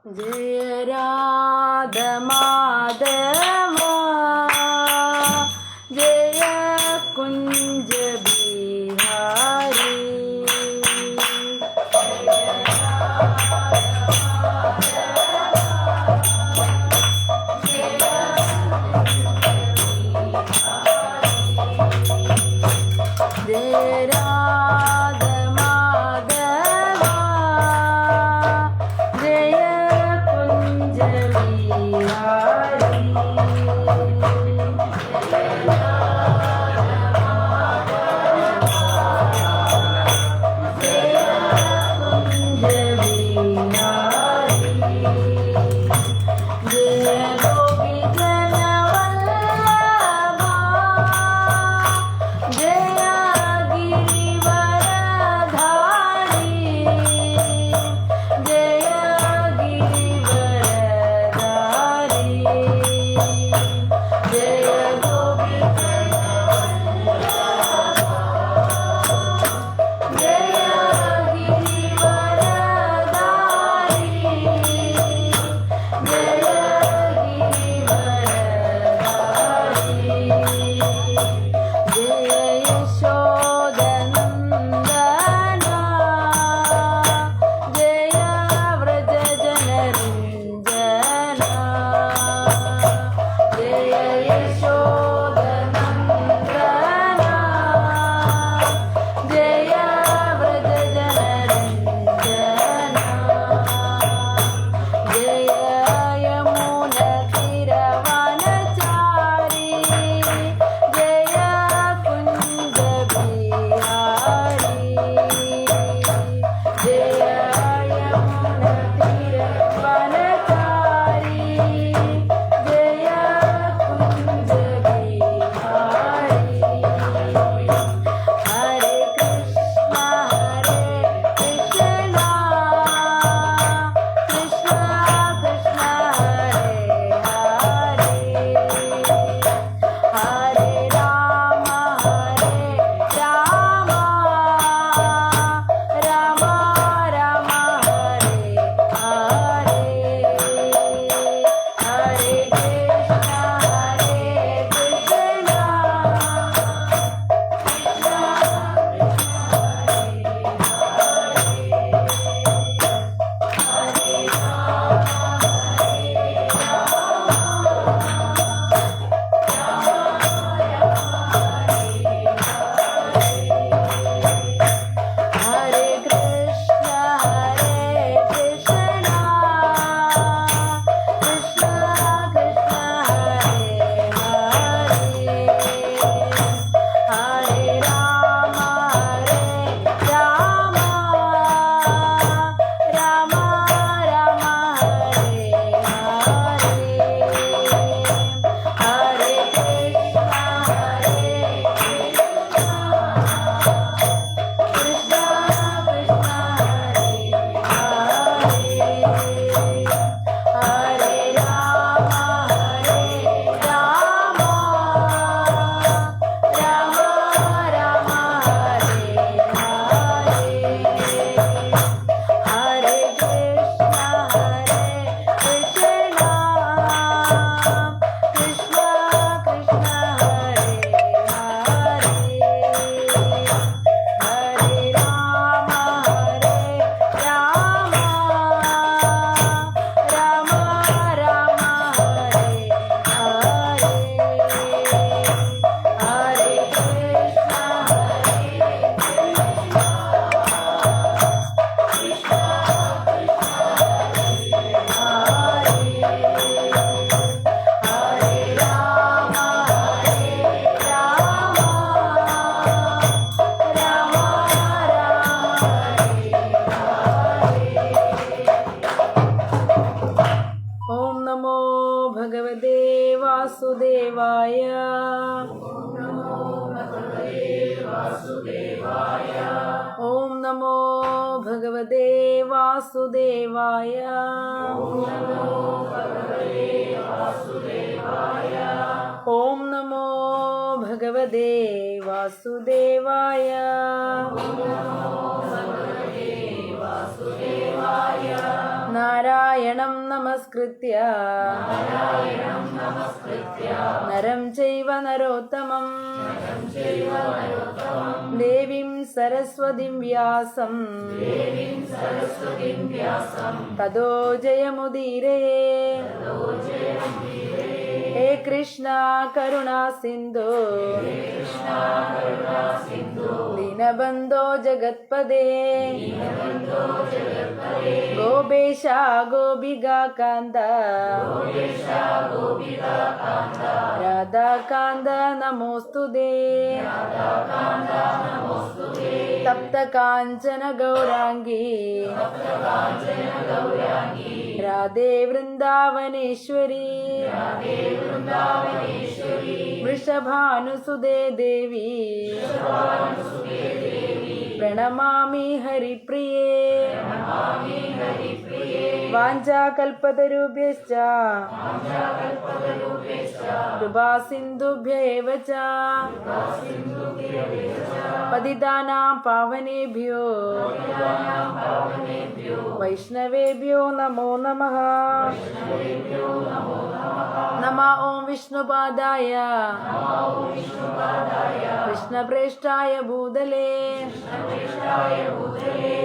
जय राधा माधवा जय कुंज बिहारी। जय राधा माधवा जय कुंज बिहारी। वासुदेवाय। ओम नमो भगवते वासुदेवाय। ओम नमो भगवते वासुदेवाय। നാരായണം നമസ്കൃത്യ നരം ചൈവ നരോത്തമം ദേവീം സരസ്വതിം വ്യാസം തതോ ജയമുദീരയേ. ഹേ കൃഷ്ണ കരുണാ സിന്ധു ദീനബന്ധോ ജഗത്പദേ ഗോപേശ ഗോപികാ കാന്ത രാധാകാന്ത നമോസ്തുതേ. തപ്ത കാഞ്ചന ഗൗരാംഗീ രാധേ വൃന്ദാവനേശ്വരി വൃഷഭാനുസുതേ ദേവി പ്രണമാമി ഹരിപ്രിയേ. വാഞ്ചാകൽപതരുഭ്യശ്ച കൃപാസിന്ധുഭ്യ ഏവ ച പതിതാനാം പാവനേഭ്യോ വൈഷ്ണവേഭ്യോ നമോ നമഃ. നമ ഓം വിഷ്ണുപാദായ കൃഷ്ണപ്രേഷ്ഠായ ഭൂതലേ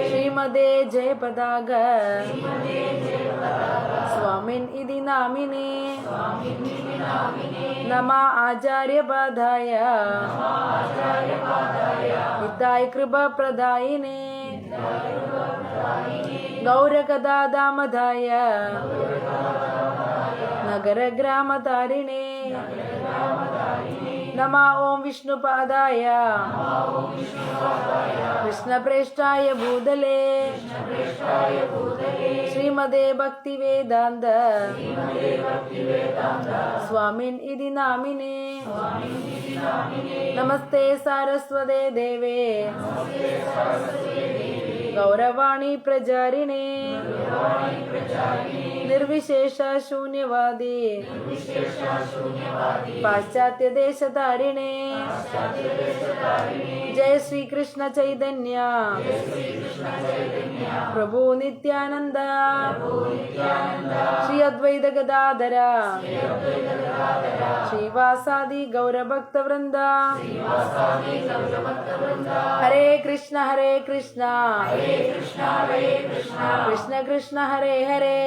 ശ്രീമദേ ജയപതാക സ്വാമിൻ ഇതി നാമിനേ. നമ ആചാര്യപാദായ ഹിതായ കൃപപ്രദായിനേ ഗൗരകദാദാമധായ നഗരഗ്രാമതാരിണേ. നമ ഓം വിഷ്ണുപാദായ കൃഷ്ണപ്രേഷ്ഠായ ഭൂതലേ ശ്രീമദേ ഭക്തിവേദാന്ത സ്വാമിൻ ഇതി നാമിനേ. നമസ്തേ സാരസ്വതേ ദേവേ ഗൗരവാണി പ്രചാരിണേ നിർവിശേഷ ശൂന്യവാദി പാശ്ചാത്യദേശതാരിണേ. ജയ ശ്രീകൃഷ്ണ ചൈതന്യ പ്രഭു നിത്യാനന്ദ ശ്രീ അദ്വൈത ഗദാധര ശ്രീവാസാദി ഗൗരഭക്തവൃന്ദ. ഹരേ കൃഷ്ണ കൃഷ്ണ കൃഷ്ണ ഹരേ ഹരേ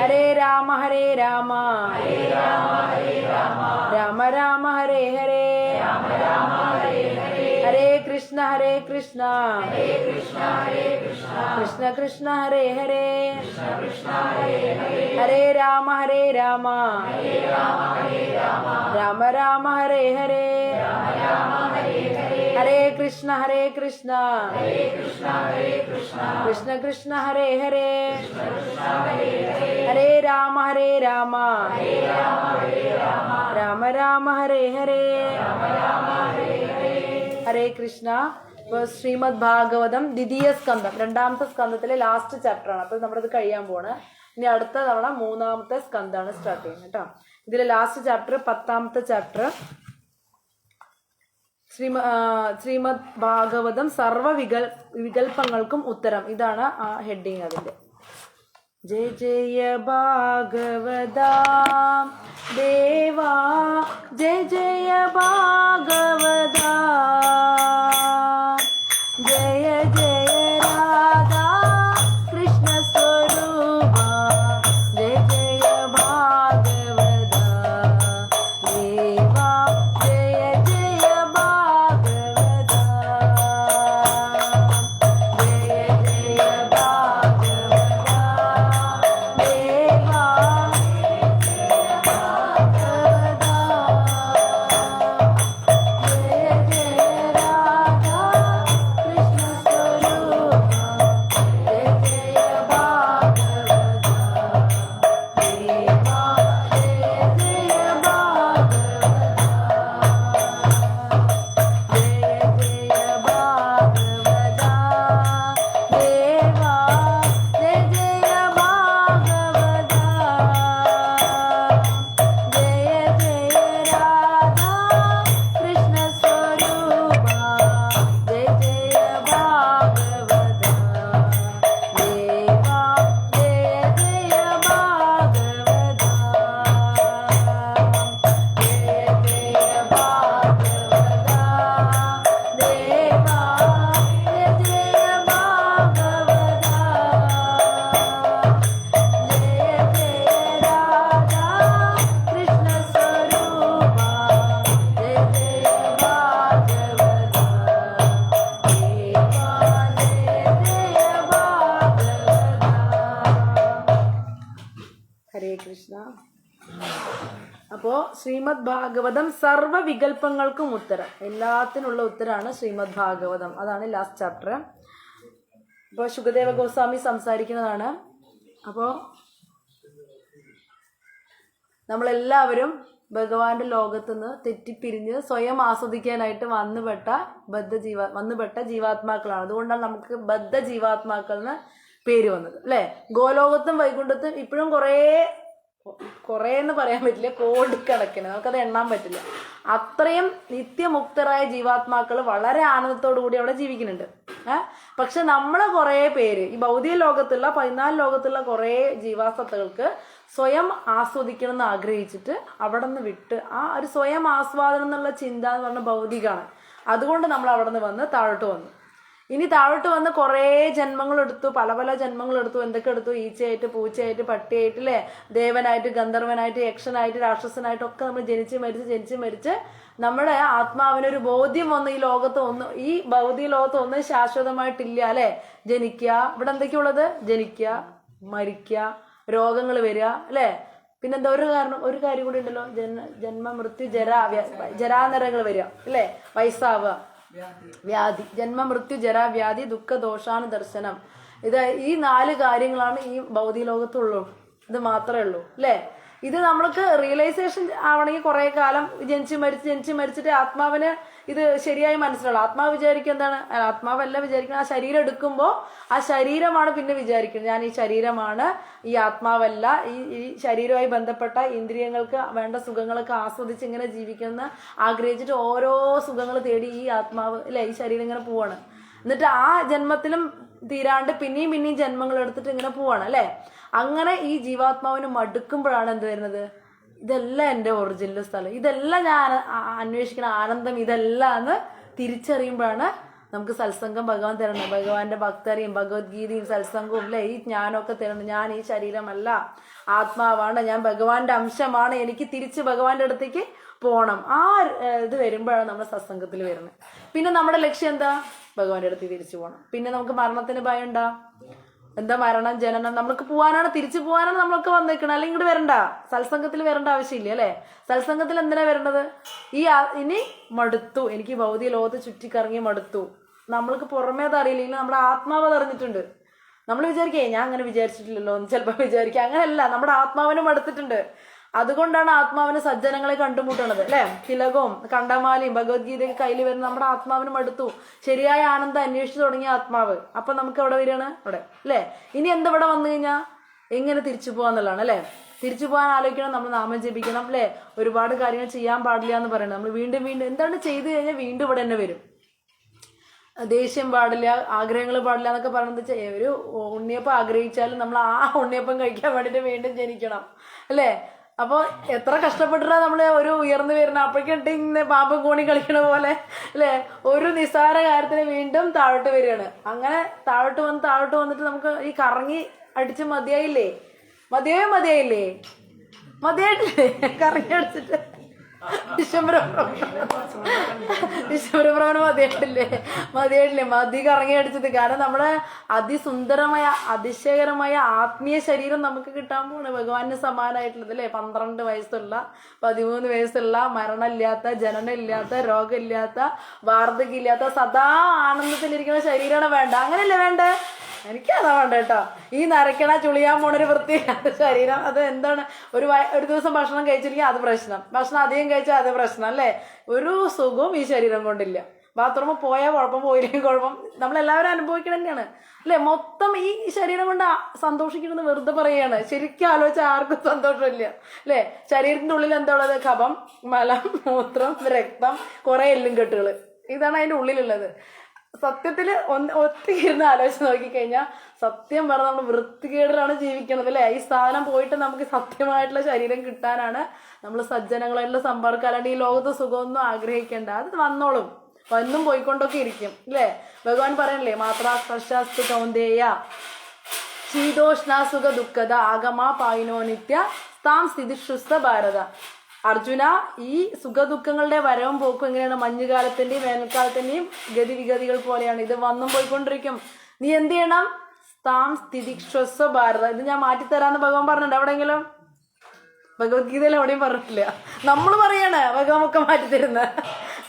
ഹരേ രാമ രാമ രാമ ഹരേ ഹരേ. ഹരേ കൃഷ്ണ കൃഷ്ണ കൃഷ്ണ ഹരേ ഹരേ ഹരേ രാമ രാമ രാമ ഹരേ ഹരേ. ഹരേ കൃഷ്ണ കൃഷ്ണ കൃഷ്ണ ഹരേ ഹരേ ഹരേ രാമ രാമ രാമ ഹരേ ഹരേ. ഹരേ കൃഷ്ണ. ശ്രീമദ് ഭാഗവതം ദ്വിതീയ സ്കന്ധം രണ്ടാമത്തെ സ്കന്ധത്തിലെ ലാസ്റ്റ് ചാപ്റ്റർ ആണ്. അപ്പൊ നമ്മളത് കഴിയാൻ പോണ്. ഇനി അടുത്ത തവണ മൂന്നാമത്തെ സ്കന്ധാണ് സ്റ്റാർട്ട് ചെയ്യുന്നത് കേട്ടോ. ഇതിലെ ലാസ്റ്റ് ചാപ്റ്റർ 10ാമത്തെ ചാപ്റ്റർ ശ്രീമദ് ഭാഗവതം സർവ വികൽപ്പങ്ങൾക്കും ഉത്തരം. ഇതാണ് ആ ഹെഡിങ് അതിന്റെ. ജയ ജയ ഭാഗവതാ ദേവാ ജയ ജയ ഭാഗവതാ ജയ ജയ രാധാ കൃഷ്ണ സ്വരൂപ ജയ ജയ ഭാഗവതാ ദേവാ ജയ ജയ ഭാഗവതാ ജയ ജയ ഭാഗവതാ ദേവാ ജയ ജയ രാധാ കൃഷ്ണ. അപ്പോ ശ്രീമദ് ഭാഗവതം സർവ വികല്പങ്ങൾക്കും ഉത്തരം, എല്ലാത്തിനുള്ള ഉത്തരമാണ് ശ്രീമദ് ഭാഗവതം. അതാണ് ലാസ്റ്റ് ചാപ്റ്റർ. അപ്പോൾ ശുകദേവ ഗോസ്വാമി സംസാരിക്കുന്നതാണ്. അപ്പോൾ നമ്മളെല്ലാവരും ഭഗവാന്റെ ലോകത്തുനിന്ന് തെറ്റിപ്പിരിഞ്ഞ് സ്വയം ആസ്വദിക്കാനായിട്ട് വന്നുപെട്ട ജീവാത്മാക്കളാണ്. അതുകൊണ്ടാണ് നമുക്ക് ബദ്ധ ജീവാത്മാക്കൾ എന്ന് പേര് വന്നത്, അല്ലെ? ഗോലോകത്തും വൈകുണ്ഠത്തും ഇപ്പോഴും കുറേ എന്ന് പറയാൻ പറ്റില്ല, കോടിക്കണക്കിന്, നമുക്കത് എണ്ണാൻ പറ്റില്ല. അത്രയും നിത്യമുക്തരായ ജീവാത്മാക്കൾ വളരെ ആനന്ദത്തോടു കൂടി അവിടെ ജീവിക്കുന്നുണ്ട്. പക്ഷെ നമ്മളെ കുറേ പേര് ഈ ഭൗതിക ലോകത്തുള്ള 14 ലോകത്തുള്ള കുറേ ജീവാസത്തകൾക്ക് സ്വയം ആസ്വദിക്കണം എന്ന് ആഗ്രഹിച്ചിട്ട് അവിടെ നിന്ന് വിട്ട് ആ ഒരു സ്വയം ആസ്വാദനം എന്നുള്ള ചിന്ത എന്ന് പറഞ്ഞാൽ ഭൗതികമാണ്. അതുകൊണ്ട് നമ്മൾ അവിടെ നിന്ന് വന്ന് താഴോട്ട് വന്നു. ഇനി താഴോട്ട് വന്ന് കുറേ ജന്മങ്ങളെടുത്തു, പല ജന്മങ്ങളെടുത്തു. എന്തൊക്കെ എടുത്തു? ഈച്ചയായിട്ട്, പൂച്ചയായിട്ട്, പട്ടിയായിട്ട്, അല്ലേ? ദേവനായിട്ട്, ഗന്ധർവനായിട്ട്, യക്ഷനായിട്ട്, രാക്ഷസനായിട്ടും ഒക്കെ നമ്മൾ ജനിച്ച് മരിച്ച് നമ്മുടെ ആത്മാവിനൊരു ബോധ്യം വന്നു ഈ ഭൗതിക ലോകത്ത് ഒന്നും ശാശ്വതമായിട്ടില്ല, അല്ലെ? ജനിക്കുക, ഇവിടെ എന്തൊക്കെയുള്ളത്? ജനിക്കുക, മരിക്കുക, രോഗങ്ങൾ വരിക, അല്ലെ? പിന്നെന്താ ഒരു കാര്യം കൂടി ഉണ്ടല്ലോ, ജന്മ മൃത്യു ജരാനരങ്ങൾ വരിക, അല്ലെ? വയസ്സാവുക, വ്യാധി, ജന്മ മൃത്യു ജര വ്യാധി ദുഃഖ ദോഷാണ് ദർശനം. ഈ 4 കാര്യങ്ങളാണ് ഈ ഭൗതിക ലോകത്തുള്ളൂ. ഇത് മാത്രമേ ഉള്ളൂ, അല്ലേ? ഇത് നമ്മൾക്ക് റിയലൈസേഷൻ ആവണമെങ്കിൽ കുറെ കാലം ജനിച്ച് മരിച്ചിട്ട് ആത്മാവിന് ഇത് ശരിയായി മനസ്സിലാവും. ആത്മാവ് വിചാരിക്കുക എന്താണ്? ആത്മാവല്ല വിചാരിക്കുന്നത്, ആ ശരീരം എടുക്കുമ്പോൾ ആ ശരീരമാണ് പിന്നെ വിചാരിക്കുന്നത് ഞാൻ ഈ ശരീരമാണ്, ഈ ആത്മാവല്ല. ഈ ശരീരവുമായി ബന്ധപ്പെട്ട ഇന്ദ്രിയങ്ങൾക്ക് വേണ്ട സുഖങ്ങളൊക്കെ ആസ്വദിച്ച് ഇങ്ങനെ ജീവിക്കുന്ന ആഗ്രഹിച്ചിട്ട് ഓരോ സുഖങ്ങൾ തേടി ഈ ആത്മാവ്, അല്ലെ, ഈ ശരീരം ഇങ്ങനെ പോവാണ്. എന്നിട്ട് ആ ജന്മത്തിലും തീരാണ്ട് പിന്നെയും ജന്മങ്ങൾ എടുത്തിട്ട് ഇങ്ങനെ പോവാണ്, അല്ലെ? അങ്ങനെ ഈ ജീവാത്മാവിന് മടുക്കുമ്പോഴാണ് എന്ത് വരുന്നത്? ഇതെല്ലാം എൻ്റെ ഒറിജിനൽ സ്ഥലം, ഇതെല്ലാം ഞാൻ അന്വേഷിക്കുന്ന ആനന്ദം ഇതെല്ലാം എന്ന് തിരിച്ചറിയുമ്പോഴാണ് നമുക്ക് സത്സംഗം ഭഗവാൻ തരുന്നത്. ഭഗവാന്റെ ഭക്തരെയും ഭഗവത്ഗീതയും സത്സംഗവും, അല്ലെ, ഈ ജ്ഞാനമൊക്കെ തരുന്നത്. ഞാൻ ഈ ശരീരമല്ല, ആത്മാവാണ്, ഞാൻ ഭഗവാന്റെ അംശമാണ്, എനിക്ക് തിരിച്ച് ഭഗവാന്റെ അടുത്തേക്ക് പോകണം. ആ ഇത് വരുമ്പോഴാണ് നമ്മൾ സത്സംഗത്തിൽ വരുന്നത്. പിന്നെ നമ്മുടെ ലക്ഷ്യം എന്താ? ഭഗവാന്റെ അടുത്ത് തിരിച്ചു പോകണം. പിന്നെ നമുക്ക് മരണത്തിന് ഭയം ഉണ്ടാ? എന്താ മരണം, ജനനം, നമ്മൾക്ക് പോവാനാണ്, തിരിച്ചു പോകാനാണ് നമ്മളൊക്കെ വന്നേക്കണം. അല്ലെങ്കിൽ ഇങ്ങോട്ട് വരണ്ട, സത്സംഗത്തിൽ വരേണ്ട ആവശ്യമില്ല, അല്ലെ? സത്സംഗത്തിൽ എന്തിനാ വരേണ്ടത്? ഇനി മടുത്തു, എനിക്ക് ഭൗതിക ലോകത്ത് ചുറ്റിക്കറങ്ങി മടുത്തു. നമ്മൾക്ക് പുറമേ അത് അറിയില്ലെങ്കിൽ നമ്മുടെ ആത്മാവ് അത് അറിഞ്ഞിട്ടുണ്ട്. നമ്മൾ വിചാരിക്കേ ഞാൻ അങ്ങനെ വിചാരിച്ചിട്ടില്ലല്ലോ എന്ന് ചിലപ്പോൾ വിചാരിക്കുക. അങ്ങനെയല്ല, നമ്മുടെ ആത്മാവിനും മടുത്തിട്ടുണ്ട്. അതുകൊണ്ടാണ് ആത്മാവിന് സജ്ജനങ്ങളെ കണ്ടുമുട്ടണത്, അല്ലെ? തിലകവും കണ്ടമാലയും ഭഗവത്ഗീതയൊക്കെ കയ്യിൽ വരുന്ന നമ്മുടെ ആത്മാവിനും മടുത്തു. ശരിയായ ആനന്ദം അന്വേഷിച്ചു തുടങ്ങിയ ആത്മാവ്. അപ്പൊ നമുക്ക് എവിടെ വരികയാണ്? അവിടെ, അല്ലെ? ഇനി എന്തെവിടെ വന്നു കഴിഞ്ഞാൽ എങ്ങനെ തിരിച്ചു പോകാന്നുള്ളതാണ്, അല്ലെ? തിരിച്ചു പോകാൻ ആലോചിക്കണം, നമ്മൾ നാമം ജപിക്കണം, അല്ലെ? ഒരുപാട് കാര്യങ്ങൾ ചെയ്യാൻ പാടില്ല എന്ന് പറയണം. നമ്മൾ വീണ്ടും എന്താണ് ചെയ്തു കഴിഞ്ഞാൽ വീണ്ടും ഇവിടെ തന്നെ വരും. ദേഷ്യം പാടില്ല, ആഗ്രഹങ്ങൾ പാടില്ല എന്നൊക്കെ പറയുന്നത് ഒരു ഉണ്ണിയപ്പം ആഗ്രഹിച്ചാലും നമ്മൾ ആ ഉണ്ണിയപ്പം കഴിക്കാൻ വേണ്ടിയിട്ട് വീണ്ടും ജനിക്കണം, അല്ലേ? അപ്പോൾ എത്ര കഷ്ടപ്പെട്ടിട്ടാ നമ്മള് ഒരു ഉയർന്നു വരുന്ന, അപ്പോഴേക്കും ഇങ്ങനെ പാമ്പും കോണി കളിക്കണ പോലെ, അല്ലെ? ഒരു നിസ്സാര കാര്യത്തിന് വീണ്ടും താഴോട്ട് വരികയാണ്. അങ്ങനെ താഴോട്ട് വന്നിട്ട് നമുക്ക് ഈ കറങ്ങി അടിച്ച് മതിയായില്ലേ കറങ്ങി അടിച്ചിട്ട് വിശ്വപ്രഭ്രമന് മതിയായിട്ടില്ലേ? മതി കറങ്ങി അടിച്ചത്. കാരണം നമ്മുടെ അതിസുന്ദരമായ അതിശയകരമായ ആത്മീയ ശരീരം നമുക്ക് കിട്ടാൻ പോണ് ഭഗവാന് സമാനമായിട്ടുള്ളത്, അല്ലെ? 12 വയസ്സുള്ള 13 വയസ്സുള്ള മരണമില്ലാത്ത, ജനനമില്ലാത്ത, രോഗമില്ലാത്ത, വാർദ്ധക്യമില്ലാത്ത, സദാ ആനന്ദത്തിലിരിക്കുന്ന ശരീരമാണ് വേണ്ട. അങ്ങനെയല്ലേ വേണ്ടേ? എനിക്കതാ വേണ്ട കേട്ടോ. ഈ നരക്കണ ചുളിയാൻ പോണൊരു വൃത്തിയില്ലാത്ത ശരീരം, അത് എന്താണ്? ഒരു ദിവസം ഭക്ഷണം കഴിച്ചില്ലെങ്കിൽ അത് പ്രശ്നം, ഭക്ഷണം അധികം കഴിച്ചാൽ അത് പ്രശ്നം, അല്ലേ? ഒരു സുഖവും ഈ ശരീരം കൊണ്ടില്ല. ബാത്റൂമിൽ പോയാൽ കുഴപ്പം, പോയില്ലെങ്കിൽ കുഴപ്പം, നമ്മളെല്ലാവരും അനുഭവിക്കണം തന്നെയാണ്, അല്ലെ? മൊത്തം ഈ ശരീരം കൊണ്ട് സന്തോഷിക്കണമെന്ന് വെറുതെ പറയുകയാണ്. ശരിക്കും ആലോചിച്ചാൽ ആർക്കും സന്തോഷമില്ല, അല്ലെ? ശരീരത്തിന്റെ ഉള്ളിൽ എന്താ ഉള്ളത്? കഫം, മലം, മൂത്രം, രക്തം, കുറെ എല്ലും കെട്ടുകൾ, ഇതാണ് അതിന്റെ ഉള്ളിലുള്ളത്. സത്യത്തില് ഒറ്റയിരുന്ന് ആലോചിച്ച് നോക്കിക്കഴിഞ്ഞാൽ സത്യം പറഞ്ഞാൽ നമ്മൾ വൃത്തികേടിലാണ് ജീവിക്കുന്നത്, അല്ലെ? ഈ സ്ഥാനം പോയിട്ട് നമുക്ക് സത്യമായിട്ടുള്ള ശരീരം കിട്ടാനാണ് നമ്മൾ സജ്ജനങ്ങളായിട്ടുള്ള സമ്പർക്കം. അല്ലാണ്ട് ഈ ലോകത്ത് സുഖമൊന്നും ആഗ്രഹിക്കേണ്ട, അത് വന്നോളും, വന്നും പോയിക്കൊണ്ടൊക്കെ ഇരിക്കും, അല്ലെ? ഭഗവാൻ പറയണല്ലേ, മാത്രാ സ്പർശാസ്തു കൗന്ദേയ ശീതോഷ്ണ സുഖ ദുഃഖത ആഗമാ പായിനോ നിത്യ താം സ്ഥിതിഷുസ്ത ഭാരത. അർജുന, ഈ സുഖദുഃഖങ്ങളുടെ വരവും പോക്കും എങ്ങനെയാണ്? മഞ്ഞുകാലത്തിന്റെയും വേനൽക്കാലത്തിന്റെയും ഗതിവിഗതികൾ പോലെയാണ്. ഇത് വന്നും പോയിക്കൊണ്ടിരിക്കും. നീ എന്ത് ചെയ്യണം? താം സ്ഥിതിക്ഷസ്വ ഭാരത. ഇത് ഞാൻ മാറ്റിത്തരാന്ന് ഭഗവാൻ പറഞ്ഞിട്ടുണ്ട് എവിടെയെങ്കിലും? ഭഗവത്ഗീതയിൽ എവിടെയും പറഞ്ഞിട്ടില്ല. നമ്മൾ പറയാണ് ഭഗവാനൊക്കെ മാറ്റിത്തരുന്നത്.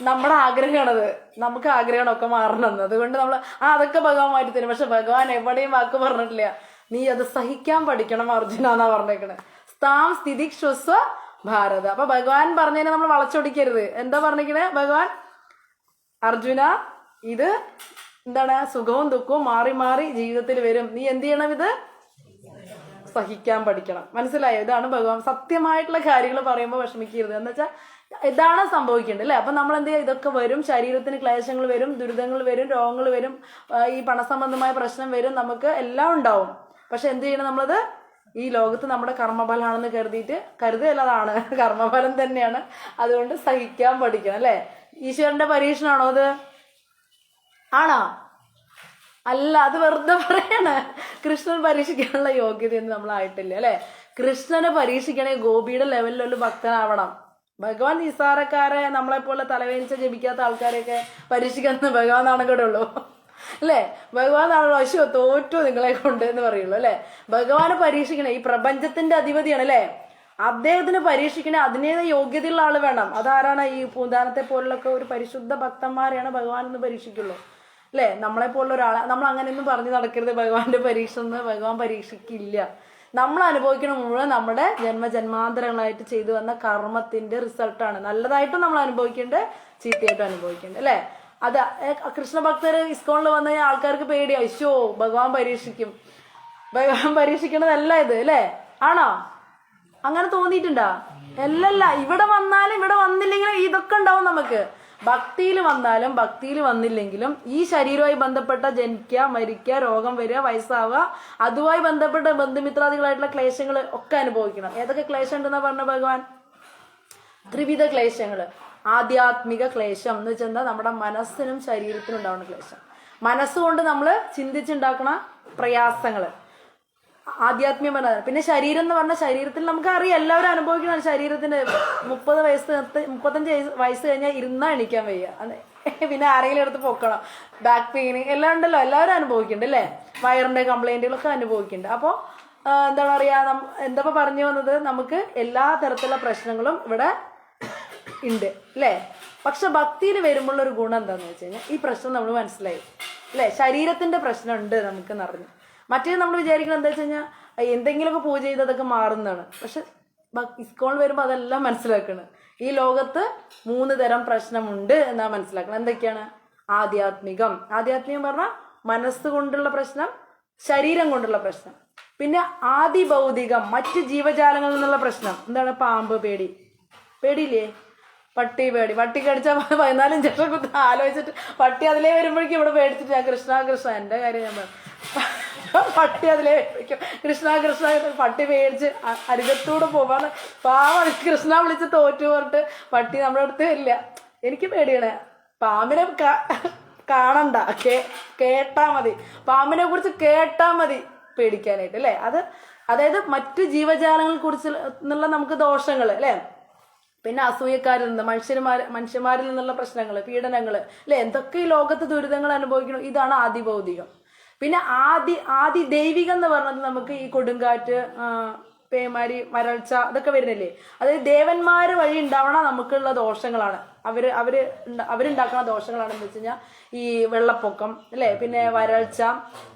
നമ്മുടെ ആഗ്രഹമാണത്. നമുക്ക് ആഗ്രഹമാണ് ഒക്കെ മാറണമെന്ന്. അതുകൊണ്ട് നമ്മൾ അതൊക്കെ ഭഗവാൻ മാറ്റിത്തരും. പക്ഷെ ഭഗവാൻ എവിടെയും വാക്ക് പറഞ്ഞിട്ടില്ല. നീ അത് സഹിക്കാൻ പഠിക്കണം അർജുന എന്നാ പറഞ്ഞേക്കണേ. സ്ഥാം സ്ഥിതി ശ്വസ്വ ഭാരത. അപ്പൊ ഭഗവാൻ പറഞ്ഞതിനെ നമ്മൾ വളച്ചൊടിക്കരുത്. എന്താ പറഞ്ഞിരിക്കണേ ഭഗവാൻ? അർജുന, ഇത് എന്താണ്? സുഖവും ദുഃഖവും മാറി മാറി ജീവിതത്തിൽ വരും. നീ എന്ത് ചെയ്യണം? ഇത് സഹിക്കാൻ പഠിക്കണം. മനസ്സിലായോ? ഇതാണ് ഭഗവാൻ. സത്യമായിട്ടുള്ള കാര്യങ്ങൾ പറയുമ്പോൾ വിഷമിക്കരുത്. എന്ന് വെച്ചാൽ ഇതാണ് സംഭവിക്കേണ്ടത് അല്ലേ? അപ്പൊ നമ്മൾ എന്ത് ചെയ്യുക? ഇതൊക്കെ വരും. ശരീരത്തിന് ക്ലേശങ്ങൾ വരും, ദുരിതങ്ങൾ വരും, രോഗങ്ങൾ വരും, ഈ പണസംബന്ധമായ പ്രശ്നം വരും, നമുക്ക് എല്ലാം ഉണ്ടാവും. പക്ഷെ എന്ത് ചെയ്യണം? നമ്മളത് ഈ ലോകത്ത് നമ്മുടെ കർമ്മഫലമാണെന്ന് കരുതുകയല്ലതാണ്, കർമ്മഫലം തന്നെയാണ്. അതുകൊണ്ട് സഹിക്കാൻ പഠിക്കണം അല്ലേ? ഈശ്വരന്റെ പരീക്ഷണമാണോ അത്? ആണോ? അല്ല, അത് വെറുതെ പറയാണ്. കൃഷ്ണൻ പരീക്ഷിക്കാനുള്ള യോഗ്യതയൊന്നും നമ്മളായിട്ടില്ല അല്ലെ? കൃഷ്ണനെ പരീക്ഷിക്കണേ ഗോപിയുടെ ലെവലിലൊരു ഭക്തനാവണം. ഭഗവാൻ നിസ്സാരക്കാരെ, നമ്മളെപ്പോലെ തലവേനിച്ച ജപിക്കാത്ത ആൾക്കാരെയൊക്കെ പരീക്ഷിക്കുന്ന ഭഗവാൻ നാണകേടുള്ളൂ അല്ലേ? ഭഗവാൻ നാണോ അശോ തോറ്റു നിങ്ങളെ കൊണ്ട് എന്ന് പറയുള്ളൂ അല്ലെ? ഭഗവാനെ പരീക്ഷിക്കണേ. ഈ പ്രപഞ്ചത്തിന്റെ അധിപതിയാണ് അല്ലെ? അദ്ദേഹത്തിന് പരീക്ഷിക്കണേ. അതിനേത് യോഗ്യതയുള്ള ആള് വേണം. അതാരാണ്? ഈ പൂന്താനത്തെ പോലുള്ളൊക്കെ ഒരു പരിശുദ്ധ ഭക്തന്മാരെയാണ് ഭഗവാൻ എന്ന് പരീക്ഷിക്കുള്ളൂ അല്ലെ? നമ്മളെ പോലുള്ള ഒരാളെ നമ്മൾ അങ്ങനെയൊന്നും പറഞ്ഞു നടക്കരുത്. ഭഗവാന്റെ പരീക്ഷ എന്ന് ഭഗവാൻ പരീക്ഷിക്കില്ല. നമ്മൾ അനുഭവിക്കണ മുഴുവൻ നമ്മുടെ ജന്മജന്മാന്തരങ്ങളായിട്ട് ചെയ്തു വന്ന കർമ്മത്തിന്റെ റിസൾട്ടാണ്. നല്ലതായിട്ടും നമ്മൾ അനുഭവിക്കേണ്ടത്, ചീത്തയായിട്ടും അനുഭവിക്കേണ്ടത് അല്ലെ? അത് കൃഷ്ണഭക്തര് ഇസ്കോണിൽ വന്നു കഴിഞ്ഞാൽ ആൾക്കാർക്ക് പേടിയാ. അയ്യോ ഭഗവാൻ പരീക്ഷിക്കും, ഭഗവാൻ പരീക്ഷിക്കണതല്ല ഇത് അല്ലേ? ആണോ? അങ്ങനെ തോന്നിയിട്ടുണ്ടോ? അല്ലല്ല. ഇവിടെ വന്നാലും ഇവിടെ വന്നില്ലെങ്കിലും ഇതൊക്കെ ഉണ്ടാവും നമുക്ക്. ഭക്തിയിൽ വന്നാലും ഭക്തിയിൽ വന്നില്ലെങ്കിലും ഈ ശരീരവുമായി ബന്ധപ്പെട്ട ജനിക്കുക, മരിക്കുക, രോഗം വരിക, വയസ്സാവുക, അതുമായി ബന്ധപ്പെട്ട ബന്ധുമിത്രാദികളായിട്ടുള്ള ക്ലേശങ്ങൾ ഒക്കെ അനുഭവിക്കണം. ഏതൊക്കെ ക്ലേശം ഉണ്ടെന്നാ പറഞ്ഞ ഭഗവാൻ? ത്രിവിധ ക്ലേശങ്ങള്. ആധ്യാത്മിക ക്ലേശം എന്ന് വെച്ചാൽ നമ്മുടെ മനസ്സിനും ശരീരത്തിനും ഉണ്ടാവുന്ന ക്ലേശം. മനസ്സുകൊണ്ട് നമ്മൾ ചിന്തിച്ചുണ്ടാക്കുന്ന പ്രയാസങ്ങള് ആധ്യാത്മികമാണ്. പിന്നെ ശരീരം എന്ന് പറഞ്ഞാൽ ശരീരത്തിൽ നമുക്ക് അറിയാം, എല്ലാവരും അനുഭവിക്കണം. ശരീരത്തിന് 35 വയസ്സ് കഴിഞ്ഞാൽ ഇരുന്നാ എണീക്കാൻ വയ്യ, പിന്നെ ആരെങ്കിലും എടുത്ത് പൊക്കണം, ബാക്ക് പെയിൻ എല്ലാം ഉണ്ടല്ലോ, എല്ലാവരും അനുഭവിക്കുന്നുണ്ട് അല്ലേ? വയറിന്റെ കംപ്ലൈന്റുകളൊക്കെ അനുഭവിക്കുന്നുണ്ട്. അപ്പോൾ എന്താണ് പറയാ, എന്താ പറഞ്ഞു വന്നത്? നമുക്ക് എല്ലാ തരത്തിലുള്ള പ്രശ്നങ്ങളും ഇവിടെ ഉണ്ട് അല്ലേ? പക്ഷെ ഭക്തിയിൽ വരുമ്പോഴുള്ള ഒരു ഗുണം എന്താന്ന് വെച്ച് കഴിഞ്ഞാൽ ഈ പ്രശ്നം നമ്മൾ മനസ്സിലായി അല്ലേ? ശരീരത്തിന്റെ പ്രശ്നം ഉണ്ട് നമുക്ക് നിറഞ്ഞു. മറ്റേ നമ്മൾ വിചാരിക്കണം എന്താ വെച്ച് കഴിഞ്ഞാൽ എന്തെങ്കിലുമൊക്കെ പൂജ ചെയ്തതൊക്കെ മാറുന്നതാണ്. പക്ഷെ ഇസ്കോൺ വരുമ്പോൾ അതെല്ലാം മനസ്സിലാക്കണം. ഈ ലോകത്ത് 3 തരം പ്രശ്നമുണ്ട് എന്നാ മനസ്സിലാക്കണം. എന്തൊക്കെയാണ്? ആധ്യാത്മികം പറഞ്ഞാൽ മനസ്സുകൊണ്ടുള്ള പ്രശ്നം, ശരീരം കൊണ്ടുള്ള പ്രശ്നം. പിന്നെ ആദിഭൗതികം, മറ്റ് ജീവജാലങ്ങളിൽ നിന്നുള്ള പ്രശ്നം. എന്താണ്? പാമ്പ് പേടിയില്ലേ? പട്ടി കടിച്ച 14 ഇഞ്ചക്ഷൻ കുത്തി ആലോചിച്ചിട്ട് പട്ടി അതിലേ വരുമ്പോഴേക്കും ഇവിടെ പേടിച്ചിട്ട് ഞാൻ കൃഷ്ണ എൻ്റെ കാര്യം ഞാൻ പട്ടി അതിലേ വയ്ക്കും. കൃഷ്ണ പട്ടി പേടിച്ച് അരികത്തൂടെ പോവാണ്. പാവാണ്. കൃഷ്ണ വിളിച്ച് തോറ്റു പറഞ്ഞിട്ട് പട്ടി നമ്മുടെ അടുത്ത് വരില്ല. എനിക്ക് പേടിയാണ്. പാമ്പിനെ കാണണ്ട, കേട്ടാ മതി. പാമ്പിനെ കുറിച്ച് കേട്ടാ മതി പേടിക്കാനായിട്ട് അല്ലേ? അതായത് മറ്റു ജീവജാലങ്ങളെ കുറിച്ച് എന്നുള്ള നമുക്ക് ദോഷങ്ങൾ അല്ലേ? പിന്നെ അസൂയക്കാരിൽ നിന്ന്, മനുഷ്യന്മാരിൽ നിന്നുള്ള പ്രശ്നങ്ങൾ, പീഡനങ്ങൾ അല്ലെ? എന്തൊക്കെ ഈ ലോകത്ത് ദുരിതങ്ങൾ അനുഭവിക്കണം. ഇതാണ് ആദിഭൗതികം. പിന്നെ ആദി ദൈവികം എന്ന് പറഞ്ഞത് നമുക്ക് ഈ കൊടുങ്കാറ്റ്, പേമാരി, വരൾച്ച ഇതൊക്കെ വരുന്നില്ലേ? അതായത് ദേവന്മാര് വഴി ഉണ്ടാവണ നമുക്കുള്ള ദോഷങ്ങളാണ്. അവരുണ്ടാക്കുന്ന ദോഷങ്ങളാണെന്ന് വെച്ച് കഴിഞ്ഞാൽ ഈ വെള്ളപ്പൊക്കം അല്ലെ? പിന്നെ വരൾച്ച,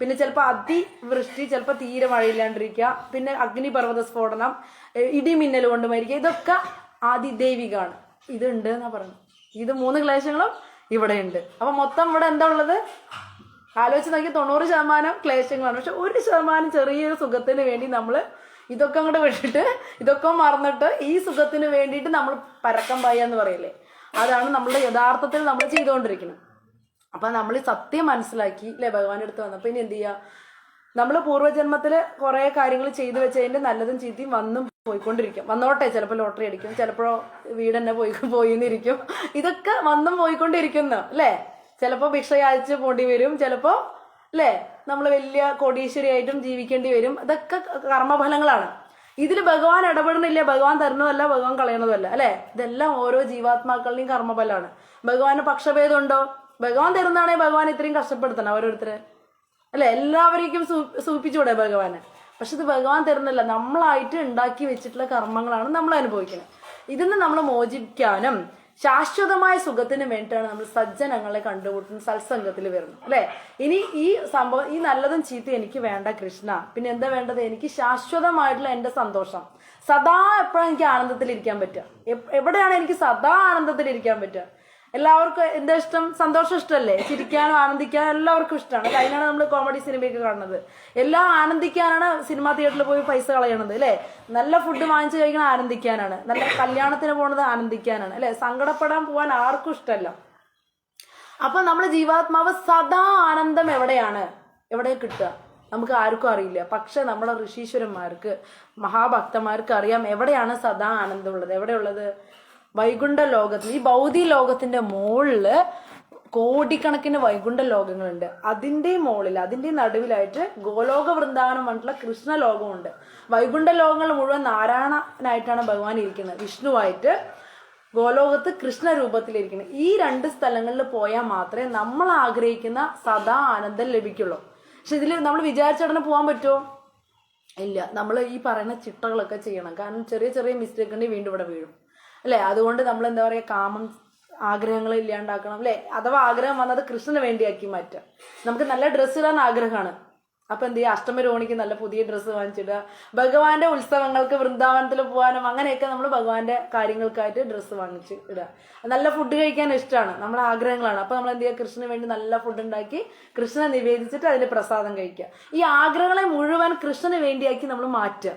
പിന്നെ ചിലപ്പോൾ അതിവൃഷ്ടി, ചിലപ്പോൾ തീരെ മഴയില്ലാണ്ടിരിക്കുക, പിന്നെ അഗ്നിപർവ്വത സ്ഫോടനം, ഇടിമിന്നൽ കൊണ്ട് മരിക്കുക. ഇതൊക്കെ ആദിദൈവികമാണ്. ഇതുണ്ട് എന്നാ പറഞ്ഞു. ഇത് 3 ക്ലേശങ്ങളും ഇവിടെ ഉണ്ട്. അപ്പൊ മൊത്തം ഇവിടെ എന്താ ഉള്ളത്? ആലോചിച്ച് നോക്കി 90% ക്ലേശങ്ങളാണ്. പക്ഷെ 1% ചെറിയൊരു സുഖത്തിന് വേണ്ടി നമ്മൾ ഇതൊക്കെ അങ്ങോട്ട് വിട്ടിട്ട്, ഇതൊക്കെ മറന്നിട്ട് ഈ സുഖത്തിന് വേണ്ടിയിട്ട് നമ്മൾ പരക്കം പായ എന്ന് പറയില്ലേ? അതാണ് നമ്മളുടെ യഥാർത്ഥത്തിൽ നമ്മൾ ചെയ്തുകൊണ്ടിരിക്കുന്നത്. അപ്പൊ നമ്മൾ സത്യം മനസ്സിലാക്കി അല്ലെ? ഭഗവാന്റെ അടുത്ത് വന്നപ്പോ ഇനി എന്ത് ചെയ്യുക? നമ്മൾ പൂർവ്വജന്മത്തിൽ കുറെ കാര്യങ്ങൾ ചെയ്തു വെച്ചതിന്റെ നല്ലതും ചീത്തയും പോയിക്കൊണ്ടിരിക്കും. വന്നോട്ടെ, ചിലപ്പോൾ ലോട്ടറി അടിക്കും, ചിലപ്പോൾ വീട് തന്നെ പോയിന്നിരിക്കും. ഇതൊക്കെ വന്നും പോയിക്കൊണ്ടിരിക്കുന്നു അല്ലേ? ചിലപ്പോൾ ഭിക്ഷ യാചിച്ച് പോണ്ടി വരും, ചിലപ്പോൾ അല്ലേ നമ്മൾ വലിയ കോടീശ്വരിയായിട്ടും ജീവിക്കേണ്ടി വരും. ഇതൊക്കെ കർമ്മഫലങ്ങളാണ്. ഇതിൽ ഭഗവാൻ ഇടപെടുന്നില്ല. ഭഗവാൻ തരുന്നതല്ല, ഭഗവാൻ കളയണതല്ല അല്ലെ? ഇതെല്ലാം ഓരോ ജീവാത്മാക്കളുടെയും കർമ്മഫലമാണ്. ഭഗവാന് പക്ഷഭേദം ഉണ്ടോ? ഭഗവാൻ തരുന്നതാണെങ്കിൽ ഭഗവാൻ ഇത്രയും കഷ്ടപ്പെടുത്തണം ഓരോരുത്തരെ അല്ലെ? എല്ലാവരേക്കും സൂചിപ്പിച്ചൂടെ ഭഗവാന്? പക്ഷെ ഇത് ഭഗവാൻ തരുന്നില്ല, നമ്മളായിട്ട് ഉണ്ടാക്കി വെച്ചിട്ടുള്ള കർമ്മങ്ങളാണ് നമ്മൾ അനുഭവിക്കുന്നത്. ഇതിന്ന് നമ്മൾ മോചിക്കാനും ശാശ്വതമായ സുഖത്തിന് വേണ്ടിയിട്ടാണ് നമ്മൾ സജ്ജനങ്ങളെ കണ്ടുമുട്ടുന്ന സത്സംഗത്തിൽ വരുന്നത്, അല്ലെ? ഇനി ഈ സംഭവം, ഈ നല്ലതും ചീത്തയും എനിക്ക് വേണ്ട കൃഷ്ണ, പിന്നെ എന്താ വേണ്ടത്? എനിക്ക് ശാശ്വതമായിട്ടുള്ള എന്റെ സന്തോഷം, സദാ എപ്പോഴാണ് എനിക്ക് ആനന്ദത്തിലിരിക്കാൻ പറ്റുക? എവിടെയാണ് എനിക്ക് സദാ ആനന്ദത്തിലിരിക്കാൻ പറ്റുക? എല്ലാവർക്കും എന്താ ഇഷ്ടം? സന്തോഷം ഇഷ്ടമല്ലേ? ചിരിക്കാനും ആനന്ദിക്കാനും എല്ലാവർക്കും ഇഷ്ടമാണ്. അതിനാണ് നമ്മൾ കോമഡി സിനിമയൊക്കെ കാണുന്നത്. എല്ലാം ആനന്ദിക്കാനാണ് സിനിമാ തിയേറ്ററിൽ പോയി പൈസ കളയണത്, അല്ലെ? നല്ല ഫുഡ് വാങ്ങിച്ചു കഴിക്കണം ആനന്ദിക്കാനാണ്, നല്ല കല്യാണത്തിന് പോണത് ആനന്ദിക്കാനാണ്, അല്ലെ? സങ്കടപ്പെടാൻ പോകാൻ ആർക്കും ഇഷ്ടമല്ല. അപ്പൊ നമ്മുടെ ജീവാത്മാവ് സദാ ആനന്ദം എവിടെ കിട്ടുക? നമുക്ക് ആർക്കും അറിയില്ല. പക്ഷെ നമ്മുടെ ഋഷീശ്വരന്മാർക്ക്, മഹാഭക്തന്മാർക്ക് അറിയാം എവിടെയാണ് സദാ ആനന്ദമുള്ളത്. എവിടെയുള്ളത്? വൈകുണ്ഠ ലോകത്തിൽ, ഈ ഭൗതിക ലോകത്തിന്റെ മുകളില് കോടിക്കണക്കിന് വൈകുണ്ഠ ലോകങ്ങളുണ്ട്. അതിന്റെ മുകളിൽ, അതിന്റെ നടുവിലായിട്ട് ഗോലോക വൃന്ദാവനം പറഞ്ഞിട്ടുള്ള കൃഷ്ണ ലോകമുണ്ട്. വൈകുണ്ഠ ലോകങ്ങൾ മുഴുവൻ നാരായണനായിട്ടാണ് ഭഗവാൻ ഇരിക്കുന്നത്, വിഷ്ണുവായിട്ട് ഗോലോകത്ത് കൃഷ്ണ രൂപത്തിലിരിക്കുന്നത്. ഈ 2 സ്ഥലങ്ങളിൽ പോയാൽ മാത്രമേ നമ്മൾ ആഗ്രഹിക്കുന്ന സദാ ആനന്ദം ലഭിക്കുള്ളൂ. പക്ഷെ ഇതിൽ നമ്മൾ വിചാരിച്ചടനെ പോകാൻ പറ്റുമോ? ഇല്ല. നമ്മൾ ഈ പറയുന്ന ചിട്ടകളൊക്കെ ചെയ്യണം. കാരണം ചെറിയ ചെറിയ മിസ്റ്റേക്ക് ഉണ്ടെങ്കിൽ വീണ്ടും ഇവിടെ വീഴും, അല്ലെ? അതുകൊണ്ട് നമ്മൾ എന്താ പറയുക, കാമം ആഗ്രഹങ്ങൾ ഇല്ലാണ്ടാക്കണം, അല്ലെ? അഥവാ ആഗ്രഹം വന്നത് കൃഷ്ണന് വേണ്ടിയാക്കി മാറ്റുക. നമുക്ക് നല്ല ഡ്രസ്സ് ഇടാൻ ആഗ്രഹമാണ്, അപ്പൊ എന്ത് ചെയ്യുക? അഷ്ടമരോണിക്ക് നല്ല പുതിയ ഡ്രസ്സ് വാങ്ങിച്ചിടുക. ഭഗവാന്റെ ഉത്സവങ്ങൾക്ക് വൃന്ദാവനത്തിൽ പോകാനും അങ്ങനെയൊക്കെ നമ്മൾ ഭഗവാന്റെ കാര്യങ്ങൾക്കായിട്ട് ഡ്രസ്സ് വാങ്ങിച്ച് ഇടുക. നല്ല ഫുഡ് കഴിക്കാൻ ഇഷ്ടമാണ്, നമ്മുടെ ആഗ്രഹങ്ങളാണ്. അപ്പൊ നമ്മൾ എന്ത് ചെയ്യുക? കൃഷ്ണന് വേണ്ടി നല്ല ഫുഡ് ഉണ്ടാക്കി കൃഷ്ണനെ നിവേദിച്ചിട്ട് അതിന്റെ പ്രസാദം കഴിക്കുക. ഈ ആഗ്രഹങ്ങളെ മുഴുവൻ കൃഷ്ണന് വേണ്ടിയാക്കി നമ്മൾ മാറ്റുക,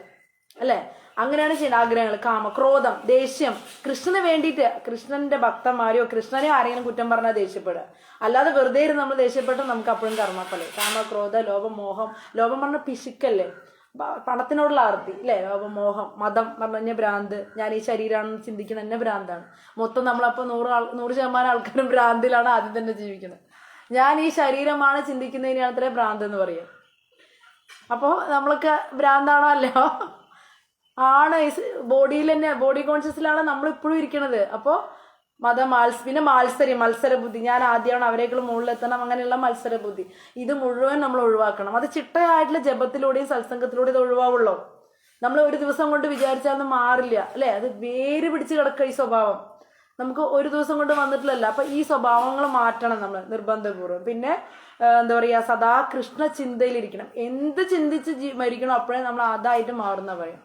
അല്ലെ? അങ്ങനെയാണ് ചെയ്യുന്നത്. ആഗ്രഹങ്ങൾ, കാമ, ക്രോധം, ദേഷ്യം കൃഷ്ണന് വേണ്ടിയിട്ട്, കൃഷ്ണന്റെ ഭക്തന്മാരെയോ കൃഷ്ണനെ ആരെങ്കിലും കുറ്റം പറഞ്ഞാൽ ദേഷ്യപ്പെടുക. അല്ലാതെ വെറുതെ ഇരുന്ന് നമ്മൾ ദേഷ്യപ്പെട്ടാൽ നമുക്ക് അപ്പോഴും കർമ്മഫലം. കാമ, ക്രോധ, ലോഭം, മോഹം. ലോഭം പറഞ്ഞ പിശുക്കല്ലേ, പണത്തിനോടുള്ള ആർത്തി, അല്ലെ? ലോഭം, മോഹം. മതം പറഞ്ഞ ഭ്രാന്ത്, ഞാൻ ഈ ശരീരമാണെന്ന് ചിന്തിക്കുന്ന എന്നെ ഭ്രാന്താണ്. മൊത്തം നമ്മളപ്പോൾ 100% ആൾക്കാരും ഭ്രാന്തിലാണ് ആദ്യം തന്നെ ജീവിക്കുന്നത്. ഞാൻ ഈ ശരീരമാണ് ചിന്തിക്കുന്നതിനാണ് അത്ര ഭ്രാന്ത് എന്ന് പറയും. അപ്പോൾ നമ്മൾക്ക് ഭ്രാന്താണോ? അല്ലോ ആണ്. ബോഡിയിൽ തന്നെ, ബോഡി കോൺഷ്യസിലാണ് നമ്മൾ ഇപ്പോഴും ഇരിക്കുന്നത്. അപ്പോൾ പിന്നെ മത്സര ബുദ്ധി, ഞാൻ ആദ്യമാണ് അവരേക്കുള്ള മുകളിലെത്തണം, അങ്ങനെയുള്ള മത്സര ബുദ്ധി, ഇത് മുഴുവൻ നമ്മൾ ഒഴിവാക്കണം. അത് ചിട്ടയായിട്ടുള്ള ജപത്തിലൂടെയും സത്സംഗത്തിലൂടെയും ഇത് ഒഴിവാവുള്ളൂ. നമ്മൾ ഒരു ദിവസം കൊണ്ട് വിചാരിച്ചാലൊന്നും മാറില്ല, അല്ലെ? അത് വേര് പിടിച്ച് കിടക്കുക ഈ സ്വഭാവം. നമുക്ക് ഒരു ദിവസം കൊണ്ട് വന്നിട്ടില്ലല്ലോ. അപ്പൊ ഈ സ്വഭാവങ്ങൾ മാറ്റണം നമ്മൾ നിർബന്ധപൂർവ്വം. പിന്നെ എന്താ പറയാ, സദാ കൃഷ്ണ ചിന്തയിലിരിക്കണം. എന്ത് ചിന്തിച്ച് മരിക്കണം അപ്പോഴേ നമ്മൾ അതായിട്ട് മാറുന്ന പറയും.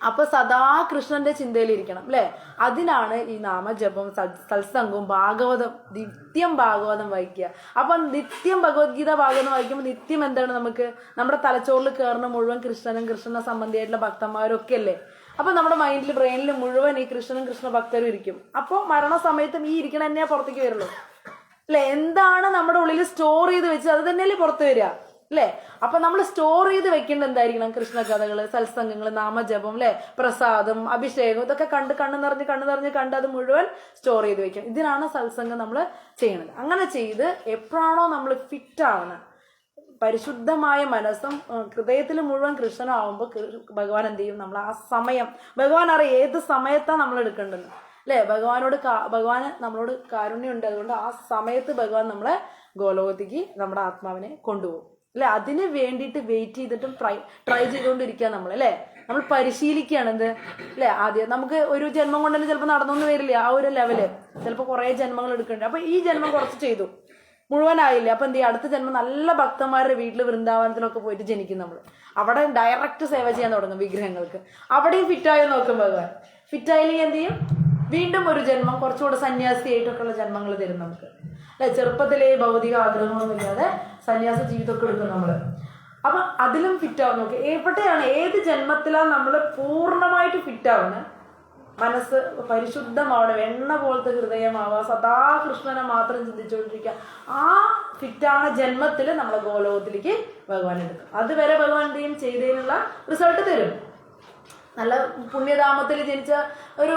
അപ്പൊ സദാ കൃഷ്ണന്റെ ചിന്തയിലിരിക്കണം, അല്ലെ? അതിനാണ് ഈ നാമജപം, സത്സംഗവും, ഭാഗവതം, നിത്യം ഭാഗവതം വായിക്കുക. അപ്പൊ നിത്യം ഭഗവത്ഗീത ഭാഗവതം വായിക്കുമ്പോൾ നിത്യം എന്താണ്? നമുക്ക് നമ്മുടെ തലച്ചോറിൽ കയറുന്ന മുഴുവൻ കൃഷ്ണനെ സംബന്ധിയായിട്ടുള്ള ഭക്തന്മാരും ഒക്കെ അല്ലേ? അപ്പൊ നമ്മുടെ മൈൻഡിൽ, ബ്രെയിനിൽ മുഴുവൻ ഈ കൃഷ്ണ ഭക്തരും ഇരിക്കും. അപ്പോൾ മരണസമയത്തും ഈ ഇരിക്കണ തന്നെയാ പുറത്തേക്ക് വരുള്ളൂ, അല്ലെ? എന്താണ് നമ്മുടെ ഉള്ളിൽ സ്റ്റോർ ചെയ്ത് വെച്ച് അത് തന്നെയല്ലേ പുറത്ത് വരിക, അല്ലെ? അപ്പൊ നമ്മൾ സ്റ്റോർ ചെയ്ത് വെക്കേണ്ടത് എന്തായിരിക്കണം? കൃഷ്ണ കഥകള്, സത്സംഗങ്ങള്, നാമജപം, അല്ലെ? പ്രസാദം, അഭിഷേകം, ഇതൊക്കെ കണ്ണ് നിറഞ്ഞ് അത് മുഴുവൻ സ്റ്റോർ ചെയ്ത് വെക്കണം. ഇതിനാണ് സത്സംഗം നമ്മൾ ചെയ്യണത്. അങ്ങനെ ചെയ്ത് എപ്പോഴാണോ നമ്മൾ ഫിറ്റ് ആവുന്നത്, പരിശുദ്ധമായ മനസ്സും ഹൃദയത്തിൽ മുഴുവൻ കൃഷ്ണനാവുമ്പോൾ ഭഗവാൻ എന്ത് ചെയ്യും? നമ്മൾ ആ സമയം, ഭഗവാൻ അറിയാം ഏത് സമയത്താണ് നമ്മൾ എടുക്കേണ്ടത്, അല്ലെ? ഭഗവാന് നമ്മളോട് കാരുണ്യമുണ്ട്. അതുകൊണ്ട് ആ സമയത്ത് ഭഗവാൻ നമ്മളെ ഗോലോകത്തേക്ക് നമ്മുടെ ആത്മാവിനെ കൊണ്ടുപോകും, അല്ലെ? അതിന് വേണ്ടിയിട്ട് വെയിറ്റ് ചെയ്തിട്ടും ട്രൈ ചെയ്തുകൊണ്ടിരിക്കുക നമ്മൾ, അല്ലെ? നമ്മൾ പരിശീലിക്കുകയാണ് എന്ത്, അല്ലെ? ആദ്യം നമുക്ക് ഒരു ജന്മം കൊണ്ട് തന്നെ ചിലപ്പോൾ നടന്നൊന്നും വരില്ല, ആ ഒരു ലെവല് ചിലപ്പോൾ കുറെ ജന്മങ്ങൾ എടുക്കുന്നുണ്ട്. അപ്പൊ ഈ ജന്മം കുറച്ച് ചെയ്തു, മുഴുവനായില്ല. അപ്പൊ എന്ത് ചെയ്യും? അടുത്ത ജന്മം നല്ല ഭക്തന്മാരുടെ വീട്ടിൽ വൃന്ദാവനത്തിലൊക്കെ പോയിട്ട് ജനിക്കും നമ്മൾ. അവിടെ ഡയറക്റ്റ് സേവ ചെയ്യാൻ തുടങ്ങും വിഗ്രഹങ്ങൾക്ക്. അവിടെയും ഫിറ്റായോ നോക്കും ഭഗവാൻ. ഫിറ്റായില്ലെങ്കിൽ എന്ത് ചെയ്യും? വീണ്ടും ഒരു ജന്മം, കുറച്ചുകൂടെ സന്യാസിയായിട്ടൊക്കെയുള്ള ജന്മങ്ങൾ തരും നമുക്ക്, അല്ലെ? ചെറുപ്പത്തിലെ ഭൗതിക ആഗ്രഹങ്ങളൊന്നും ഇല്ലാതെ സന്യാസ ജീവിതമൊക്കെ എടുക്കും നമ്മള്. അപ്പൊ അതിലും ഫിറ്റാവും നോക്കി. എവിടെയാണ്, ഏത് ജന്മത്തിലാണ് നമ്മൾ പൂർണ്ണമായിട്ട് ഫിറ്റാവുന്നത്? മനസ്സ് പരിശുദ്ധമാവണം, എണ്ണ പോലത്തെ ഹൃദയമാവുക, സദാ കൃഷ്ണനെ മാത്രം ചിന്തിച്ചുകൊണ്ടിരിക്കുക. ആ ഫിറ്റാണ് ജന്മത്തിൽ നമ്മളെ ഗോലോകത്തിലേക്ക് ഭഗവാൻ എടുക്കും. അതുവരെ ഭഗവാൻ എന്തെയും ചെയ്തതിനുള്ള റിസൾട്ട് തരും. നല്ല പുണ്യധാമത്തിൽ ജനിച്ച ഒരു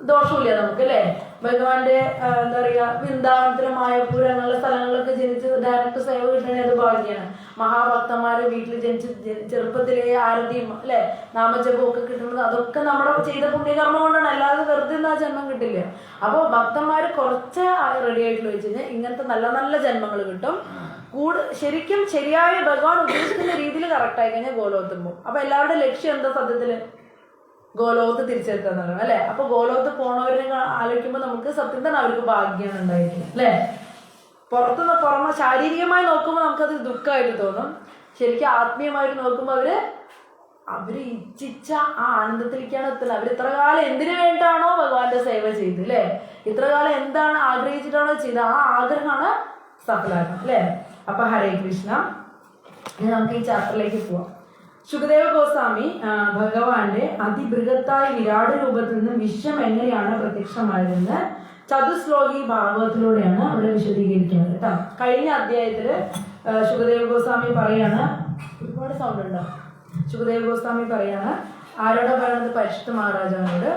ദോഷമില്ല നമുക്ക്, അല്ലെ? ഭഗവാന്റെ എന്താ പറയാ, വൃന്ദാവനത്തിലെ മായപ്പൂർ അങ്ങനെയുള്ള സ്ഥലങ്ങളിലൊക്കെ ജനിച്ച് ഡയറക്റ്റ് സേവ കിട്ടണേ അത് ഭാഗ്യാണ്. മഹാഭക്തന്മാരെ വീട്ടിൽ ജനിച്ച് ചെറുപ്പത്തിലെ ആരതിയും, അല്ലെ, നാമജപവും ഒക്കെ കിട്ടുന്നത് അതൊക്കെ നമ്മുടെ ചെയ്ത പുണ്യകർമ്മം കൊണ്ടാണ്, അല്ലാതെ വെറുതെ ആ ജന്മം കിട്ടില്ല. അപ്പോൾ ഭക്തന്മാര് കുറച്ച് റെഡി ആയിട്ട് വെച്ച് കഴിഞ്ഞാൽ ഇങ്ങനത്തെ നല്ല നല്ല ജന്മങ്ങൾ കിട്ടും. ശരിക്കും ശരിയായ ഭഗവാൻ ഉദ്ദേശിക്കുന്ന രീതിയിൽ കറക്റ്റായി കഴിഞ്ഞാൽ ഗോലോകത്തും പോകും. അപ്പൊ എല്ലാവരുടെ ലക്ഷ്യം എന്താ സത്യത്തില്? ഗോലോകത്ത് തിരിച്ചെത്തുക എന്നുള്ളത് അല്ലെ. അപ്പൊ ഗോലോകത്ത് പോണവരെ ആലോചിക്കുമ്പോൾ നമുക്ക് സത്യം തന്നെ അവർക്ക് ഭാഗ്യമാണ് ഉണ്ടായിരിക്കും അല്ലെ. പുറമെ ശാരീരികമായി നോക്കുമ്പോൾ നമുക്കത് ദുഃഖമായിട്ട് തോന്നും. ശരിക്കും ആത്മീയമായിട്ട് നോക്കുമ്പോൾ അവര് ഇച്ഛിച്ച ആ ആനന്ദത്തിലേക്കാണ് എത്തുന്നത്. അവർ ഇത്ര കാലം എന്തിനു വേണ്ടിയിട്ടാണോ ഭഗവാന്റെ സേവ ചെയ്ത് അല്ലെ, ഇത്ര കാലം എന്താണ് ആഗ്രഹിച്ചിട്ടാണോ ചെയ്തത്, ആ ആഗ്രഹമാണ് സഫലമാക്കുന്നത് അല്ലെ. അപ്പൊ ഹരേ കൃഷ്ണ. ഇനി നമുക്ക് ഈ ചാപ്റ്ററിലേക്ക് പോവാം. ശുകദേവ ഗോസ്വാമി ഭഗവാന്റെ അതിബൃഹത്തായ വിരാട് രൂപത്തിൽ നിന്ന് വിശ്വം എങ്ങനെയാണ് പ്രത്യക്ഷമായതെന്ന് ചതുശ്ലോകി ഭാഗവത്തിലൂടെയാണ് അവിടെ വിശദീകരിക്കുന്നത് കേട്ടോ. കഴിഞ്ഞ അധ്യായത്തില് ശുകദേവ ഗോസ്വാമി പറയാണ്, ഒരുപാട് സൗണ്ട് ഉണ്ടോ? ശുകദേവ ഗോസ്വാമി പറയാണ്, ആരോടാ പറയുന്നത്? പരിശുദ്ധ മഹാരാജാവിനോട്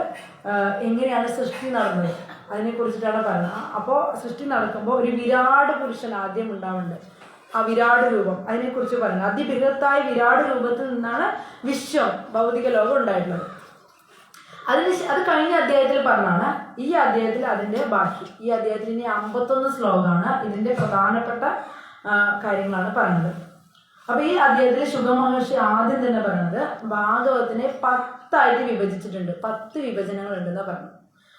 എങ്ങനെയാണ് സൃഷ്ടി നടന്നത് അതിനെ കുറിച്ചിട്ടാണ് പറയുന്നത്. അപ്പോൾ സൃഷ്ടി നടക്കുമ്പോൾ ഒരു വിരാട് പുരുഷൻ ആദ്യം ഉണ്ടാവുന്നുണ്ട്. ആ വിരാട് രൂപം അതിനെക്കുറിച്ച് പറയുന്നത്. അതിബൃഹത്തായ വിരാട് രൂപത്തിൽ നിന്നാണ് വിശ്വം, ഭൗതിക ലോകം ഉണ്ടായിട്ടുള്ളത്. അത് കഴിഞ്ഞ അധ്യായത്തിൽ പറഞ്ഞാണ്. ഈ അധ്യായത്തിൽ അതിന്റെ ബാക്കി. ഈ അധ്യായത്തിൽ ഇനി 51 ശ്ലോകമാണ്. ഇതിന്റെ പ്രധാനപ്പെട്ട കാര്യങ്ങളാണ് പറയുന്നത്. അപ്പൊ ഈ അധ്യായത്തിൽ ശുഗമഹർഷി ആദ്യം തന്നെ പറയുന്നത് ഭാഗവത്തിനെ 10 വിഭജിച്ചിട്ടുണ്ട്. 10 വിഭജനങ്ങൾ ഉണ്ടെന്നാ പറഞ്ഞത്.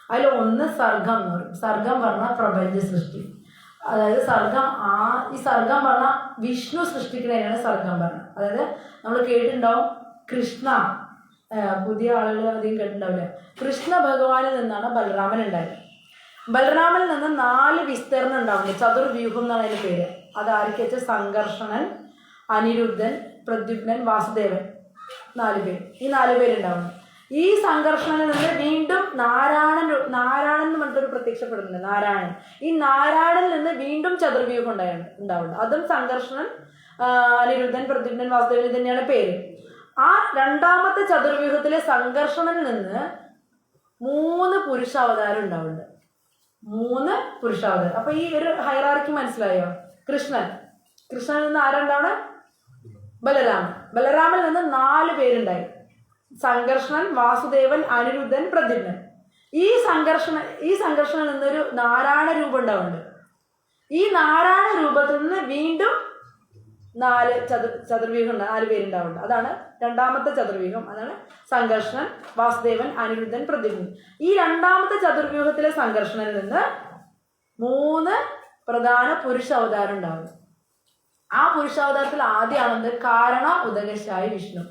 അതിൽ ഒന്ന് സർഗം എന്ന് പറയും. സർഗം പറഞ്ഞാൽ പ്രപഞ്ച സൃഷ്ടി. അതായത് ഈ സർഗം പറഞ്ഞാൽ വിഷ്ണു സൃഷ്ടിക്കുന്നതിനാണ് സർഗം പറഞ്ഞത്. അതായത് നമ്മൾ കേട്ടിട്ടുണ്ടാവും, കൃഷ്ണ, പുതിയ ആളുകൾ അധികം കേട്ടിട്ടുണ്ടാവില്ല, കൃഷ്ണ ഭഗവാനിൽ നിന്നാണ് ബലരാമൻ ഉണ്ടായത്. ബലരാമനിൽ നിന്ന് 4 വിസ്തരണം ഉണ്ടാവുന്നത്. ചതുർവ്യൂഹം എന്നാണ് അതിന്റെ പേര്. അതാരൊക്കെ വെച്ചാൽ സംഘർഷണൻ, അനിരുദ്ധൻ, പ്രദ്യുപ്നൻ, വാസുദേവൻ, 4 പേര്. ഈ 4 പേരുണ്ടാവുന്നു. ഈ സംഘർഷണിൽ നിന്ന് വീണ്ടും നാരായണൻ എന്ന് പറഞ്ഞിട്ടൊരു പ്രത്യക്ഷപ്പെടുന്നുണ്ട്. നാരായണൻ. ഈ നാരായണനിൽ നിന്ന് വീണ്ടും ചതുർവ്യൂഹം ഉണ്ടാവുന്നുണ്ട്. അതും സംഘർഷണൻ, അനിരുദ്ധൻ, പ്രദ്യുപ്നൻ, വാസുദേവൻ തന്നെയാണ് പേര്. ആ രണ്ടാമത്തെ ചതുർവ്യൂഹത്തിലെ സംഘർഷണിൽ നിന്ന് 3 പുരുഷാവതാരം ഉണ്ടാവുന്നുണ്ട്. 3 പുരുഷാവതാരം. അപ്പൊ ഈ ഒരു ഹൈറാർക്കി മനസ്സിലായോ? കൃഷ്ണനിൽ നിന്ന് ആരുണ്ടാവണം? ബലരാമനിൽ നിന്ന് 4 പേരുണ്ടായി. സംഘർഷണൻ, വാസുദേവൻ, അനിരുദ്ധൻ, പ്രദ്യുമ്നൻ. ഈ സംഘർഷണിൽ നിന്നൊരു നാരായണ രൂപം ഉണ്ടാവുന്നുണ്ട്. ഈ നാരായണ രൂപത്തിൽ നിന്ന് വീണ്ടും 4 ചതുർവ്യൂഹം 4 പേരുണ്ടാവുന്നുണ്ട്. അതാണ് രണ്ടാമത്തെ ചതുർവ്യൂഹം. അതാണ് സംഘർഷണൻ, വാസുദേവൻ, അനിരുദ്ധൻ, പ്രദ്യുമ്നൻ. ഈ രണ്ടാമത്തെ ചതുർവ്യൂഹത്തിലെ സംഘർഷണിൽ നിന്ന് 3 പ്രധാന പുരുഷ അവതാരം ഉണ്ടാവുന്നു. ആ പുരുഷാവതാരത്തിൽ ആദ്യമാണെന്ത്? കാരണ ഉദകശായി വിഷ്ണു.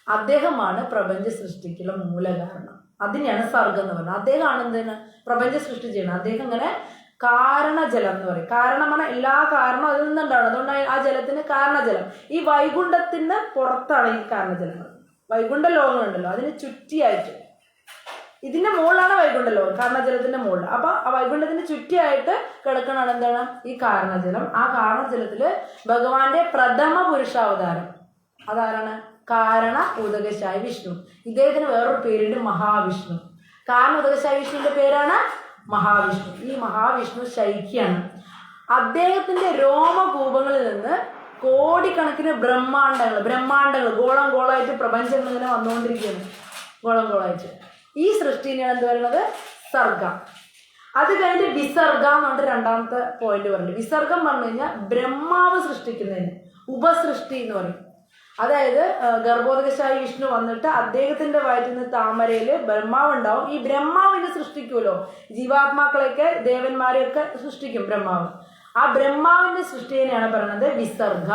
അദ്ദേഹമാണ് പ്രപഞ്ച സൃഷ്ടിക്കുള്ള മൂലകാരണം. അതിനെയാണ് സർഗം എന്ന് പറയുന്നത്. അദ്ദേഹമാണ് എന്താണ് പ്രപഞ്ച സൃഷ്ടി ചെയ്യുന്നത്. അദ്ദേഹം ഇങ്ങനെ കാരണജലം എന്ന് പറയും. കാരണം പറഞ്ഞാൽ എല്ലാ കാരണവും അതിൽ നിന്നുണ്ടാവണം. അതുകൊണ്ട് ആ ജലത്തിന് കാരണജലം. ഈ വൈകുണ്ഠത്തിന് പുറത്താണ് ഈ കാരണജലങ്ങൾ. വൈകുണ്ഠ ലോകങ്ങളുണ്ടല്ലോ, അതിന് ചുറ്റിയായിട്ട്, ഇതിന്റെ മുകളിലാണ് വൈകുണ്ഠ ലോകം, കാരണജലത്തിന്റെ മുകളിൽ. അപ്പൊ ആ വൈകുണ്ഠത്തിന് ചുറ്റിയായിട്ട് കിടക്കണതാണ് എന്താണ്? ഈ കാരണജലം. ആ കാരണജലത്തില് ഭഗവാന്റെ പ്രഥമ പുരുഷാവതാരം അതാരാണ്? കാരണ ഉദകശായി വിഷ്ണു. ഇദ്ദേഹത്തിന് വേറൊരു പേരുണ്ട്, മഹാവിഷ്ണു. കാരണ ഉദകശായി വിഷ്ണുവിന്റെ പേരാണ് മഹാവിഷ്ണു. ഈ മഹാവിഷ്ണു ശൈഖ്യാണ്. അദ്ദേഹത്തിന്റെ രോമകൂപങ്ങളിൽ നിന്ന് കോടിക്കണക്കിന് ബ്രഹ്മാണ്ടങ്ങൾ ഗോളം ഗോളായിട്ട് പ്രപഞ്ചങ്ങൾ ഇങ്ങനെ വന്നുകൊണ്ടിരിക്കുകയാണ്. ഗോളം ഗോളായിട്ട് ഈ സൃഷ്ടിനെയാണ് എന്ത് പറയുന്നത്? സർഗം. അത് കഴിഞ്ഞിട്ട് വിസർഗ എന്ന് പറഞ്ഞിട്ട് രണ്ടാമത്തെ പോയിന്റ് പറഞ്ഞു. വിസർഗം പറഞ്ഞു കഴിഞ്ഞാൽ ബ്രഹ്മാവ് സൃഷ്ടിക്കുന്നതിന് ഉപസൃഷ്ടി എന്ന് പറയും. അതായത് ഗർഭോദകശായി വിഷ്ണു വന്നിട്ട് അദ്ദേഹത്തിന്റെ വയറ്റിൽ നിന്ന് താമരയില് ബ്രഹ്മാവ് ഉണ്ടാവും. ഈ ബ്രഹ്മാവിനെ സൃഷ്ടിക്കുമല്ലോ, ജീവാത്മാക്കളെയൊക്കെ ദേവന്മാരെയൊക്കെ സൃഷ്ടിക്കും ബ്രഹ്മാവ്. ആ ബ്രഹ്മാവിന്റെ സൃഷ്ടിനെയാണ് പറയുന്നത് വിസർഗ.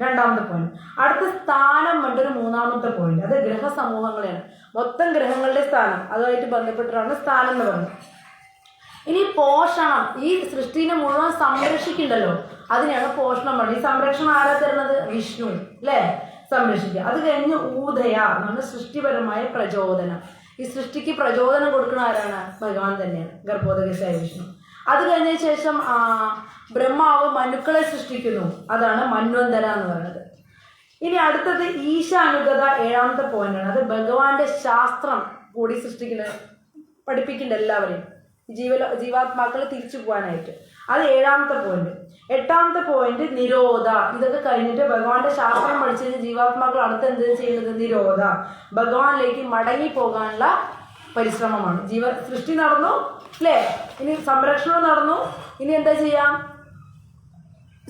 രണ്ടാമത്തെ പോയിന്റ്. അടുത്ത സ്ഥാനം പറഞ്ഞൊരു മൂന്നാമത്തെ പോയിന്റ്. അത് ഗ്രഹസമൂഹങ്ങളെയാണ്. മൊത്തം ഗ്രഹങ്ങളുടെ സ്ഥാനം, അതുമായിട്ട് ബന്ധപ്പെട്ടിട്ടാണ് സ്ഥാനം എന്ന് പറയുന്നത്. ഇനി പോഷണം, ഈ സൃഷ്ടിനെ മുഴുവൻ സംരക്ഷിക്കണ്ടല്ലോ, അതിനെയാണ് പോഷണം പറയുന്നത്. ഈ സംരക്ഷണം ആരാ തരുന്നത്? വിഷ്ണു അല്ലേ, സംരക്ഷിക്കുക. അത് കഴിഞ്ഞ് ഊദയ എന്ന് പറഞ്ഞാൽ സൃഷ്ടിപരമായ പ്രചോദനം. ഈ സൃഷ്ടിക്ക് പ്രചോദനം കൊടുക്കുന്ന ആരാണ്? ഭഗവാൻ തന്നെയാണ്, ഗർഭോദകശായി വിഷ്ണു. അത് കഴിഞ്ഞ ശേഷം ബ്രഹ്മാവ് മനുക്കളെ സൃഷ്ടിക്കുന്നു, അതാണ് മന്വന്തര എന്ന് പറയുന്നത്. ഇനി അടുത്തത് ഈശാനുഗത, 7ാമത്തെ പോയിന്റാണ്. അത് ഭഗവാന്റെ ശാസ്ത്രം കൂടി പഠിപ്പിക്കേണ്ട എല്ലാവരെയും, ജീവാത്മാക്കളെ തിരിച്ചു പോകാനായിട്ട്. അത് 7ാമത്തെ പോയിന്റ്. 8ാമത്തെ പോയിന്റ് നിരോധ. ഇതൊക്കെ കഴിഞ്ഞിട്ട് ഭഗവാന്റെ ശാസ്ത്രം പഠിച്ചു കഴിഞ്ഞാൽ ജീവാത്മാക്കൾ അടുത്ത് എന്ത് ചെയ്യുന്നത്? നിരോധ, ഭഗവാനിലേക്ക് മടങ്ങി പോകാനുള്ള പരിശ്രമമാണ്. സൃഷ്ടി നടന്നു അല്ലേ, ഇനി സംരക്ഷണം നടന്നു, ഇനി എന്താ ചെയ്യാം?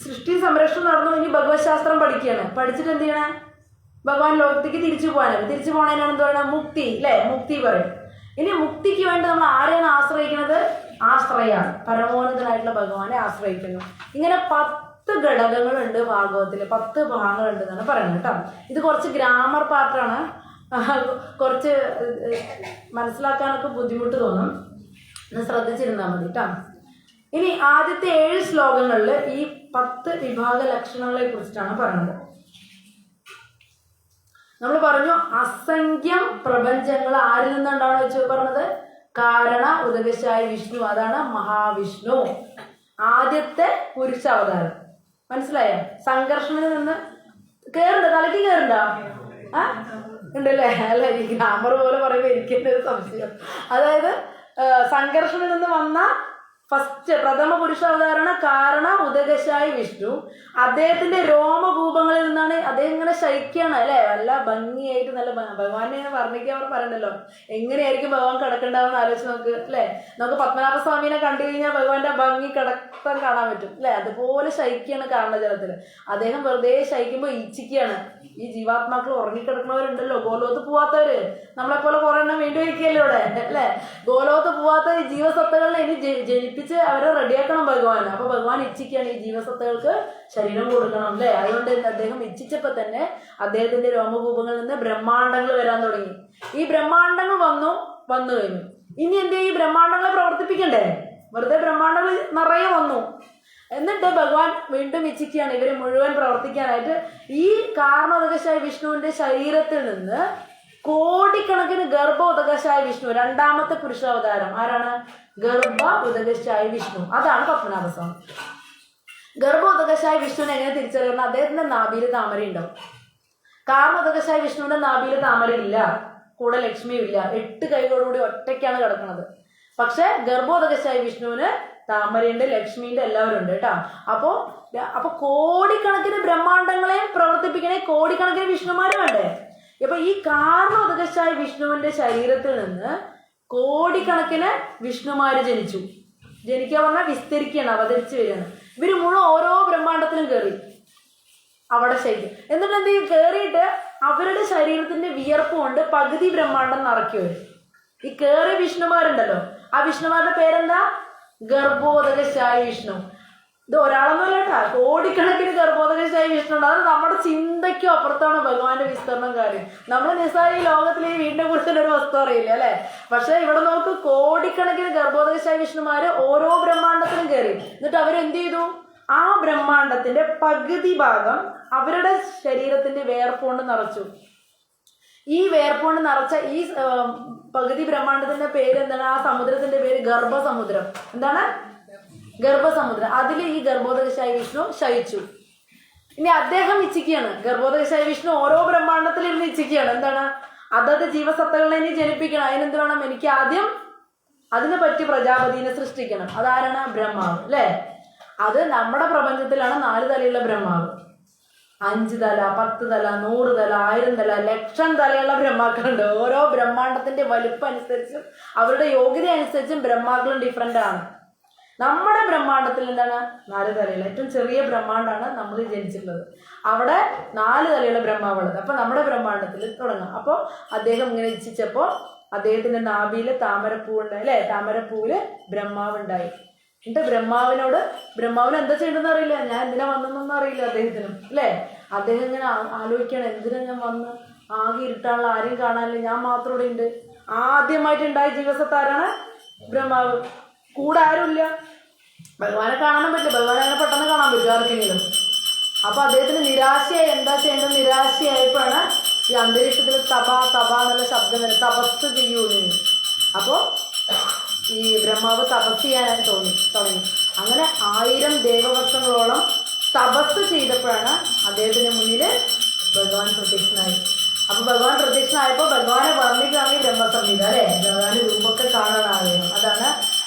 സൃഷ്ടി സംരക്ഷണം നടന്നു. ഇനി ഭഗവത് ശാസ്ത്രം പഠിക്കുകയാണ്. പഠിച്ചിട്ട് എന്ത് ചെയ്യണേ? ഭഗവാൻ ലോകത്തേക്ക് തിരിച്ചു പോകാനാണ്. തിരിച്ചു പോകണതിനാണ് എന്ത് പറയുന്നത്? മുക്തി, അല്ലേ? മുക്തി പറയും. ഇനി മുക്തിക്ക് വേണ്ടി നമ്മൾ ആരെയാണ് ആശ്രയിക്കുന്നത്? ആശ്രയാണ്, പരമോന്നതനായിട്ടുള്ള ഭഗവാനെ ആശ്രയിക്കുന്നു. ഇങ്ങനെ 10 ഘടകങ്ങളുണ്ട് ഭാഗവത്തിൽ, 10 ഭാഗങ്ങളുണ്ട് എന്നാണ് പറയുന്നത് കേട്ടോ. ഇത് കുറച്ച് ഗ്രാമർ പാർട്ടാണ്, കുറച്ച് മനസ്സിലാക്കാനൊക്കെ ബുദ്ധിമുട്ട് തോന്നും. ഒന്ന് ശ്രദ്ധിച്ചിരുന്നാൽ മതി കേട്ടോ. ഇനി ആദ്യത്തെ 7 ശ്ലോകങ്ങളിൽ ഈ 10 വിഭാഗ ലക്ഷണങ്ങളെ കുറിച്ചിട്ടാണ് പറയുന്നത്. നമ്മൾ പറഞ്ഞു അസംഖ്യം പ്രപഞ്ചങ്ങൾ ആരിൽ നിന്നുണ്ടാണ് വെച്ച് പറഞ്ഞത്? കാരണ ഉദകശായ വിഷ്ണു, അതാണ് മഹാവിഷ്ണു, ആദ്യത്തെ പുരുഷ അവതാരം. മനസ്സിലായോ? സംഘർഷണിൽ നിന്ന് കേറുണ്ടോ? തലയ്ക്ക് കേറുണ്ടോ? ഉണ്ടല്ലേ? അല്ല, ഈ ഗ്രാമർ പോലെ പറയുമ്പോൾ എനിക്ക് ഒരു സംശയം. അതായത് സംഘർഷണിൽ നിന്ന് വന്ന ഫസ്റ്റ് പ്രഥമ പുരുഷാവതാരണ കാരണ ഉദകശായി വിഷ്ണു. അദ്ദേഹത്തിന്റെ രോമകൂപങ്ങളിൽ നിന്നാണ് അദ്ദേഹം ഇങ്ങനെ ശയിക്കുകയാണ്, അല്ലെ? നല്ല ഭംഗിയായിട്ട്, നല്ല ഭഗവാനെ വർണ്ണിക്കാൻ അവർ പറയണ്ടല്ലോ. എങ്ങനെയായിരിക്കും ഭഗവാൻ കിടക്കണ്ടാവെന്ന് ആലോചിച്ച് നോക്ക്, അല്ലെ? നമുക്ക് പത്മനാഭസ്വാമിനെ കണ്ടു കഴിഞ്ഞാൽ ഭഗവാന്റെ ഭംഗി കിടക്കാൻ കാണാൻ പറ്റും, അല്ലെ? അതുപോലെ ശയിക്കുകയാണ് കാരണജലത്തില്. അദ്ദേഹം വെറുതെ ശയിക്കുമ്പോൾ ഇച്ഛിക്കുകയാണ്. ഈ ജീവാത്മാക്കൾ ഉറങ്ങിക്കിടക്കുന്നവരുണ്ടല്ലോ, ഗോലോകത്ത് പോവാത്തവര്, നമ്മളെ പോലെ കുറെ എണ്ണം വേണ്ടി വയ്ക്കുകയല്ലോ ഇവിടെ, അല്ലെ? ഗോലോകത്ത് പോവാത്ത ഈ ജീവസത്തകളിനെ ഇനി ജനിപ്പിച്ച് അവരെ റെഡിയാക്കണം ഭഗവാൻ. അപ്പൊ ഭഗവാൻ ഇച്ഛിക്കുകയാണ് ഈ ജീവസത്തകൾക്ക് ശരീരം കൊടുക്കണം, അല്ലെ? അതുകൊണ്ട് അദ്ദേഹം ഇച്ഛിച്ചപ്പോ തന്നെ അദ്ദേഹത്തിന്റെ രോമകൂപങ്ങളിൽ നിന്ന് ബ്രഹ്മാണ്ടങ്ങൾ വരാൻ തുടങ്ങി. ഈ ബ്രഹ്മാണ്ടങ്ങൾ വന്നു കഴിഞ്ഞു. ഇനി എന്തേ? ഈ ബ്രഹ്മാണ്ടങ്ങളെ പ്രവർത്തിപ്പിക്കണ്ടേ? വെറുതെ ബ്രഹ്മാണ്ടങ്ങൾ നിറയെ വന്നു. എന്നിട്ട് ഭഗവാൻ വീണ്ടും ഇച്ഛിക്കുകയാണ് ഇവര് മുഴുവൻ പ്രവർത്തിക്കാനായിട്ട്. ഈ കാരണോദകശായ വിഷ്ണുവിന്റെ ശരീരത്തിൽ നിന്ന് കോടിക്കണക്കിന് ഗർഭ ഉദകശായ വിഷ്ണു, രണ്ടാമത്തെ പുരുഷാവതാരം ആരാണ്? ഗർഭ ഉദകശായ വിഷ്ണു, അതാണ് പത്മനാഭസ്വാമി. ഗർഭ ഉദകശായ വിഷ്ണുവിനെ എങ്ങനെ തിരിച്ചറിയണം? അദ്ദേഹത്തിന്റെ നാഭിയിൽ താമര ഉണ്ടാവും. കാരണം ഉദകശായ വിഷ്ണുവിന്റെ നാഭിയിൽ താമര ഇല്ല, കൂടെ ലക്ഷ്മിയും ഇല്ല, 8 കൈകളോടുകൂടി ഒറ്റയ്ക്കാണ് കിടക്കുന്നത്. പക്ഷെ ഗർഭോദകശായ വിഷ്ണുവിന് താമരയുണ്ട്, ലക്ഷ്മിയുണ്ട്, എല്ലാവരും ഉണ്ട് കേട്ടോ. അപ്പൊ കോടിക്കണക്കിന് ബ്രഹ്മാണ്ടങ്ങളെ പ്രവർത്തിപ്പിക്കണേ കോടിക്കണക്കിന് വിഷ്ണുമാര് വേണ്ടേ? അപ്പൊ ഈ കാരണോദകശായ വിഷ്ണുവിന്റെ ശരീരത്തിൽ നിന്ന് കോടിക്കണക്കിന് വിഷ്ണുമാര് ജനിച്ചു. ജനിക്കുക പറഞ്ഞാൽ വിസ്തരിക്കുകയാണ്, അവതരിച്ചു വരികയാണ്. ഇവര് മുഴുവൻ ഓരോ ബ്രഹ്മാണ്ടത്തിലും കയറി അവിടെ ശരിക്കും. എന്നിട്ട് എന്ത് ചെയ്യും? കയറിയിട്ട് അവരുടെ ശരീരത്തിന്റെ വിയർപ്പ് കൊണ്ട് പകുതി ബ്രഹ്മാണ്ടം നിറയ്ക്കും വരും. ഈ കയറിയ വിഷ്ണുമാരുണ്ടല്ലോ, ആ വിഷ്ണുമാരുടെ പേരെന്താ? ഗർഭോദകശായ വിഷ്ണു. ഇത് ഒരാളൊന്നുമല്ല കേട്ടാ, കോടിക്കണക്കിന് ഗർഭോദകശായ വിഷ്ണു ഉണ്ട്. അത് നമ്മുടെ ചിന്തയ്ക്കും അപ്പുറത്താണ് ഭഗവാന്റെ വിസ്തരണം കാര്യം. നമ്മൾ നിസ്സാര ഈ ലോകത്തിലെ ഈ വീടിനെ കുറിച്ചുള്ള ഒരു വസ്തു അറിയില്ല, അല്ലെ? പക്ഷെ ഇവിടെ നോക്ക്, കോടിക്കണക്കിന് ഗർഭോദകശായ വിഷ്ണുമാര് ഓരോ ബ്രഹ്മാണ്ടത്തിലും കയറി. എന്നിട്ട് അവരെന്ത് ചെയ്തു? ആ ബ്രഹ്മാണ്ടത്തിന്റെ പകുതി ഭാഗം അവരുടെ ശരീരത്തിന്റെ വേർപ്പുകൊണ്ട് നിറച്ചു. ഈ വേർപ്പുകൊണ്ട് നിറച്ച ഈ പകുതി ബ്രഹ്മാണ്ടത്തിന്റെ പേര് എന്താണ്? ആ സമുദ്രത്തിന്റെ പേര് ഗർഭസമുദ്രം. എന്താണ്? ഗർഭസമുദ്രം. അതിൽ ഈ ഗർഭോദകശായ വിഷ്ണു ശയിച്ചു. ഇനി അദ്ദേഹം ഇച്ഛിക്കുകയാണ്, ഗർഭോദകശായ വിഷ്ണു ഓരോ ബ്രഹ്മാണ്ടത്തിൽ ഇരുന്ന് ഇച്ഛിക്കുകയാണ്. എന്താണ്? അതത് ജീവസത്തകളെ ഇനി ജനിപ്പിക്കണം. അതിനെന്ത് വേണം? എനിക്ക് ആദ്യം അതിനെ പറ്റി പ്രജാപതിനെ സൃഷ്ടിക്കണം. അതാരാണ്? ബ്രഹ്മാവ്, അല്ലെ? അത് നമ്മുടെ പ്രപഞ്ചത്തിലാണ് 4 തലയുള്ള ബ്രഹ്മാവ്. 5 തല, 10 തല, 100 തല, 1000 തല, 1,00,000 തലയുള്ള ബ്രഹ്മാക്കളുണ്ട്. ഓരോ ബ്രഹ്മാണ്ടത്തിന്റെ വലുപ്പം അനുസരിച്ചും അവരുടെ യോഗ്യത അനുസരിച്ചും ബ്രഹ്മാക്കളും ഡിഫറെന്റ് ആണ്. നമ്മുടെ ബ്രഹ്മാണ്ടത്തിൽ എന്താണ്? 4 തലയുള്ള ഏറ്റവും ചെറിയ ബ്രഹ്മാണ്ടാണ് നമ്മൾ ജനിച്ചിട്ടുള്ളത്. അവിടെ 4 തലയുള്ള ബ്രഹ്മാവുള്ളത്. അപ്പൊ നമ്മുടെ ബ്രഹ്മാണ്ടത്തിൽ തുടങ്ങാം. അപ്പോൾ അദ്ദേഹം ഇങ്ങനെ ഇച്ഛിച്ചപ്പോൾ അദ്ദേഹത്തിന്റെ നാഭിയില് താമരപ്പൂവുണ്ട്, അല്ലെ? താമരപ്പൂവില് ബ്രഹ്മാവുണ്ടായി. എന്നിട്ട് ബ്രഹ്മാവിന് എന്താ ചെയ്യണമെന്ന് അറിയില്ല, ഞാൻ എന്തിനാ വന്നെന്നൊന്നും അറിയില്ല അദ്ദേഹത്തിനും, അല്ലെ? അദ്ദേഹം ഇങ്ങനെ ആലോചിക്കണം, എന്തിനാ ഞാൻ വന്ന്? ആകെ ഇരുട്ടാണല്ലോ, ആരെയും കാണാനില്ല, ഞാൻ മാത്രം ഇവിടെ ഉണ്ട്. ആദ്യമായിട്ടുണ്ടായ ജീവസത്താരാണ്? ബ്രഹ്മാവ്. കൂടെ ആരുമില്ല, ഭഗവാനെ കാണാനും പറ്റില്ല. ഭഗവാനെ അങ്ങനെ പെട്ടെന്ന് കാണാൻ പറ്റും ആർക്കെങ്കിലും? അപ്പൊ അദ്ദേഹത്തിന് നിരാശയായി. എന്താ ചെയ്യേണ്ടത്? നിരാശയായപ്പോഴാണ് ഈ അന്തരീക്ഷത്തിൽ തപ എന്നുള്ള ശബ്ദം വരും, തപസ് ചെയ്യൂന്ന്. അപ്പോ ഈ ബ്രഹ്മാവ് തപസ് ചെയ്യാനായി തുടങ്ങി. അങ്ങനെ 1000 ദേവവർഷങ്ങളോളം തപസ് ചെയ്തപ്പോഴാണ് അദ്ദേഹത്തിന് മുന്നിൽ ഭഗവാൻ പ്രത്യക്ഷനായി. അപ്പൊ ഭഗവാൻ പ്രത്യക്ഷനായപ്പോൾ ഭഗവാനെ വർണ്ണിക്കുകയാണെങ്കിൽ ബ്രഹ്മസംഹിത, അല്ലെ? ഭഗവാന്റെ രൂപമൊക്കെ കാണാനാകുന്നു. അതാണ്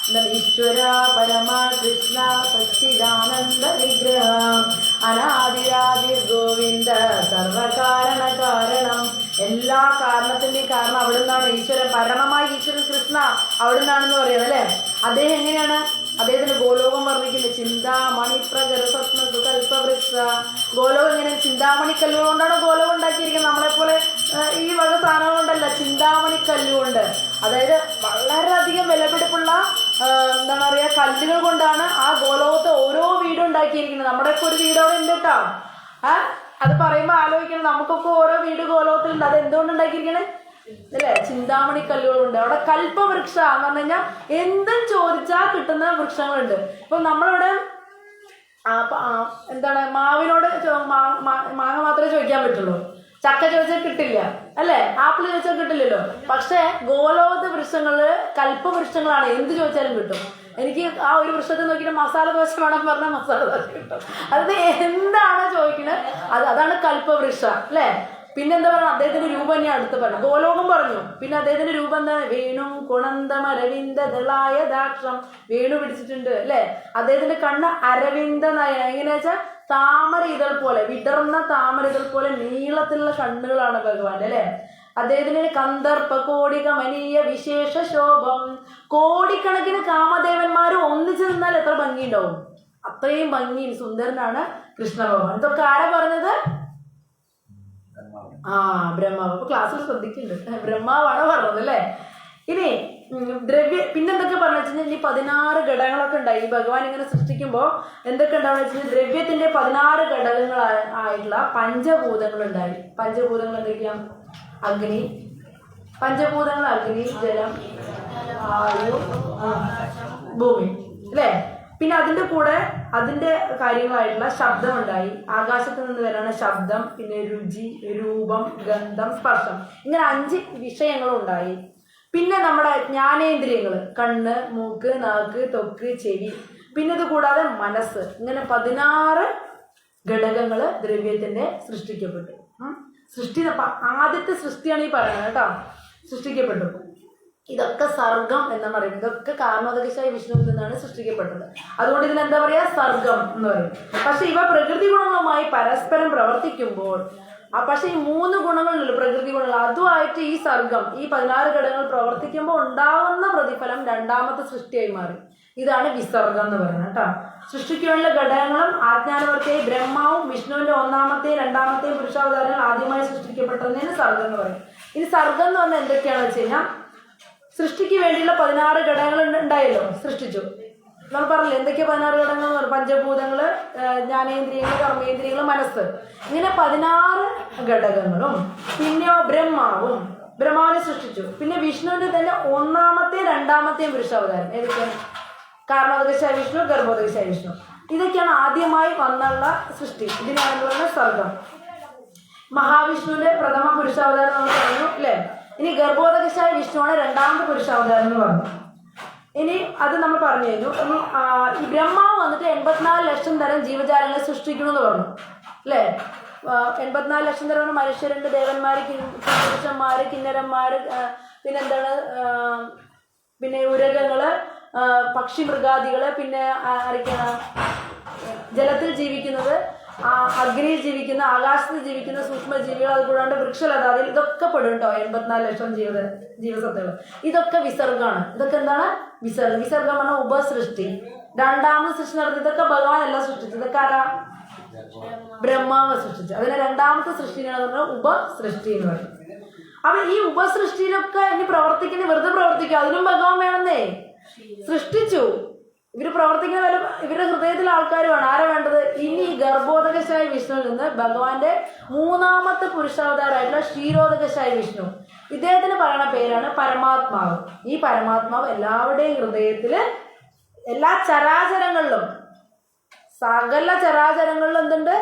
ഈശ്വര പരമ കൃഷ്ണ സച്ചിദാനന്ദ വിഗ്രഹം അനാദിരാദി ഗോവിന്ദ സർവകാരണ കാരണം. എല്ലാ കാരണത്തിന്റെയും കാരണം അവിടെ നിന്നാണ്. ഈശ്വരൻ, പരമമായ ഈശ്വരൻ കൃഷ്ണ അവിടെ നിന്നാണെന്ന് പറയുന്നത്, അല്ലെ? അദ്ദേഹം എങ്ങനെയാണ്? അദ്ദേഹത്തിന് ഗോലോകം വർണ്ണിക്കുന്നത് ചിന്താമണി പ്രകൃതസ്മ കൽപ്പവൃക്ഷ. ഗോലോകം എങ്ങനെ ചിന്താമണി കല്ലുകൾ കൊണ്ടാണ് ഗോലോകം ഉണ്ടാക്കിയിരിക്കുന്നത്. നമ്മളെപ്പോലെ ഈ വക സാധനങ്ങളുണ്ടല്ല, ചിന്താമണി കല്ലുകൊണ്ട്, അതായത് വളരെയധികം വിലപിടിപ്പുള്ള എന്താണ് പറയുക കല്ലുകൾ കൊണ്ടാണ് ആ ഗോലോകത്തെ ഓരോ വീടും ഉണ്ടാക്കിയിരിക്കുന്നത്. നമ്മുടെയൊക്കെ ഒരു വീട് അവിടെ ഉണ്ട് കേട്ടോ. അത് പറയുമ്പോൾ ആലോചിക്കണം, നമുക്കൊക്കെ ഓരോ വീട് ഗോലോകത്തിലുണ്ട്. അത് എന്തുകൊണ്ട് ഉണ്ടാക്കിയിരിക്കണേ അല്ലേ? ചിന്താമണി കല്ലുകളുണ്ട്. അവിടെ കൽപ്പവൃക്ഷ എന്ന് പറഞ്ഞു കഴിഞ്ഞാൽ എന്തും ചോദിച്ചാൽ കിട്ടുന്ന വൃക്ഷങ്ങളുണ്ട്. ഇപ്പം നമ്മളിവിടെ എന്താണ് മാവിനോട് മാങ്ങ മാത്രമേ ചോദിക്കാൻ പറ്റുള്ളൂ, ചക്ക ചോദിച്ചാൽ കിട്ടില്ല അല്ലേ, ആപ്പിൾ ചോദിച്ചാൽ കിട്ടില്ലല്ലോ. പക്ഷെ ഗോലോകത്തെ വൃക്ഷങ്ങള് കൽപ്പവൃക്ഷങ്ങളാണ്, എന്ത് ചോദിച്ചാലും കിട്ടും. എനിക്ക് ആ ഒരു വൃക്ഷത്തെ നോക്കിയിട്ട് മസാല ദോശ വേണം പറഞ്ഞാൽ മസാല ദോശ കിട്ടും. അത് എന്താണ് ചോദിക്കുന്നത് അതാണ് കൽപ്പവൃക്ഷ അല്ലേ. പിന്നെന്താ പറയുക, അദ്ദേഹത്തിന്റെ രൂപം തന്നെയാണ് അടുത്ത് പറഞ്ഞു. ഗോലോകം പറഞ്ഞു. പിന്നെ അദ്ദേഹത്തിന്റെ രൂപം എന്താണ്? വേണു കുണന്തം അരവിന്ദ ദളായ ദാക്ഷം. വേണു പിടിച്ചിട്ടുണ്ട് അല്ലെ. അദ്ദേഹത്തിന്റെ കണ്ണ് അരവിന്ദ നയന, എങ്ങനെയാ വെച്ചാൽ താമര ഇതൾ പോലെ, വിടർന്ന താമര ഇതൾ പോലെ നീളത്തിലുള്ള കണ്ണുകളാണ് ഭഗവാന്റെ അല്ലെ. അദ്ദേഹത്തിന് കന്ദർപ്പ കോടിക മനീയ വിശേഷ ശോഭം. കോടിക്കണക്കിന് കാമദേവന്മാരും ഒന്നിച്ചു നിന്നാൽ എത്ര ഭംഗിയുണ്ടാവും, അത്രയും ഭംഗിയും സുന്ദരനാണ് കൃഷ്ണ ഭഗവാൻ. ഇതൊക്കെ ആരാ പറഞ്ഞത്? ബ്രഹ്മാവ്. അപ്പൊ ക്ലാസ്സിൽ ശ്രദ്ധിക്കുന്നുണ്ട്, ബ്രഹ്മാവാണ് പറഞ്ഞത് അല്ലേ. ഇനി പിന്നെന്തൊക്കെ പറഞ്ഞു വെച്ചാൽ ഈ 16 ഘടകങ്ങളൊക്കെ ഉണ്ടായി. ഈ ഭഗവാൻ ഇങ്ങനെ സൃഷ്ടിക്കുമ്പോൾ എന്തൊക്കെ ഉണ്ടാവുന്ന വെച്ചാൽ ദ്രവ്യത്തിന്റെ 16 ഘടകങ്ങളായിട്ടുള്ള പഞ്ചഭൂതങ്ങൾ ഉണ്ടായി. പഞ്ചഭൂതങ്ങൾ എന്തൊക്കെയാ? അഗ്നി, പഞ്ചഭൂതങ്ങൾ അഗ്നി, ജലം, വായു, ഭൂമി അല്ലേ. പിന്നെ അതിന്റെ കൂടെ അതിന്റെ കാര്യങ്ങളായിട്ടുള്ള ശബ്ദം ഉണ്ടായി. ആകാശത്ത് നിന്ന് വരാണ് ശബ്ദം. പിന്നെ രുചി, രൂപം, ഗന്ധം, സ്പർശം, ഇങ്ങനെ 5 വിഷയങ്ങളും ഉണ്ടായി. പിന്നെ നമ്മുടെ ജ്ഞാനേന്ദ്രിയങ്ങള്, കണ്ണ്, മൂക്ക്, നാക്ക്, ത്വക്ക്, ചെവി, പിന്നെ ഇത് കൂടാതെ മനസ്സ്, ഇങ്ങനെ 16 ഘടകങ്ങള് ദ്രവ്യത്തിന്റെ സൃഷ്ടിക്കപ്പെട്ടു. ആദ്യത്തെ സൃഷ്ടിയാണ് ഈ പറയുന്നത് കേട്ടോ, സൃഷ്ടിക്കപ്പെട്ടു. ഇതൊക്കെ സർഗം എന്നാണ് പറയുന്നത്. ഇതൊക്കെ കാരണോദകശായ വിഷ്ണുവിൽ നിന്നാണ് സൃഷ്ടിക്കപ്പെട്ടത്. അതുകൊണ്ട് ഇതിനെന്താ പറയാ? സർഗം എന്ന് പറയും. പക്ഷെ ഇവ പ്രകൃതി ഗുണങ്ങളുമായി പരസ്പരം പ്രവർത്തിക്കുമ്പോൾ പക്ഷെ ഈ 3 ഗുണങ്ങളുണ്ടല്ലോ, പ്രകൃതി ഗുണങ്ങൾ, അതുമായിട്ട് ഈ സർഗം, ഈ 16 ഘടകങ്ങൾ പ്രവർത്തിക്കുമ്പോൾ ഉണ്ടാകുന്ന പ്രതിഫലം രണ്ടാമത്തെ സൃഷ്ടിയായി മാറി. ഇതാണ് വിസർഗം എന്ന് പറയുന്നത് കേട്ടോ. സൃഷ്ടിക്ക് വേണ്ട ഘടകങ്ങളും ആജ്ഞാനവർക്കായി ബ്രഹ്മാവും വിഷ്ണുവിന്റെ 1ാമത്തെയും 2ാമത്തെയും പുരുഷാവതാരങ്ങൾ ആദ്യമായി സൃഷ്ടിക്കപ്പെട്ടതിന് സർഗം എന്ന് പറയും. ഇനി സർഗം എന്ന് പറഞ്ഞാൽ എന്തൊക്കെയാണെന്ന് വെച്ച് കഴിഞ്ഞാൽ, സൃഷ്ടിക്ക് വേണ്ടിയുള്ള 16 ഘടകങ്ങൾ ഉണ്ടായല്ലോ, സൃഷ്ടിച്ചു. നമ്മൾ പറഞ്ഞില്ലേ എന്തൊക്കെയാ 16 ഘടകങ്ങൾ? പഞ്ചഭൂതങ്ങള്, ജ്ഞാനേന്ദ്രിയങ്ങൾ, കർമ്മേന്ദ്രിയങ്ങൾ, മനസ്സ്, ഇങ്ങനെ 16 ഘടകങ്ങളും. പിന്നെയോ ബ്രഹ്മാവിനെ സൃഷ്ടിച്ചു. പിന്നെ വിഷ്ണുവിന്റെ തന്നെ 1ാമത്തെയും 2ാമത്തെയും പുരുഷാവതാരം. ഏതൊക്കെയാണ്? കാരണോദകശായ വിഷ്ണു, ഗർഭോദകശായ വിഷ്ണു. ഇതൊക്കെയാണ് ആദ്യമായി വന്നുള്ള സൃഷ്ടി. ഇതിനാണ് പറയുന്നത് സർഗം. മഹാവിഷ്ണുവിന്റെ പ്രഥമ പുരുഷാവതാരം നമ്മൾ പറഞ്ഞു അല്ലെ. ഇനി ഗർഭോദകശായ വിഷ്ണുവാണ് 2ാമത്തെ പുരുഷാവതാരം എന്ന് പറഞ്ഞു. ഇനി അത് നമ്മൾ പറഞ്ഞു കഴിഞ്ഞു. ഈ ബ്രഹ്മാവ് വന്നിട്ട് 84 ലക്ഷം തരം ജീവജാലങ്ങളെ സൃഷ്ടിക്കണമെന്ന് പറഞ്ഞു അല്ലേ. 84 ലക്ഷം തരം മനുഷ്യരുണ്ട്, ദേവന്മാര്, പുരുഷന്മാര്, കിന്നരന്മാര്, പിന്നെന്താണ്, പിന്നെ ഉരകങ്ങള്, പക്ഷി മൃഗാദികള്, പിന്നെ ആരൊക്കെയാണ് ജലത്തിൽ ജീവിക്കുന്നത്, അഗ്നിയിൽ ജീവിക്കുന്ന, ആകാശത്തിൽ ജീവിക്കുന്ന സൂക്ഷ്മജീവികൾ, അത് കൂടാണ്ട് വൃക്ഷലതാദികൾ, ഇതൊക്കെ പെടും കേട്ടോ. 84 ലക്ഷം ജീവസത്തകൾ. ഇതൊക്കെ വിസർഗമാണ്. ഇതൊക്കെ എന്താണ്? വിസർഗം. വിസർഗം പറഞ്ഞാൽ ഉപസൃഷ്ടി. 2ാമത് സൃഷ്ടി നടത്തി. ഇതൊക്കെ ഭഗവാൻ എല്ലാം സൃഷ്ടിച്ചത്. ഇതൊക്കെ ആരാ? ബ്രഹ്മാവ് സൃഷ്ടിച്ചു. അതിന് 2ാമത്തെ സൃഷ്ടിയാണ് പറഞ്ഞാൽ ഉപസൃഷ്ടി എന്ന് പറയും. അപ്പൊ ഈ ഉപസൃഷ്ടിയിലൊക്കെ ഇനി വെറുതെ പ്രവർത്തിക്കുക, അതിനും ഭഗവാൻ വേണമെന്നേ. സൃഷ്ടിച്ചു, ഇവര് പ്രവർത്തിക്കുന്ന വല്ല ഇവരുടെ ഹൃദയത്തിലെ ആൾക്കാർ വേണം. ആരാ വേണ്ടത്? ഇനി ഗർഭോദകശായ വിഷ്ണുവിൽ നിന്ന് ഭഗവാന്റെ 3ാമത്തെ പുരുഷാവതാരമായിട്ടുള്ള ക്ഷീരോദകശായ വിഷ്ണു, ഇദ്ദേഹത്തിന് പറയുന്ന പേരാണ് പരമാത്മാവ്. ഈ പരമാത്മാവ് എല്ലാവരുടെയും ഹൃദയത്തില്, എല്ലാ ചരാചരങ്ങളിലും, സകല ചരാചരങ്ങളിലും എന്തുണ്ട്?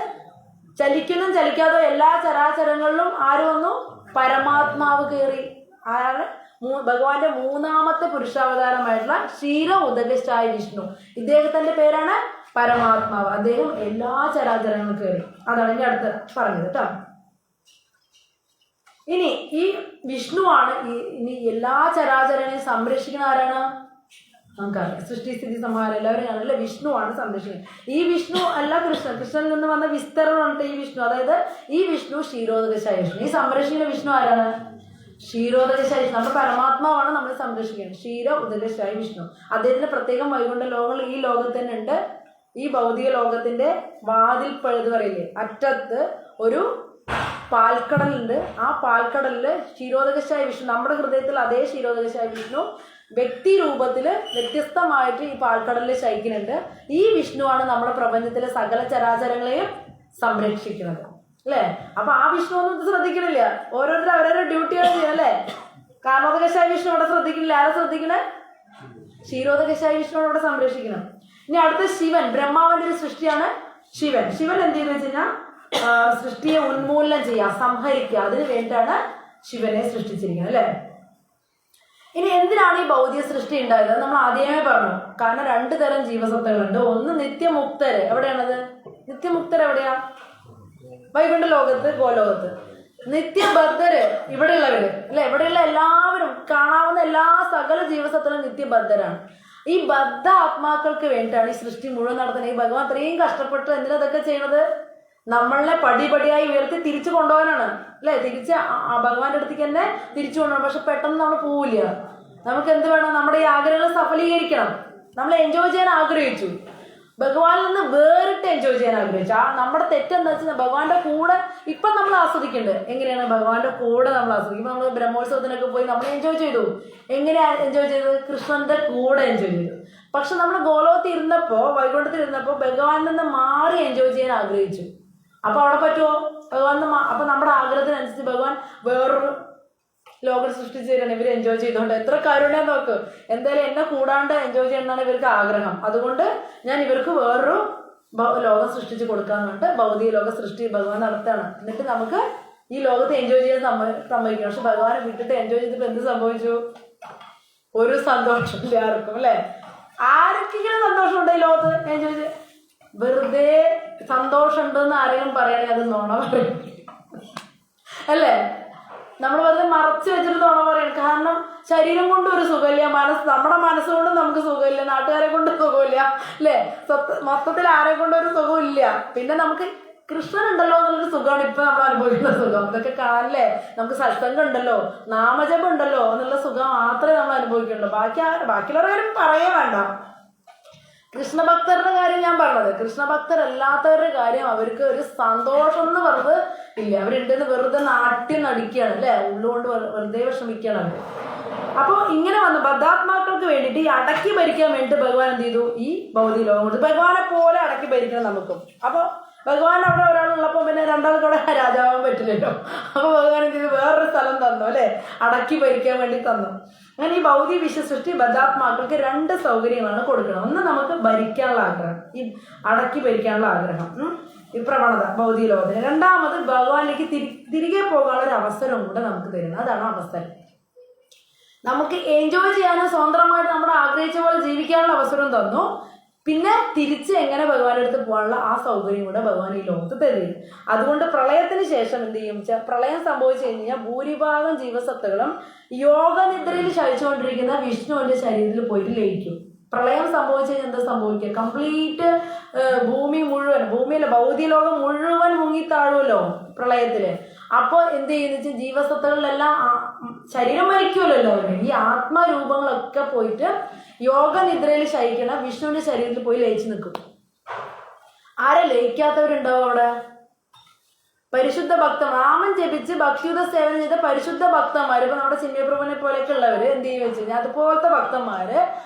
ചലിക്കുന്നതും ചലിക്കാതെ എല്ലാ ചരാചരങ്ങളിലും ആര് വന്നു? പരമാത്മാവ് കയറി. ആരാണ്? ഭഗവാന്റെ 3ാമത്തെ പുരുഷാവതാരമായിട്ടുള്ള ക്ഷീരോദകശായ വിഷ്ണു, ഇദ്ദേഹത്തിന്റെ പേരാണ് പരമാത്മാവ്. അദ്ദേഹം എല്ലാ ചരാചരങ്ങളും കയറി. അതാണ് ഇനി അടുത്ത് പറഞ്ഞത് കേട്ടോ. ഇനി ഈ വിഷ്ണുവാണ് ഇനി എല്ലാ ചരാചരങ്ങളെയും സംരക്ഷിക്കുന്ന ആരാണ്? നമുക്കറിയാം, സൃഷ്ടി സ്ഥിതി സംഹാരം എല്ലാവരും ആണല്ലേ. വിഷ്ണുവാണ് സംരക്ഷിക്കുന്നത്. ഈ വിഷ്ണു അല്ല കൃഷ്ണനിൽ നിന്ന് വന്ന വിസ്തരണമാണ് ഈ വിഷ്ണു. അതായത് ഈ വിഷ്ണു ക്ഷീരോദകശായ വിഷ്ണു. ഈ സംരക്ഷിക്കുന്ന വിഷ്ണു ആരാണ്? ക്ഷീരോദകശായി നമ്മുടെ പരമാത്മാവാണ് നമ്മൾ സംരക്ഷിക്കുന്നത്. ക്ഷീര ഉദകശായി വിഷ്ണു. അദ്ദേഹത്തിന് പ്രത്യേകം വൈകുണ്ഠ ലോകങ്ങൾ ഈ ലോകത്ത് തന്നെ ഉണ്ട്. ഈ ഭൗതിക ലോകത്തിന്റെ വാതിൽ പഴുത് പറയില്ലേ, അറ്റത്ത് ഒരു പാൽക്കടലുണ്ട്. ആ പാൽക്കടലില് ക്ഷീരോദകശായ വിഷ്ണു, നമ്മുടെ ഹൃദയത്തിൽ അതേ ക്ഷീരോദകശായ വിഷ്ണു വ്യക്തി രൂപത്തിൽ വ്യത്യസ്തമായിട്ട് ഈ പാൽക്കടലിൽ ശയിക്കുന്നുണ്ട്. ഈ വിഷ്ണുവാണ് നമ്മുടെ പ്രപഞ്ചത്തിലെ സകല ചരാചരങ്ങളെയും സംരക്ഷിക്കുന്നത്, അല്ലേ? അപ്പൊ ആ വിഷ്ണു ഒന്നും ശ്രദ്ധിക്കണില്ല, ഓരോരുത്തരും അവരവരുടെ ഡ്യൂട്ടിയാണ് ചെയ്യുന്നത്, അല്ലേ? കാർണോദകശായ വിഷ്ണു അവിടെ ശ്രദ്ധിക്കണില്ല. ആരെ ശ്രദ്ധിക്കണേ? ക്ഷീരോദകശായ വിഷ്ണു അവിടെ സംരക്ഷിക്കണം. ഇനി അടുത്ത ശിവൻ, ബ്രഹ്മാവിന്റെ ഒരു സൃഷ്ടിയാണ് ശിവൻ. ശിവൻ എന്ത് ചെയ്യുന്ന വെച്ച് കഴിഞ്ഞാൽ സൃഷ്ടിയെ ഉന്മൂലനം ചെയ്യുക, സംഹരിക്കുക, അതിന് വേണ്ടിയിട്ടാണ് ശിവനെ സൃഷ്ടിച്ചിരിക്കുന്നത്, അല്ലേ? ഇനി എന്തിനാണ് ഈ ഭൗതിക സൃഷ്ടി ഉണ്ടായത്? നമ്മൾ ആദ്യമേ പറഞ്ഞു. കാരണം 2 തരം ജീവസത്തകളുണ്ട്. ഒന്ന് നിത്യമുക്തര്. എവിടെയാണത്? നിത്യമുക്തർ എവിടെയാ? വൈകുണ്ഠ ലോകത്ത്, ഗോലോകത്ത്. നിത്യബദ്ധര് ഇവിടെയുള്ളവര്, അല്ലെ? ഇവിടെയുള്ള എല്ലാവരും, കാണാവുന്ന എല്ലാ സകല ജീവസത്തകളും നിത്യബദ്ധരാണ്. ഈ ബദ്ധ ആത്മാക്കൾക്ക് വേണ്ടിയിട്ടാണ് ഈ സൃഷ്ടി മുഴുവൻ നടത്തുന്നത്. ഈ ഭഗവാൻ അത്രയും കഷ്ടപ്പെട്ട് എന്തിനാ ഇതൊക്കെ ചെയ്യണത്? നമ്മളെ പടിപടിയായി ഉയർത്തി തിരിച്ചു കൊണ്ടുപോകാനാണ്, അല്ലെ? തിരിച്ച് ഭഗവാന്റെ അടുത്തേക്ക് തന്നെ തിരിച്ചു കൊണ്ടുപോകണം. പക്ഷെ പെട്ടെന്ന് നമ്മൾ പോവില്ല. നമുക്ക് എന്ത് വേണം? നമ്മുടെ ഈ ആഗ്രഹങ്ങൾ സഫലീകരിക്കണം. നമ്മൾ എൻജോയ് ചെയ്യാൻ ആഗ്രഹിച്ചു, ഭഗവാനിൽ നിന്ന് വേറിട്ട് എൻജോയ് ചെയ്യാൻ ആഗ്രഹിച്ചു. നമ്മുടെ തെറ്റെന്താ വെച്ചാൽ ഭഗവാന്റെ കൂടെ ഇപ്പം നമ്മൾ ആസ്വദിക്കുന്നുണ്ട്. എങ്ങനെയാണ് ഭഗവാന്റെ കൂടെ നമ്മൾ ആസ്വദിക്കും? നമ്മൾ ബ്രഹ്മോത്സവത്തിനൊക്കെ പോയി നമ്മൾ എൻജോയ് ചെയ്തു. എങ്ങനെയാ എൻജോയ് ചെയ്തത്? കൃഷ്ണന്റെ കൂടെ എൻജോയ് ചെയ്തു. പക്ഷെ നമ്മൾ ഗോലോകത്തിൽ ഇരുന്നപ്പോ, വൈകുണ്ഠത്തിൽ ഇരുന്നപ്പോ ഭഗവാനിൽ നിന്ന് മാറി എൻജോയ് ചെയ്യാൻ ആഗ്രഹിച്ചു. അപ്പൊ അവിടെ പറ്റുമോ? ഭഗവാൻ അപ്പൊ നമ്മുടെ ആഗ്രഹത്തിനനുസരിച്ച് ഭഗവാൻ വേറൊരു ലോകം സൃഷ്ടിച്ചു തരാണ്. ഇവർ എൻജോയ് ചെയ്തോണ്ട് എത്ര കാരുണ്യം നോക്ക്. എന്തായാലും എന്നെ കൂടാണ്ട് എൻജോയ് ചെയ്യണമെന്നാണ് ഇവർക്ക് ആഗ്രഹം. അതുകൊണ്ട് ഞാൻ ഇവർക്ക് വേറൊരു ലോകം സൃഷ്ടിച്ച് കൊടുക്കാന്ന് പറഞ്ഞിട്ട് ഭൗതിക ലോക സൃഷ്ടി ഭഗവാൻ നടത്താണ്. എന്നിട്ട് നമുക്ക് ഈ ലോകത്ത് എൻജോയ് ചെയ്യാൻ സമ്മതിക്കണം. പക്ഷെ ഭഗവാനെ വിട്ടിട്ട് എൻജോയ് ചെയ്തിട്ട് എന്ത് സംഭവിച്ചു? ഒരു സന്തോഷമില്ല ആർക്കും, അല്ലെ? ആർക്കെങ്കിലും സന്തോഷമുണ്ടോ ഈ ലോകത്ത് എൻജോയ് ചെയ്ത്? വെറുതെ സന്തോഷം ഉണ്ടെന്ന് ആരെങ്കിലും പറയണേ അത് നുണ പറയും, അല്ലേ? നമ്മൾ വെറുതെ മറച്ചു വെച്ചിട്ട് നുണ പറയണം. കാരണം ശരീരം കൊണ്ട് ഒരു സുഖമില്ല, നമ്മുടെ മനസ്സുകൊണ്ടും നമുക്ക് സുഖമില്ല, നാട്ടുകാരെ കൊണ്ട് സുഖമില്ല, അല്ലേ? മൊത്തത്തിൽ ആരെ കൊണ്ടും ഒരു സുഖമില്ല. പിന്നെ നമുക്ക് കൃഷ്ണൻ ഉണ്ടല്ലോ എന്നുള്ളൊരു സുഖമാണ് ഇപ്പൊ നമ്മൾ അനുഭവിക്കുന്ന സുഖം. ഇതൊക്കെ കാണല്ലേ, നമുക്ക് സത്സംഗം ഉണ്ടല്ലോ, നാമജപം ഉണ്ടല്ലോ എന്നുള്ള സുഖം മാത്രമേ നമ്മൾ അനുഭവിക്കുള്ളൂ. ബാക്കിയുള്ളവരുടെ കാര്യം പറയേ വേണ്ട. കൃഷ്ണഭക്തരുടെ കാര്യം ഞാൻ പറഞ്ഞത്. കൃഷ്ണഭക്തരല്ലാത്തവരുടെ കാര്യം അവർക്ക് ഒരു സന്തോഷം എന്ന് പറഞ്ഞത് ഇല്ല. അവരുണ്ടെന്ന് വെറുതെ നാട്യം നടിക്കുകയാണ്, അല്ലെ? ഉള്ളുകൊണ്ട് വെറുതെ വിഷമിക്കുകയാണ് അവർ. അപ്പോൾ ഇങ്ങനെ വന്ന ബദ്ധാത്മാക്കൾക്ക് വേണ്ടിയിട്ട് ഈ അടക്കി ഭരിക്കാൻ വേണ്ടിയിട്ട് ഭഗവാൻ എന്ത് ചെയ്തു? ഈ ഭൗതിക ലോകം കൊടുത്തു. ഭഗവാനെ പോലെ അടക്കി ഭരിക്കണം നമുക്കും. അപ്പൊ ഭഗവാൻ അവിടെ ഒരാളുള്ളപ്പോൾ പിന്നെ രണ്ടാൾക്ക് അവിടെ രാജാവാൻ പറ്റില്ലല്ലോ. അപ്പൊ ഭഗവാൻ എന്ത് ചെയ്തു? വേറൊരു സ്ഥലം തന്നു, അല്ലെ? അടക്കി ഭരിക്കാൻ വേണ്ടി തന്നു. അങ്ങനെ ഈ ഭൗതിക വിശ്വസൃഷ്ടി ബദ്ധാത്മാക്കൾക്ക് 2 സൗകര്യങ്ങളാണ് കൊടുക്കുന്നത്. ഒന്ന് നമുക്ക് ഭരിക്കാനുള്ള ആഗ്രഹം, ഈ അടക്കി ഭരിക്കാനുള്ള ആഗ്രഹം, ഈ പ്രവണത ഭൗതിക ലോകത്തിന്. രണ്ടാമത് ഭഗവാനിലേക്ക് തിരികെ പോകാനുള്ള ഒരു അവസരവും കൂടെ നമുക്ക് തരുന്നത്. അതാണ് അവസരം. നമുക്ക് എൻജോയ് ചെയ്യാനും സ്വതന്ത്രമായിട്ട് നമ്മുടെ ആഗ്രഹിച്ച പോലെ ജീവിക്കാനുള്ള അവസരം തന്നു. പിന്നെ തിരിച്ച് എങ്ങനെ ഭഗവാന്റെ അടുത്ത് പോകാനുള്ള ആ സൗകര്യം കൂടെ ഭഗവാൻ ഈ ലോകത്ത് തരും. അതുകൊണ്ട് പ്രളയത്തിന് ശേഷം എന്ത് ചെയ്യും? പ്രളയം സംഭവിച്ചു കഴിഞ്ഞാൽ ഭൂരിഭാഗം ജീവസത്തകളും യോഗനിദ്രയിൽ ശയിച്ചുകൊണ്ടിരിക്കുന്ന വിഷ്ണുവിന്റെ ശരീരത്തിൽ പോയിട്ട് ലയിക്കും. പ്രളയം സംഭവിച്ചു കഴിഞ്ഞാൽ എന്താ സംഭവിക്കുക? കംപ്ലീറ്റ് ഭൂമി മുഴുവൻ, ഭൂമിയിലെ ഭൗതിക ലോകം മുഴുവൻ മുങ്ങിത്താഴുമല്ലോ പ്രളയത്തില്. അപ്പോൾ എന്ത് ചെയ്യുന്ന വെച്ചാൽ ജീവസത്തകളിലെല്ലാം ശരീരം മരിക്കുമല്ലോ എല്ലാവരും. ഈ ആത്മരൂപങ്ങളൊക്കെ പോയിട്ട് യോഗനിദ്രയിൽ ശയിക്കണ വിഷ്ണുവിന്റെ ശരീരത്തിൽ പോയി ലയിച്ചു നിൽക്കും. ആരെ ലയിക്കാത്തവരുണ്ടാവും അവിടെ? പരിശുദ്ധ ഭക്തർ, നാമം ജപിച്ച് ഭക്തിയുത സേവനം ചെയ്ത പരിശുദ്ധ ഭക്തന്മാര്. ഇപ്പൊ നമ്മുടെ ചിന്മയപ്രഭുവിനെ പോലെയൊക്കെ ഉള്ളവര് എന്ത് ചെയ്യും വെച്ച് കഴിഞ്ഞാൽ അതുപോലത്തെ ഭക്തന്മാര്,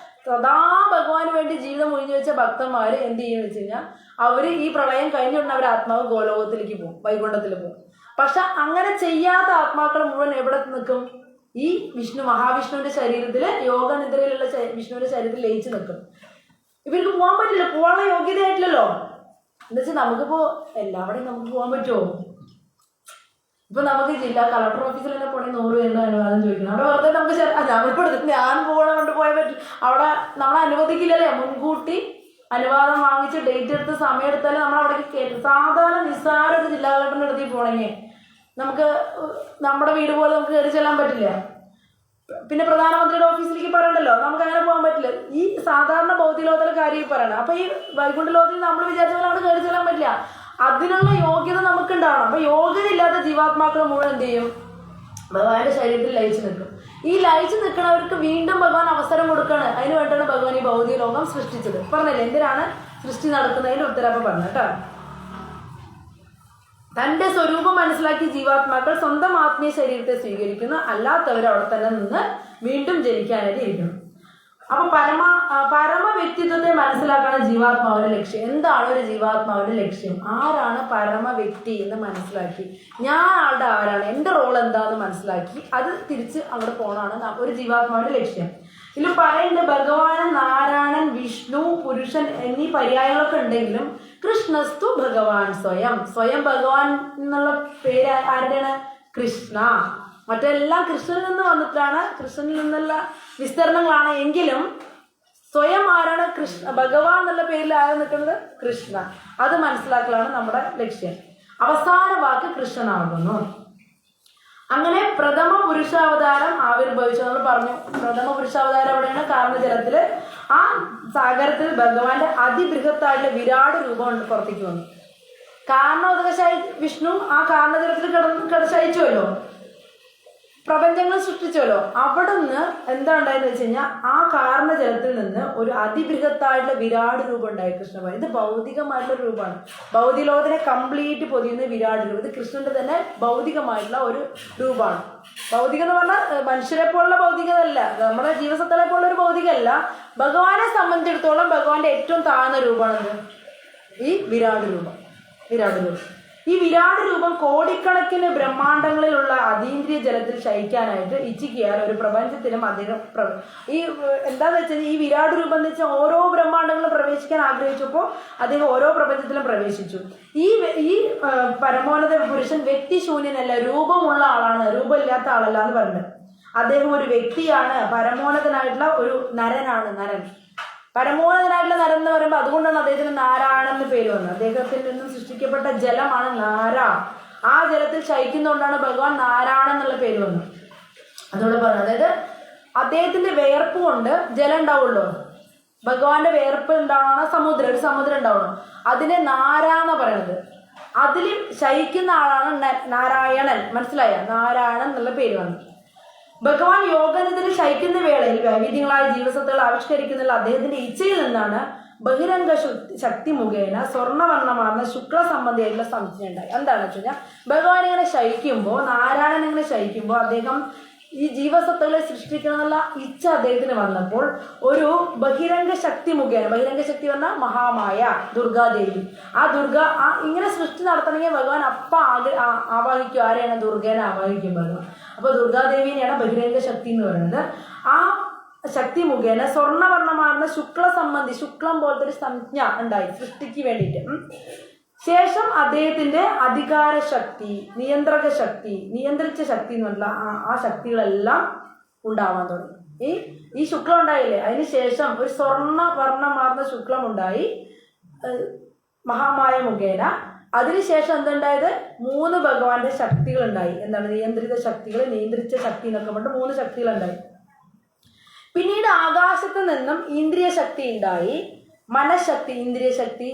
സദാ ഭഗവാന് വേണ്ടി ജീവിതം ഒഴിഞ്ഞു വെച്ച ഭക്തന്മാര് എന്ത് ചെയ്യും വെച്ച് കഴിഞ്ഞാൽ അവര് ഈ പ്രളയം കഴിഞ്ഞുകൊണ്ട് അവർ ആത്മാവ് ഗോലോകത്തിലേക്ക് പോകും, വൈകുണ്ഠത്തിൽ പോകും. പക്ഷെ അങ്ങനെ ചെയ്യാത്ത ആത്മാക്കൾ മുഴുവൻ എവിടെ നിൽക്കും? ഈ മഹാവിഷ്ണുവിന്റെ ശരീരത്തില് യോഗനിദ്രയിലുള്ള വിഷ്ണുവിന്റെ ശരീരത്തിൽ ലയിച്ചു നിൽക്കും. ഇവർക്ക് പോകാൻ പറ്റില്ല, പോകാനുള്ള യോഗ്യതയായിട്ടില്ലല്ലോ. എന്താ വെച്ചാൽ നമുക്കിപ്പോ എല്ലാവിടെയും നമുക്ക് പോകാൻ പറ്റുമോ? ഇപ്പൊ നമുക്ക് ജില്ലാ കളക്ടർ ഓഫീസിൽ തന്നെ പോണെങ്കിൽ 100 രൂപ അനുവാദം ചോദിക്കണം. അവിടെ വെറുതെ നമുക്ക് ഞാൻ പോകണം കൊണ്ട് പോയാൽ പറ്റും. അവിടെ നമ്മളെ അനുവദിക്കില്ലല്ലേ? മുൻകൂട്ടി അനുവാദം വാങ്ങിച്ച് ഡേറ്റ് എടുത്ത് സമയം എടുത്താലേ നമ്മൾ അവിടേക്ക് കയറ്റും. സാധാരണ നിസ്സാര ഒരു ജില്ലാ കളക്ടറിന്റെ അടുത്തേക്ക് പോകണമെങ്കിൽ നമുക്ക് നമ്മുടെ വീട് പോലെ നമുക്ക് കയറി ചെല്ലാൻ പറ്റില്ല. പിന്നെ പ്രധാനമന്ത്രിയുടെ ഓഫീസിലേക്ക് പറയണ്ടല്ലോ, നമുക്ക് അങ്ങനെ പോകാൻ പറ്റില്ല. ഈ സാധാരണ ഭൗതിക ലോകത്തിലെ കാര്യം പറയണം. അപ്പൊ ഈ വൈകുണ്ഠ ലോകത്തിൽ നമ്മൾ വിചാരിച്ച പോലെ അവിടെ കയറി ചെല്ലാൻ പറ്റില്ല. അതിനുള്ള യോഗ്യത നമുക്ക് ഉണ്ടാവണം. അപ്പൊ യോഗ്യത ഇല്ലാത്ത ജീവാത്മാക്കൾ മുഴുവൻ എന്ത് ചെയ്യും? ഭഗവാന്റെ ശരീരത്തിൽ ലയിച്ചു നിൽക്കും. ഈ ലയിച്ചു നിൽക്കുന്നവർക്ക് വീണ്ടും ഭഗവാൻ അവസരം കൊടുക്കുകയാണ്. അതിന് വേണ്ടിയാണ് ഭഗവാൻ ഈ ഭൗതിക ലോകം സൃഷ്ടിച്ചത്. പറഞ്ഞില്ലേ എന്തിനാണ് സൃഷ്ടി നടക്കുന്നതിന്റെ ഉത്തരവ് പറഞ്ഞു കേട്ടോ. തന്റെ സ്വരൂപം മനസ്സിലാക്കി ജീവാത്മാക്കൾ സ്വന്തം ആത്മീയ ശരീരത്തെ സ്വീകരിക്കുന്നു, അല്ലാത്തവർ അവിടെ തന്നെ നിന്ന് വീണ്ടും ജനിക്കാനായിട്ട് ഇരിക്കുന്നു. അപ്പൊ പരമ വ്യക്തിത്വത്തെ മനസ്സിലാക്കാണ് ജീവാത്മാവിന്റെ ലക്ഷ്യം. എന്താണ് ഒരു ജീവാത്മാവിന്റെ ലക്ഷ്യം? ആരാണ് പരമ വ്യക്തി എന്ന് മനസ്സിലാക്കി, ഞാൻ ആളുടെ ആരാണ്, എന്റെ റോൾ എന്താന്ന് മനസ്സിലാക്കി അത് തിരിച്ച് അവിടെ പോകണമാണ് ഒരു ജീവാത്മാവിന്റെ ലക്ഷ്യം. ഇതിൽ പറയുന്നത് ഭഗവാൻ, നാരായണൻ, വിഷ്ണു, പുരുഷൻ എന്നീ പര്യായങ്ങളൊക്കെ ഉണ്ടെങ്കിലും കൃഷ്ണസ്തു ഭഗവാൻ സ്വയം ഭഗവാൻ എന്നുള്ള പേര് ആരുടെയാണ്? കൃഷ്ണ. മറ്റെല്ലാം കൃഷ്ണനിൽ നിന്ന് വന്നിട്ടാണ്, കൃഷ്ണനിൽ നിന്നുള്ള വിസ്തരണങ്ങളാണ്. എങ്കിലും സ്വയം ആരാണ്? ഭഗവാൻ എന്നുള്ള പേരിൽ ആര് നിൽക്കുന്നത്? കൃഷ്ണ. അത് മനസ്സിലാക്കലാണ് നമ്മുടെ ലക്ഷ്യം. അവസാന വാക്ക് കൃഷ്ണനാകുന്നു. അങ്ങനെ പ്രഥമ പുരുഷാവതാരം ആവിർഭവിച്ചു. നമ്മൾ പറഞ്ഞു പ്രഥമ പുരുഷാവതാരം എവിടെയാണ്? കാരണജലത്തില്. ആ സാഗരത്തിൽ ഭഗവാന്റെ അതിബൃഹത്തായിട്ടുള്ള വിരാട് രൂപം പുറത്തേക്ക് വന്നു. കാരണോദകശായി വിഷ്ണു ആ കാരണജലത്തിൽ ശയിച്ചുവല്ലോ, പ്രപഞ്ചങ്ങൾ സൃഷ്ടിച്ചല്ലോ. അവിടെ നിന്ന് എന്താ ഉണ്ടായെന്ന് വെച്ച് കഴിഞ്ഞാൽ ആ കാരണജലത്തിൽ നിന്ന് ഒരു അതിബൃഹത്തായിട്ടുള്ള വിരാട് രൂപം ഉണ്ടായി കൃഷ്ണഭഗവാൻ. ഇത് ഭൗതികമായിട്ടുള്ള രൂപമാണ്. ഭൗതിക ലോകത്തിനെ കംപ്ലീറ്റ് പൊതിയുന്ന വിരാട് രൂപം. ഇത് കൃഷ്ണന്റെ തന്നെ ഭൗതികമായിട്ടുള്ള ഒരു രൂപമാണ്. ഭൗതികം എന്ന് പറഞ്ഞാൽ മനുഷ്യരെ പോലുള്ള ഭൗതികതല്ല, നമ്മുടെ ജീവസത്തളെ പോലുള്ള ഒരു ഭൗതികമല്ല. ഭഗവാനെ സംബന്ധിച്ചിടത്തോളം ഭഗവാന്റെ ഏറ്റവും താഴ്ന്ന രൂപമാണത് ഈ വിരാട് രൂപം. ഈ വിരാട് രൂപം കോടിക്കണക്കിന് ബ്രഹ്മാണ്ടങ്ങളിലുള്ള അതീന്ദ്രിയ ജലത്തിൽ ശയിക്കാനായിട്ട് ഇച്ഛിക്കുകയാൽ ഒരു പ്രപഞ്ചത്തിലും അദ്ദേഹം ഈ എന്താന്ന് വെച്ചാൽ ഈ വിരാട് രൂപം എന്ന് വെച്ചാൽ ഓരോ ബ്രഹ്മാണ്ടങ്ങളിലും പ്രവേശിക്കാൻ ആഗ്രഹിച്ചപ്പോൾ അദ്ദേഹം ഓരോ പ്രപഞ്ചത്തിലും പ്രവേശിച്ചു. ഈ പരമോന്നത പുരുഷൻ വ്യക്തിശൂന്യനല്ല, രൂപമുള്ള ആളാണ്, രൂപമില്ലാത്ത ആളല്ല എന്ന് പറഞ്ഞത്. അദ്ദേഹം ഒരു വ്യക്തിയാണ്, പരമോന്നതനായിട്ടുള്ള ഒരു നരൻ. പരമോന്നതനായിട്ടുള്ള നരൻ എന്ന് പറയുമ്പോൾ അതുകൊണ്ടാണ് അദ്ദേഹത്തിന് നാരായണൻ എന്ന് പേര് വന്നത്. അദ്ദേഹത്തിൽ നിന്നും സൃഷ്ടിക്കപ്പെട്ട ജലമാണ് നാര. ആ ജലത്തിൽ ശയിക്കുന്നതുകൊണ്ടാണ് ഭഗവാൻ നാരായണൻ എന്നുള്ള പേര് വന്നത്. അതോടെ പറഞ്ഞു, അതായത് അദ്ദേഹത്തിന്റെ വേർപ്പ് കൊണ്ട് ജലം ഉണ്ടാവുള്ളൂ. ഭഗവാന്റെ വേർപ്പ് ഉണ്ടാവണം ഒരു സമുദ്രം ഉണ്ടാവണം. അതിനെ നാര എന്ന് പറയുന്നത്. അതിൽ ശയിക്കുന്ന ആളാണ് നാരായണൻ. മനസ്സിലായ? നാരായണൻ എന്നുള്ള പേര് വന്നു. ഭഗവാൻ യോഗനിധിയിൽ ശയിക്കുന്ന വേളയിൽ വൈവിധ്യങ്ങളായ ജീവസത്തകൾ ആവിഷ്കരിക്കുന്നുള്ള അദ്ദേഹത്തിന്റെ ഇച്ഛയിൽ നിന്നാണ് ബഹിരംഗ ശക്തി മുഖേന സ്വർണ്ണവർണ്ണമാർന്ന ശുക്ല സംബന്ധിയായിട്ടുള്ള സംശയം ഉണ്ടായി. എന്താണെന്ന് വെച്ച് കഴിഞ്ഞാൽ ഭഗവാൻ ഇങ്ങനെ ശയിക്കുമ്പോൾ, നാരായണൻ ഇങ്ങനെ ശയിക്കുമ്പോൾ അദ്ദേഹം ഈ ജീവസത്തകളെ സൃഷ്ടിക്കണമെന്നുള്ള ഇച്ഛ അദ്ദേഹത്തിന് വന്നപ്പോൾ ഒരു ബഹിരംഗ ശക്തി മുഖേന, ബഹിരംഗ ശക്തി പറഞ്ഞാൽ മഹാമായ ദുർഗാദേവി, ആ ഇങ്ങനെ സൃഷ്ടി നടത്തണമെങ്കിൽ ഭഗവാൻ ആവാഹിക്കും. ആരെയാണ്? ദുർഗേനെ ആവാഹിക്കും ഭഗവാൻ. അപ്പൊ ദുർഗാദേവിനെയാണ് ബഹിരംഗ ശക്തി എന്ന് പറയുന്നത്. ആ ശക്തി മുഖേന സ്വർണ്ണവർണ്ണമാർന്ന ശുക്ലം പോലത്തെ ഒരു സംജ്ഞ ഉണ്ടായി സൃഷ്ടിക്ക് വേണ്ടിയിട്ട്. ശേഷം അദ്ദേഹത്തിന്റെ അധികാര ശക്തി, നിയന്ത്രക ശക്തി, നിയന്ത്രിച്ച ശക്തി എന്ന് പറഞ്ഞ ആ ശക്തികളെല്ലാം ഉണ്ടാവാൻ തുടങ്ങി. ഈ ശുക്ലം ഉണ്ടായില്ലേ, അതിന് ശേഷം ഒരു സ്വർണ്ണവർണ്ണമാർന്ന ശുക്ലം ഉണ്ടായി മഹാമായ മുഖേന. അതിനുശേഷം എന്തുണ്ടായത്? 3 ഭഗവാന്റെ ശക്തികൾ ഉണ്ടായി. എന്താണ്? നിയന്ത്രിത ശക്തികൾ, നിയന്ത്രിച്ച ശക്തി എന്നൊക്കെ പറഞ്ഞിട്ട് 3 ശക്തികൾ ഉണ്ടായി. പിന്നീട് ആകാശത്ത് നിന്നും ഇന്ദ്രിയ ശക്തി ഉണ്ടായി. മനഃശക്തി, ഇന്ദ്രിയ ശക്തി,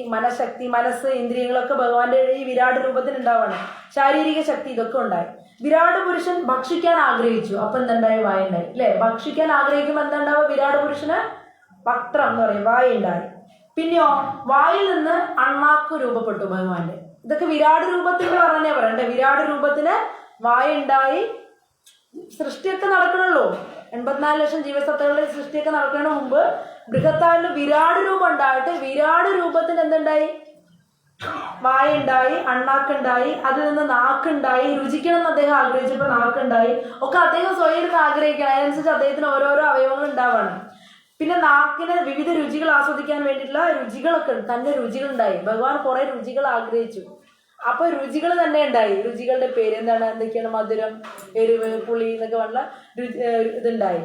മനസ്സ്, ഇന്ദ്രിയങ്ങളൊക്കെ ഭഗവാന്റെ ഈ വിരാട് രൂപത്തിൽ ഉണ്ടാവാണ്. ശാരീരിക ശക്തി ഇതൊക്കെ ഉണ്ടായി. വിരാട് പുരുഷൻ ഭക്ഷിക്കാൻ ആഗ്രഹിച്ചു. അപ്പൊ എന്തുണ്ടായി? വായ ഉണ്ടായി അല്ലെ? ഭക്ഷിക്കാൻ ആഗ്രഹിക്കുമ്പോൾ എന്തുണ്ടാവുക? വിരാട് പുരുഷന് വക്രം എന്ന് പറയും, വായ ഉണ്ടായി. പിന്നെയോ വായിൽ നിന്ന് അണ്ണാക്ക് രൂപപ്പെട്ടു ഭഗവാന്റെ. ഇതൊക്കെ വിരാട് രൂപത്തിന്റെ പറഞ്ഞേ പറയണ്ടേ. വിരാട് രൂപത്തിന് വായ ഉണ്ടായി. സൃഷ്ടിയൊക്കെ നടക്കണുള്ളൂ. 84 ലക്ഷം ജീവസത്തകളുടെ സൃഷ്ടിയൊക്കെ നടക്കുന്നതിന് മുമ്പ് ബൃഹത്തായുള്ള വിരാട് രൂപം ഉണ്ടായിട്ട് വിരാട് രൂപത്തിന് എന്തുണ്ടായി? വായ ഉണ്ടായി, അണ്ണാക്കുണ്ടായി, അതിൽ നിന്ന് നാക്കുണ്ടായി. രുചിക്കണം എന്ന് അദ്ദേഹം ആഗ്രഹിച്ചപ്പോൾ നാക്കുണ്ടായി. ഒക്കെ അദ്ദേഹം സ്വയം എടുത്ത് ആഗ്രഹിക്കണം. അതിനനുസരിച്ച് അദ്ദേഹത്തിന് ഓരോരോ അവയവങ്ങൾ ഉണ്ടാവാണ്. പിന്നെ നാക്കിന് വിവിധ രുചികൾ ആസ്വദിക്കാൻ വേണ്ടിയിട്ടുള്ള രുചികളൊക്കെ തന്നെ രുചികളുണ്ടായി. ഭഗവാൻ കുറെ രുചികൾ ആഗ്രഹിച്ചു. അപ്പൊ രുചികൾ തന്നെ ഉണ്ടായി. രുചികളുടെ പേര് എന്തൊക്കെയാണ്? മധുരം, എരിവ്, പുളി എന്നൊക്കെ പറഞ്ഞ ഇതുണ്ടായി.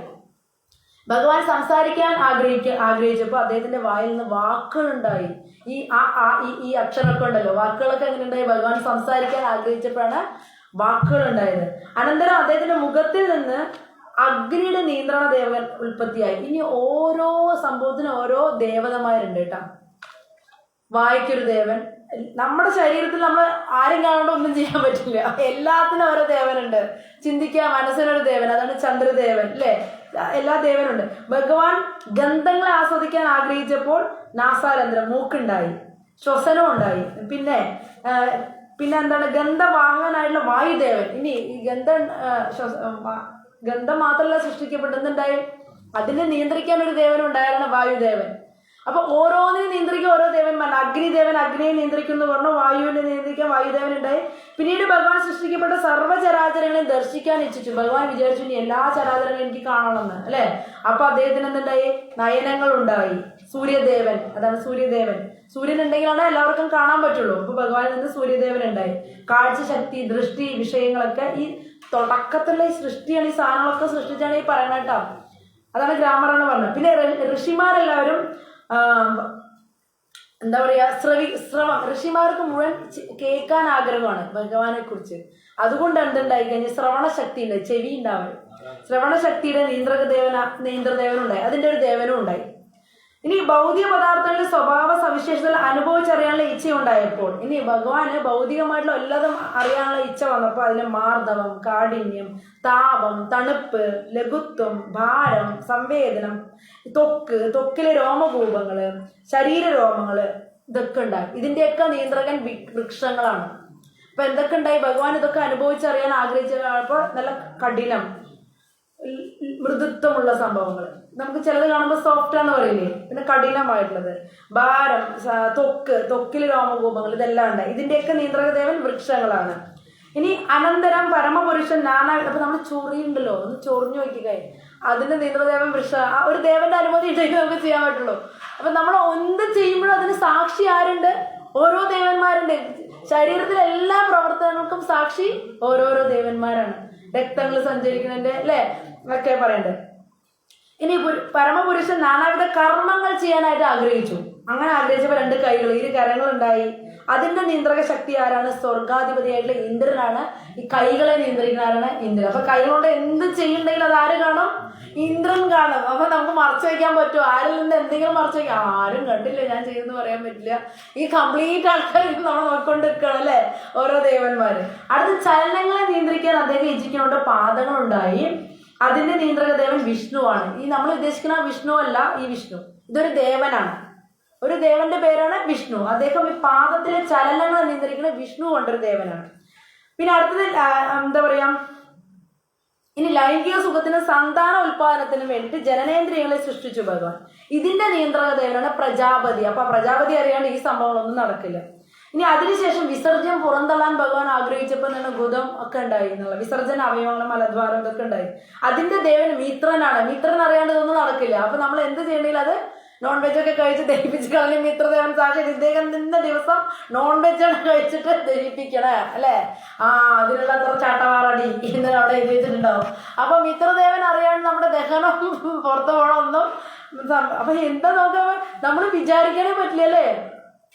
ഭഗവാൻ സംസാരിക്കാൻ ആഗ്രഹിച്ചപ്പോൾ അദ്ദേഹത്തിന്റെ വായിൽ നിന്ന് വാക്കുകളുണ്ടായി. ഈ അക്ഷരമൊക്കെ ഉണ്ടല്ലോ, വാക്കുകളൊക്കെ എങ്ങനെ ഉണ്ടായി? ഭഗവാൻ സംസാരിക്കാൻ ആഗ്രഹിച്ചപ്പോഴാണ് വാക്കുകൾ ഉണ്ടായത്. അനന്തരം അദ്ദേഹത്തിന്റെ മുഖത്തിൽ നിന്ന് അഗ്നിയുടെ നിയന്ത്രണ ദേവൻ ഉൽപ്പത്തിയായി. ഇനി ഓരോ സംഭവത്തിനും ഓരോ ദേവതമാരുണ്ട് കേട്ടോ. വായ്ക്കൊരു ദേവൻ, നമ്മുടെ ശരീരത്തിൽ നമ്മൾ ആരും കാണാണ്ട് ഒന്നും ചെയ്യാൻ പറ്റില്ല. എല്ലാത്തിനും ഓരോ ദേവനുണ്ട്. ചിന്തിക്കാൻ മനസ്സിനൊരു ദേവൻ, അതാണ് ചന്ദ്രദേവൻ അല്ലേ. എല്ലാ ദേവനുണ്ട്. ഭഗവാൻ ഗന്ധങ്ങളെ ആസ്വദിക്കാൻ ആഗ്രഹിച്ചപ്പോൾ നാസാരന്ധ്രം, മൂക്കുണ്ടായി, ശ്വസനം ഉണ്ടായി. പിന്നെ എന്താണ്, ഗന്ധവാഹകനായിട്ടുള്ള വായുദേവൻ. ഇനി ഈ ഗന്ധം മാത്രമല്ല സൃഷ്ടിക്കപ്പെടുന്നുണ്ടായി, അതിനെ നിയന്ത്രിക്കാൻ ഒരു ദേവൻ ഉണ്ടായിരുന്നു, വായുദേവൻ. അപ്പൊ ഓരോന്നിനും നിയന്ത്രിക്കാൻ ഓരോ ദേവന്മാർ. അഗ്നിദേവൻ അഗ്നിയെ നിയന്ത്രിക്കുന്നു പറഞ്ഞു, വായുവിനെ നിയന്ത്രിക്കാൻ വായുദേവൻ ഉണ്ടായി. പിന്നീട് ഭഗവാൻ സൃഷ്ടിക്കപ്പെട്ട സർവ്വചരാചരങ്ങളെയും ദർശിക്കാൻ ഇച്ഛിച്ചു. ഭഗവാൻ വിചാരിച്ചു ഇനി എല്ലാ ചരാചരങ്ങളും എനിക്ക് കാണണമെന്ന് അല്ലെ. അപ്പൊ അദ്ദേഹത്തിന് എന്തുണ്ടായി, നയനങ്ങൾ ഉണ്ടായി. സൂര്യദേവൻ, അതാണ് സൂര്യദേവൻ. സൂര്യൻ ഉണ്ടെങ്കിലാണ് എല്ലാവർക്കും കാണാൻ പറ്റുള്ളൂ. അപ്പൊ ഭഗവാനിൽ നിന്ന് സൂര്യദേവൻ ഉണ്ടായി. കാഴ്ച ശക്തി, ദൃഷ്ടി, വിഷയങ്ങളൊക്കെ ഈ തുടക്കത്തിലുള്ള ഈ സൃഷ്ടിയാണ്, ഈ സാധനങ്ങളൊക്കെ സൃഷ്ടിച്ചാണ് ഈ പറയണ കേട്ടോ. അതാണ് ഗ്രാമറാണ് പറഞ്ഞത്. പിന്നെ ഋഷിമാരെല്ലാവരും എന്താ പറയാ, ശ്രവം. ഋഷിമാർക്ക് മുഴുവൻ കേൾക്കാൻ ആഗ്രഹമാണ് ഭഗവാനെ കുറിച്ച്. അതുകൊണ്ട് എന്തുണ്ടായി കഴിഞ്ഞാൽ ശ്രവണശക്തി ഉണ്ട്, ചെവി ഉണ്ടാവും. ശ്രവണശക്തിയുടെ നീന്ത്രദേവനുണ്ടായി, അതിന്റെ ഒരു ദേവനും ഉണ്ടായി. ഇനി ഭൗതിക പദാർത്ഥങ്ങളുടെ സ്വഭാവ സവിശേഷതകൾ അനുഭവിച്ചറിയാനുള്ള ഇച്ഛയുണ്ടായപ്പോൾ, ഇനി ഭഗവാന് ഭൗതികമായിട്ടുള്ള എല്ലാതും അറിയാനുള്ള ഇച്ഛ വന്നപ്പോൾ അതിന് മാർദ്ദവം, കാഠിന്യം, താപം, തണുപ്പ്, ലഘുത്വം, ഭാരം, സംവേദനം, ത്വക്കിലെ രോമകൂപങ്ങള്, ശരീരരോമങ്ങള്, ഇതൊക്കെ ഉണ്ടായി. ഇതിന്റെയൊക്കെ നിയന്ത്രകൻ വൃക്ഷങ്ങളാണ്. അപ്പൊ എന്തൊക്കെ ഉണ്ടായി, ഭഗവാൻ ഇതൊക്കെ അനുഭവിച്ചറിയാൻ ആഗ്രഹിച്ചപ്പോൾ നല്ല കഠിനം, മൃദുത്വമുള്ള സംഭവങ്ങൾ. നമുക്ക് ചിലത് കാണുമ്പോൾ സോഫ്റ്റ് ആണെന്ന് പറയില്ലേ, പിന്നെ കഠിനമായിട്ടുള്ളത്, ഭാരം, ത്വക്കിലെ രോമകൂപങ്ങൾ, ഇതെല്ലാം ഉണ്ട്. ഇതിന്റെയൊക്കെ നിയന്ത്രകദേവൻ വൃക്ഷങ്ങളാണ്. ഇനി അനന്തരം പരമപുരുഷൻ നാനാ, അപ്പൊ നമ്മൾ ചൊറിയുണ്ടല്ലോ, ഒന്ന് ചൊറിഞ്ഞു നോക്കിക്കേ, അതിന്റെ നിയന്ത്രദേവൻ വൃക്ഷ. ഒരു ദേവന്റെ അനുമതി ഉണ്ടെങ്കിൽ നമുക്ക് ചെയ്യാൻ പറ്റുള്ളൂ. അപ്പൊ നമ്മൾ എന്ത് ചെയ്യുമ്പോഴും അതിന് സാക്ഷി ആരുണ്ട്, ഓരോ ദേവന്മാരുണ്ട്. ശരീരത്തിലെ എല്ലാ പ്രവർത്തനങ്ങൾക്കും സാക്ഷി ഓരോരോ ദേവന്മാരാണ്. രക്തങ്ങൾ സഞ്ചരിക്കുന്നതിന്റെ അല്ലെ ഒക്കെ പറയണ്ടത്. ഇനി പരമപുരുഷൻ നാനാവിധ കർമ്മങ്ങൾ ചെയ്യാനായിട്ട് ആഗ്രഹിച്ചു. അങ്ങനെ ആഗ്രഹിച്ചപ്പോൾ 2 കൈകൾ, 2 കരങ്ങൾ ഉണ്ടായി. അതിന്റെ നിയന്ത്രക ശക്തി ആരാണ്, സ്വർഗാധിപതിയായിട്ടുള്ള ഇന്ദ്രനാണ്. ഈ കൈകളെ നിയന്ത്രിക്കുന്ന ആരാണ്, ഇന്ദ്രൻ. അപ്പൊ കൈകൊണ്ട് എന്ത് ചെയ്യുന്നുണ്ടെങ്കിൽ അത് ആര് കാണും, ഇന്ദ്രൻ കാണും. അപ്പൊ നമുക്ക് മറച്ചു വയ്ക്കാൻ പറ്റുമോ, ആരിൽ നിന്ന് എന്തെങ്കിലും മറച്ചു വയ്ക്കാം, ആരും കണ്ടില്ല ഞാൻ ചെയ്യുന്നു പറയാൻ പറ്റില്ല. ഈ കംപ്ലീറ്റ് ആൾക്കാർ നമ്മൾ നോക്കിക്കൊണ്ട് നിൽക്കണം അല്ലെ, ഓരോ ദേവന്മാര്. അടുത്ത ചലനങ്ങളെ നിയന്ത്രിക്കാൻ അദ്ദേഹം ഇച്ഛിക്കുന്നുണ്ട് പാദങ്ങളുണ്ടായി. അതിന്റെ നിയന്ത്രകദേവൻ വിഷ്ണുവാണ്. ഈ നമ്മൾ ഉദ്ദേശിക്കുന്ന വിഷ്ണു അല്ല, ഈ വിഷ്ണു ഇതൊരു ദേവനാണ്. ഒരു ദേവന്റെ പേരാണ് വിഷ്ണു. അദ്ദേഹം ഈ പാദത്തിലെ ചലനങ്ങളെ നിയന്ത്രിക്കുന്ന വിഷ്ണു കൊണ്ടൊരു ദേവനാണ്. പിന്നെ അടുത്തത് എന്താ പറയാ, ഇനി ലൈംഗിക സുഖത്തിനും സന്താന ഉൽപാദനത്തിനും വേണ്ടിയിട്ട് ജനനേന്ദ്രിയങ്ങളെ സൃഷ്ടിച്ചു ഭഗവാൻ. ഇതിന്റെ നിയന്ത്രകദേവനാണ് പ്രജാപതി. അപ്പൊ പ്രജാപതി അറിയാണ്ട് ഈ സംഭവങ്ങളൊന്നും നടക്കില്ല. ഇനി അതിനുശേഷം വിസർജ്യം പുറന്തള്ളാൻ ഭഗവാൻ ആഗ്രഹിച്ചപ്പോൾ തന്നെ ഗുദം ഒക്കെ ഉണ്ടായി എന്നുള്ള വിസർജന അവയവങ്ങളും മലദ്വാരം ഇതൊക്കെ ഉണ്ടായി. അതിന്റെ ദേവൻ മിത്രനാണ്. മിത്രൻ അറിയാണ്ട് ഇതൊന്നും നടക്കില്ല. അപ്പൊ നമ്മൾ എന്ത് ചെയ്യണമെങ്കിൽ അത് നോൺ വെജ് ഒക്കെ കഴിച്ച് ദഹിപ്പിച്ച് കളഞ്ഞ് മിത്രദേവൻ സാക്ഷി ഇദ്ദേഹം ഇന്ന ദിവസം നോൺ വെജാണ് കഴിച്ചിട്ട് ദഹിപ്പിക്കണേ അല്ലെ. അതിനുള്ള അത്ര ചാട്ടവാറടി ഇന്നലെ അവിടെ എഴുതി വെച്ചിട്ടുണ്ടാവും. അപ്പൊ മിത്രദേവൻ അറിയാണ്ട് നമ്മുടെ ദഹനം പുറത്തു പോകണമെന്നും. അപ്പൊ എന്താ നോക്കാൻ നമ്മൾ വിചാരിക്കാനേ പറ്റില്ല അല്ലേ.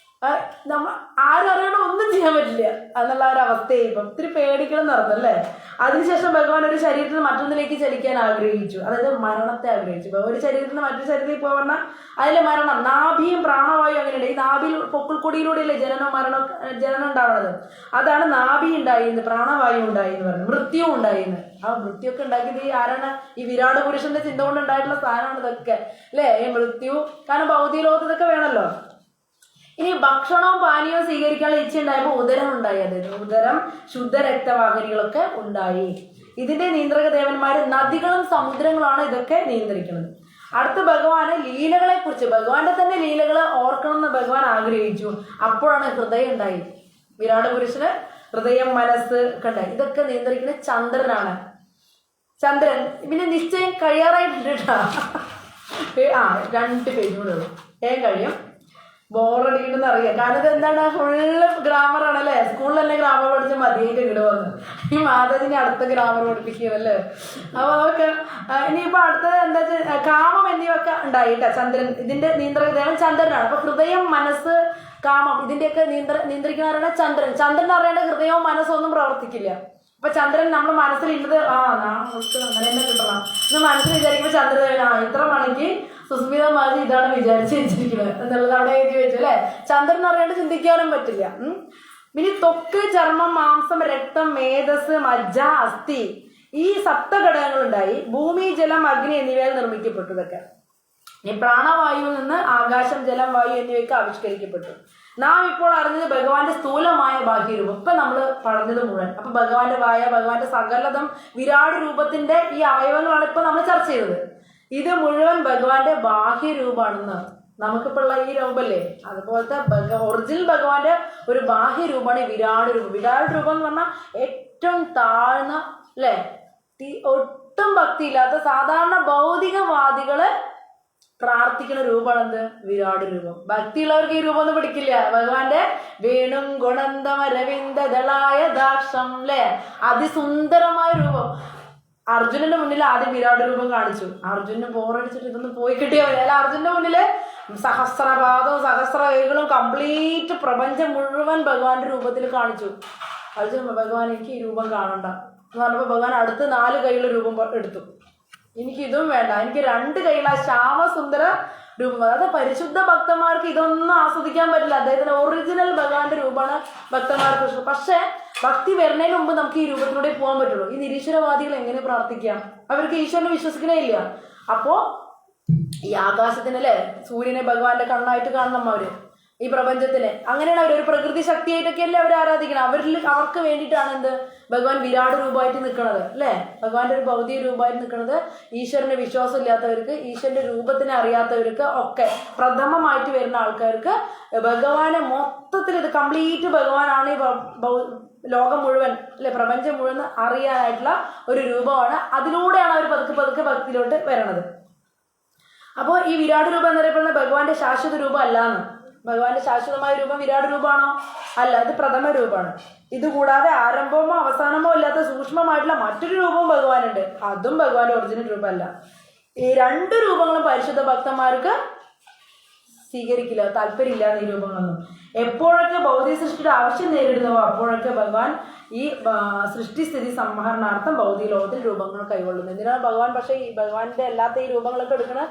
നമ്മ ആരും അറിയാണ്ട് ഒന്നും ചെയ്യാൻ പറ്റില്ല എന്നുള്ള ഒരവസ്ഥയായി. ഇപ്പം ഇത്തിരി പേടിക്കണം നടന്നല്ലേ. അതിനുശേഷം ഭഗവാൻ ഒരു ശരീരത്തിൽ നിന്ന് മറ്റൊന്നിലേക്ക് ചലിക്കാൻ ആഗ്രഹിച്ചു, അതായത് മരണത്തെ ആഗ്രഹിച്ചു. ഒരു ശരീരത്തിൽ നിന്ന് മറ്റൊരു ശരീരത്തിൽ പോകണ അതിലെ മരണം, നാഭിയും പ്രാണവായു അങ്ങനെയുണ്ട്. ഈ നാഭിയിൽ പൊക്കിൾക്കൊടിയിലൂടെയല്ലേ ജനനം ഉണ്ടാവുന്നത്. അതാണ് നാഭി ഉണ്ടായിന്ന്, പ്രാണവായു ഉണ്ടായി എന്ന് പറഞ്ഞു, മൃത്യു ഉണ്ടായിന്ന്. ആ മൃത്യുവൊക്കെ ഉണ്ടാക്കിയത് ഈ ആരാണ്, ഈ വിരാട് പുരുഷന്റെ ചിന്ത കൊണ്ട് ഉണ്ടായിട്ടുള്ള സാധനമാണ് ഇതൊക്കെ അല്ലേ, ഈ മൃത്യു. കാരണം ഭൗതിക ലോകത്ത് ഇതൊക്കെ വേണമല്ലോ. ഇനി ഭക്ഷണവും പാനീയവും സ്വീകരിക്കാനുള്ള ഇച്ഛ ഉണ്ടായപ്പോൾ ഉദരം ഉണ്ടായി. അതായത് ഉദരം, ശുദ്ധരക്തവാഹിനികളൊക്കെ ഉണ്ടായി. ഇതിന്റെ നിയന്ത്രക ദേവന്മാര് നദികളും സമുദ്രങ്ങളുമാണ് ഇതൊക്കെ നിയന്ത്രിക്കുന്നത്. അടുത്ത ഭഗവാന് ലീലകളെ കുറിച്ച്, ഭഗവാന്റെ തന്നെ ലീലകളെ ഓർക്കണം എന്ന് ഭഗവാൻ ആഗ്രഹിച്ചു. അപ്പോഴാണ് ഹൃദയം ഉണ്ടായി. വിരാട് പുരുഷന് ഹൃദയം, മനസ്സ് ഒക്കെ ഉണ്ടായി. ഇതൊക്കെ നിയന്ത്രിക്കുന്നത് ചന്ദ്രനാണ്. ചന്ദ്രൻ പിന്നെ നിശ്ചയം കഴിയാറായിട്ടുണ്ട് കേട്ടോ. 2 പേജ് കൂടെ ഉള്ളൂ, കഴിയും. ബോറടിക്കണമെന്ന് അറിയാം. കാരണം ഇത് എന്താണ്, ഫുള്ള് ഗ്രാമറാണ് അല്ലേ. സ്കൂളിൽ തന്നെ ഗ്രാമർ പഠിച്ച മതിയായിട്ട് ഇങ്ങോട്ട് വന്നു. ഈ മാതാജിനെ അടുത്ത ഗ്രാമർ പഠിപ്പിക്കുകയല്ലേ. അപ്പൊ നമുക്ക് ഇനിയിപ്പോ അടുത്തത് എന്താ വെച്ചാൽ കാമം എന്നിവയൊക്കെ ഉണ്ടായിട്ടാ. ചന്ദ്രൻ ഇതിന്റെ നിയന്ത്രകദേവൻ ചന്ദ്രനാണ്. അപ്പൊ ഹൃദയം, മനസ്സ്, കാമം ഇതിന്റെയൊക്കെ നിയന്ത്രിക്കുന്നവരാണ് ചന്ദ്രൻ. ചന്ദ്രൻ അറിയേണ്ട ഹൃദയവും മനസ്സൊന്നും പ്രവർത്തിക്കില്ല. അപ്പൊ ചന്ദ്രൻ നമ്മൾ മനസ്സിൽ ഇന്നത് അങ്ങനെ തന്നെ കിട്ടണം എന്ന് മനസ്സിൽ വിചാരിക്കുമ്പോൾ ചന്ദ്രദേവൻ ഇത്ര മണിക്ക് സുസ്മിത മാജി ഇതാണ് വിചാരിച്ചു വെച്ചിരിക്കുന്നത് എന്നുള്ളത് അവിടെ എഴുതി വെച്ചു അല്ലെ. ചന്ദ്രൻ അറിയാണ്ട് ചിന്തിക്കാനും പറ്റില്ല. ഇനി ത്വക്ക്, ചർമ്മം, മാംസം, രക്തം, മേധസ്, മജ്ജ, അസ്ഥി, ഈ സപ്തഘടകങ്ങൾ ഉണ്ടായി. ഭൂമി, ജലം, അഗ്നി എന്നിവയാൽ നിർമ്മിക്കപ്പെട്ടു. ഇതൊക്കെ ഈ പ്രാണവായുവിൽ നിന്ന് ആകാശം, ജലം, വായു എന്നിവയ്ക്ക് ആവിഷ്കരിക്കപ്പെട്ടു. നാം ഇപ്പോൾ അറിഞ്ഞത് ഭഗവാന്റെ സ്ഥൂലമായ ബാഹ്യരൂപം. ഇപ്പൊ നമ്മൾ പറഞ്ഞത് മുഴുവൻ. അപ്പൊ ഭഗവാന്റെ വായ, ഭഗവാന്റെ സകലതം, വിരാട് രൂപത്തിന്റെ ഈ അവയവങ്ങളാണ് ഇപ്പൊ നമ്മൾ ചർച്ച ചെയ്തത്. ഇത് മുഴുവൻ ഭഗവാന്റെ ബാഹ്യരൂപമാണെന്ന് നമുക്കിപ്പോൾ ഉള്ള ഈ രൂപല്ലേ, അതുപോലത്തെ ഒറിജിനൽ ഭഗവാന്റെ ഒരു ബാഹ്യരൂപമാണ് ഈ വിരാട് രൂപം. വിരാട് രൂപം എന്ന് പറഞ്ഞാൽ ഏറ്റവും താഴ്ന്ന അല്ലെ, ഒട്ടും ഭക്തിയില്ലാത്ത സാധാരണ ഭൗതികവാദികള് പ്രാർത്ഥിക്കുന്ന രൂപമാണ് എന്ത്? വിരാട് രൂപം. ഭക്തിയുള്ളവർക്ക് ഈ രൂപം ഒന്നും പിടിക്കില്ല. ഭഗവാന്റെ വേണും ഗുണന്തമ രവിന്ദളായ ദാക്ഷം അല്ലെ, അതിസുന്ദരമായ രൂപം. അർജുനന്റെ മുന്നിൽ ആദ്യം വിരാട് രൂപം കാണിച്ചു. അർജുനന് ബോറടിച്ചിട്ട് ഇതൊന്നും പോയി കിട്ടിയാൽ മതി. അല്ല, അർജുനന്റെ മുന്നില് സഹസ്രപാദവും സഹസ്രകൈകളും കംപ്ലീറ്റ് പ്രപഞ്ചം മുഴുവൻ ഭഗവാന്റെ രൂപത്തിൽ കാണിച്ചു. അർജുന, ഭഗവാൻ എനിക്ക് ഈ രൂപം കാണണ്ട എന്ന് പറഞ്ഞപ്പോൾ ഭഗവാൻ അടുത്ത് 4 കൈയുള്ള രൂപം എടുത്തു. എനിക്ക് ഇതും വേണ്ട, എനിക്ക് 2 കൈയുള്ള ശ്യാമസുന്ദര രൂപം. അതായത് പരിശുദ്ധ ഭക്തന്മാർക്ക് ഇതൊന്നും ആസ്വദിക്കാൻ പറ്റില്ല. അദ്ദേഹത്തിന്റെ ഒറിജിനൽ ഭഗവാന്റെ രൂപമാണ് ഭക്തന്മാർക്ക് ഇഷ്ടം. പക്ഷെ ഭക്തി വരുന്നതിന് മുമ്പ് നമുക്ക് ഈ രൂപത്തിലൂടെ പോകാൻ പറ്റുള്ളൂ. ഈ നിരീശ്വരവാദികൾ എങ്ങനെ പ്രാർത്ഥിക്കാം? അവർക്ക് ഈശ്വരനെ വിശ്വസിക്കണേ ഇല്ല. അപ്പോ ഈ ആകാശത്തിന് അല്ലെ, സൂര്യനെ ഭഗവാന്റെ കണ്ണായിട്ട് കാണണം അവര്, ഈ പ്രപഞ്ചത്തിന്. അങ്ങനെയാണ് അവർ ഒരു പ്രകൃതി ശക്തിയായിട്ടൊക്കെയല്ലേ അവർ ആരാധിക്കണം. അവർക്ക് വേണ്ടിയിട്ടാണ് എന്ത് ഭഗവാൻ വിരാട് രൂപമായിട്ട് നിൽക്കുന്നത് അല്ലെ, ഭഗവാന്റെ ഒരു ഭൗതിക രൂപമായിട്ട് നിൽക്കുന്നത്. ഈശ്വരന്റെ വിശ്വാസം ഇല്ലാത്തവർക്ക്, ഈശ്വരന്റെ രൂപത്തിനെ അറിയാത്തവർക്ക് ഒക്കെ, പ്രഥമമായിട്ട് വരുന്ന ആൾക്കാർക്ക് ഭഗവാനെ മൊത്തത്തിൽ ഇത് കംപ്ലീറ്റ് ഭഗവാനാണ് ഈ ലോകം മുഴുവൻ അല്ലെ, പ്രപഞ്ചം മുഴുവൻ അറിയാനായിട്ടുള്ള ഒരു രൂപമാണ്. അതിലൂടെയാണ് അവർ പതുക്കെ പതുക്കെ ഭക്തിയിലോട്ട് വരണത്. അപ്പോൾ ഈ വിരാട് രൂപം എന്നറിയപ്പെടുന്ന ഭഗവാന്റെ ശാശ്വത രൂപം അല്ലാന്ന്. ഭഗവാന്റെ ശാശ്വതമായ രൂപം വിരാട് രൂപമാണോ? അല്ല, ഇത് പ്രഥമ രൂപമാണ്. ഇതുകൂടാതെ ആരംഭമോ അവസാനമോ ഇല്ലാത്ത സൂക്ഷ്മമായിട്ടുള്ള മറ്റൊരു രൂപവും ഭഗവാനുണ്ട്. അതും ഭഗവാന്റെ ഒറിജിനൽ രൂപമല്ല. ഈ 2 രൂപങ്ങളും പരിശുദ്ധ ഭക്തന്മാർക്ക് സ്വീകരിക്കില്ല, താല്പര്യമില്ല ഈ രൂപങ്ങളൊന്നും. എപ്പോഴൊക്കെ ഭൗതിക സൃഷ്ടിയുടെ ആവശ്യം നേരിടുന്നവോ അപ്പോഴൊക്കെ ഭഗവാൻ ഈ സൃഷ്ടിസ്ഥിതി സംഹരണാർത്ഥം ഭൗതിക ലോകത്തിൽ രൂപങ്ങൾ കൈകൊള്ളുന്നു. എന്തിനാണ് ഭഗവാൻ പക്ഷേ ഈ ഭഗവാന്റെ അല്ലാത്ത ഈ രൂപങ്ങളൊക്കെ എടുക്കണ?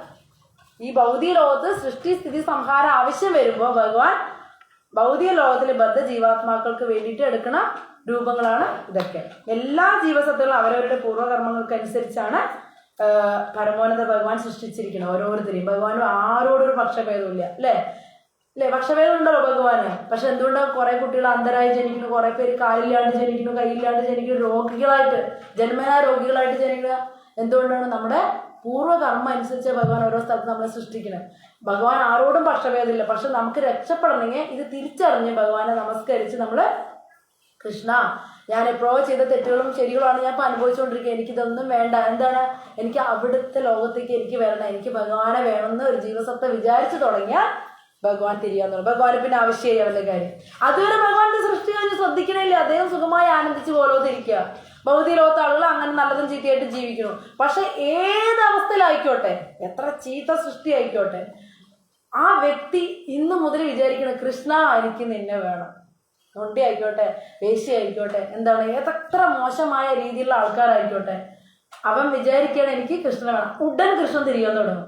ഈ ഭൗതിക ലോകത്ത് സൃഷ്ടിസ്ഥിതി സംഹാരം ആവശ്യം വരുമ്പോൾ ഭഗവാൻ ഭൗതിക ലോകത്തിലെ ബദ്ധ ജീവാത്മാക്കൾക്ക് വേണ്ടിയിട്ട് എടുക്കുന്ന രൂപങ്ങളാണ് ഇതൊക്കെ. എല്ലാ ജീവസത്തുകളും അവരവരുടെ പൂർവ്വകർമ്മങ്ങൾക്കനുസരിച്ചാണ് പരമോന്നത ഭഗവാൻ സൃഷ്ടിച്ചിരിക്കുന്നത് ഓരോരുത്തരെയും. ഭഗവാനും ആരോടൊരു പക്ഷഭേദവും ഇല്ല അല്ലേ. പക്ഷഭേദം ഉണ്ടല്ലോ ഭഗവാന്. പക്ഷെ എന്തുകൊണ്ടാണ് കുറെ കുട്ടികൾ അന്ധരായി ജനിക്കുന്നു, കുറെ പേര് കാലില്ലാണ്ട് ജനിക്കുന്നു, കൈയില്ലാണ്ട് ജനിക്കുന്നു, രോഗികളായിട്ട് ജന്മനാ രോഗികളായിട്ട് ജനിക്കുക? എന്തുകൊണ്ടാണ്? നമ്മുടെ പൂർവ്വകർമ്മം അനുസരിച്ച് ഭഗവാൻ ഓരോ സ്ഥലത്ത് നമ്മളെ സൃഷ്ടിക്കുന്നത്. ഭഗവാൻ ആരോടും പക്ഷഭേദമില്ല. പക്ഷെ നമുക്ക് രക്ഷപ്പെടണമെങ്കിൽ ഇത് തിരിച്ചറിഞ്ഞ് ഭഗവാനെ നമസ്കരിച്ച് നമ്മൾ, കൃഷ്ണ, ഞാൻ എപ്പോഴോ ചെയ്ത തെറ്റുകളും ശരികളുമാണ് ഞാൻ ഇപ്പോൾ അനുഭവിച്ചുകൊണ്ടിരിക്കുക, എനിക്കിതൊന്നും വേണ്ട, എന്താണ്, എനിക്ക് അവിടുത്തെ ലോകത്തേക്ക് എനിക്ക് വരണം, എനിക്ക് ഭഗവാനെ വേണമെന്ന് ഒരു ജീവസത്ത വിചാരിച്ചു തുടങ്ങിയാൽ ഭഗവാൻ തിരിയാൻ തുടങ്ങും. ഭഗവാന് പിന്നെ ആവശ്യമായി അവന്റെ കാര്യം. അതുവരെ ഭഗവാന്റെ സൃഷ്ടി കഴിഞ്ഞ് ശ്രദ്ധിക്കണില്ല. അദ്ദേഹം സുഖമായി ആനന്ദിച്ച് പോലോത്തിരിക്കുക. ഭൗതിക ലോകത്തെ ആളുകൾ അങ്ങനെ നല്ലതും ചീത്തയായിട്ട് ജീവിക്കുന്നു. പക്ഷെ ഏത് അവസ്ഥയിലായിക്കോട്ടെ, എത്ര ചീത്ത സൃഷ്ടി ആയിക്കോട്ടെ, ആ വ്യക്തി ഇന്ന് മുതൽ വിചാരിക്കണം, കൃഷ്ണ എനിക്ക് നിന്നെ വേണം. നൊണ്ടി ആയിക്കോട്ടെ, വേശ്യ ആയിക്കോട്ടെ, എന്താണ്, ഏതത്ര മോശമായ രീതിയിലുള്ള ആൾക്കാരായിക്കോട്ടെ, അവൻ വിചാരിക്കുകയാണ് എനിക്ക് കൃഷ്ണനെ വേണം. ഉടൻ കൃഷ്ണൻ തിരിയാൻ തുടങ്ങും.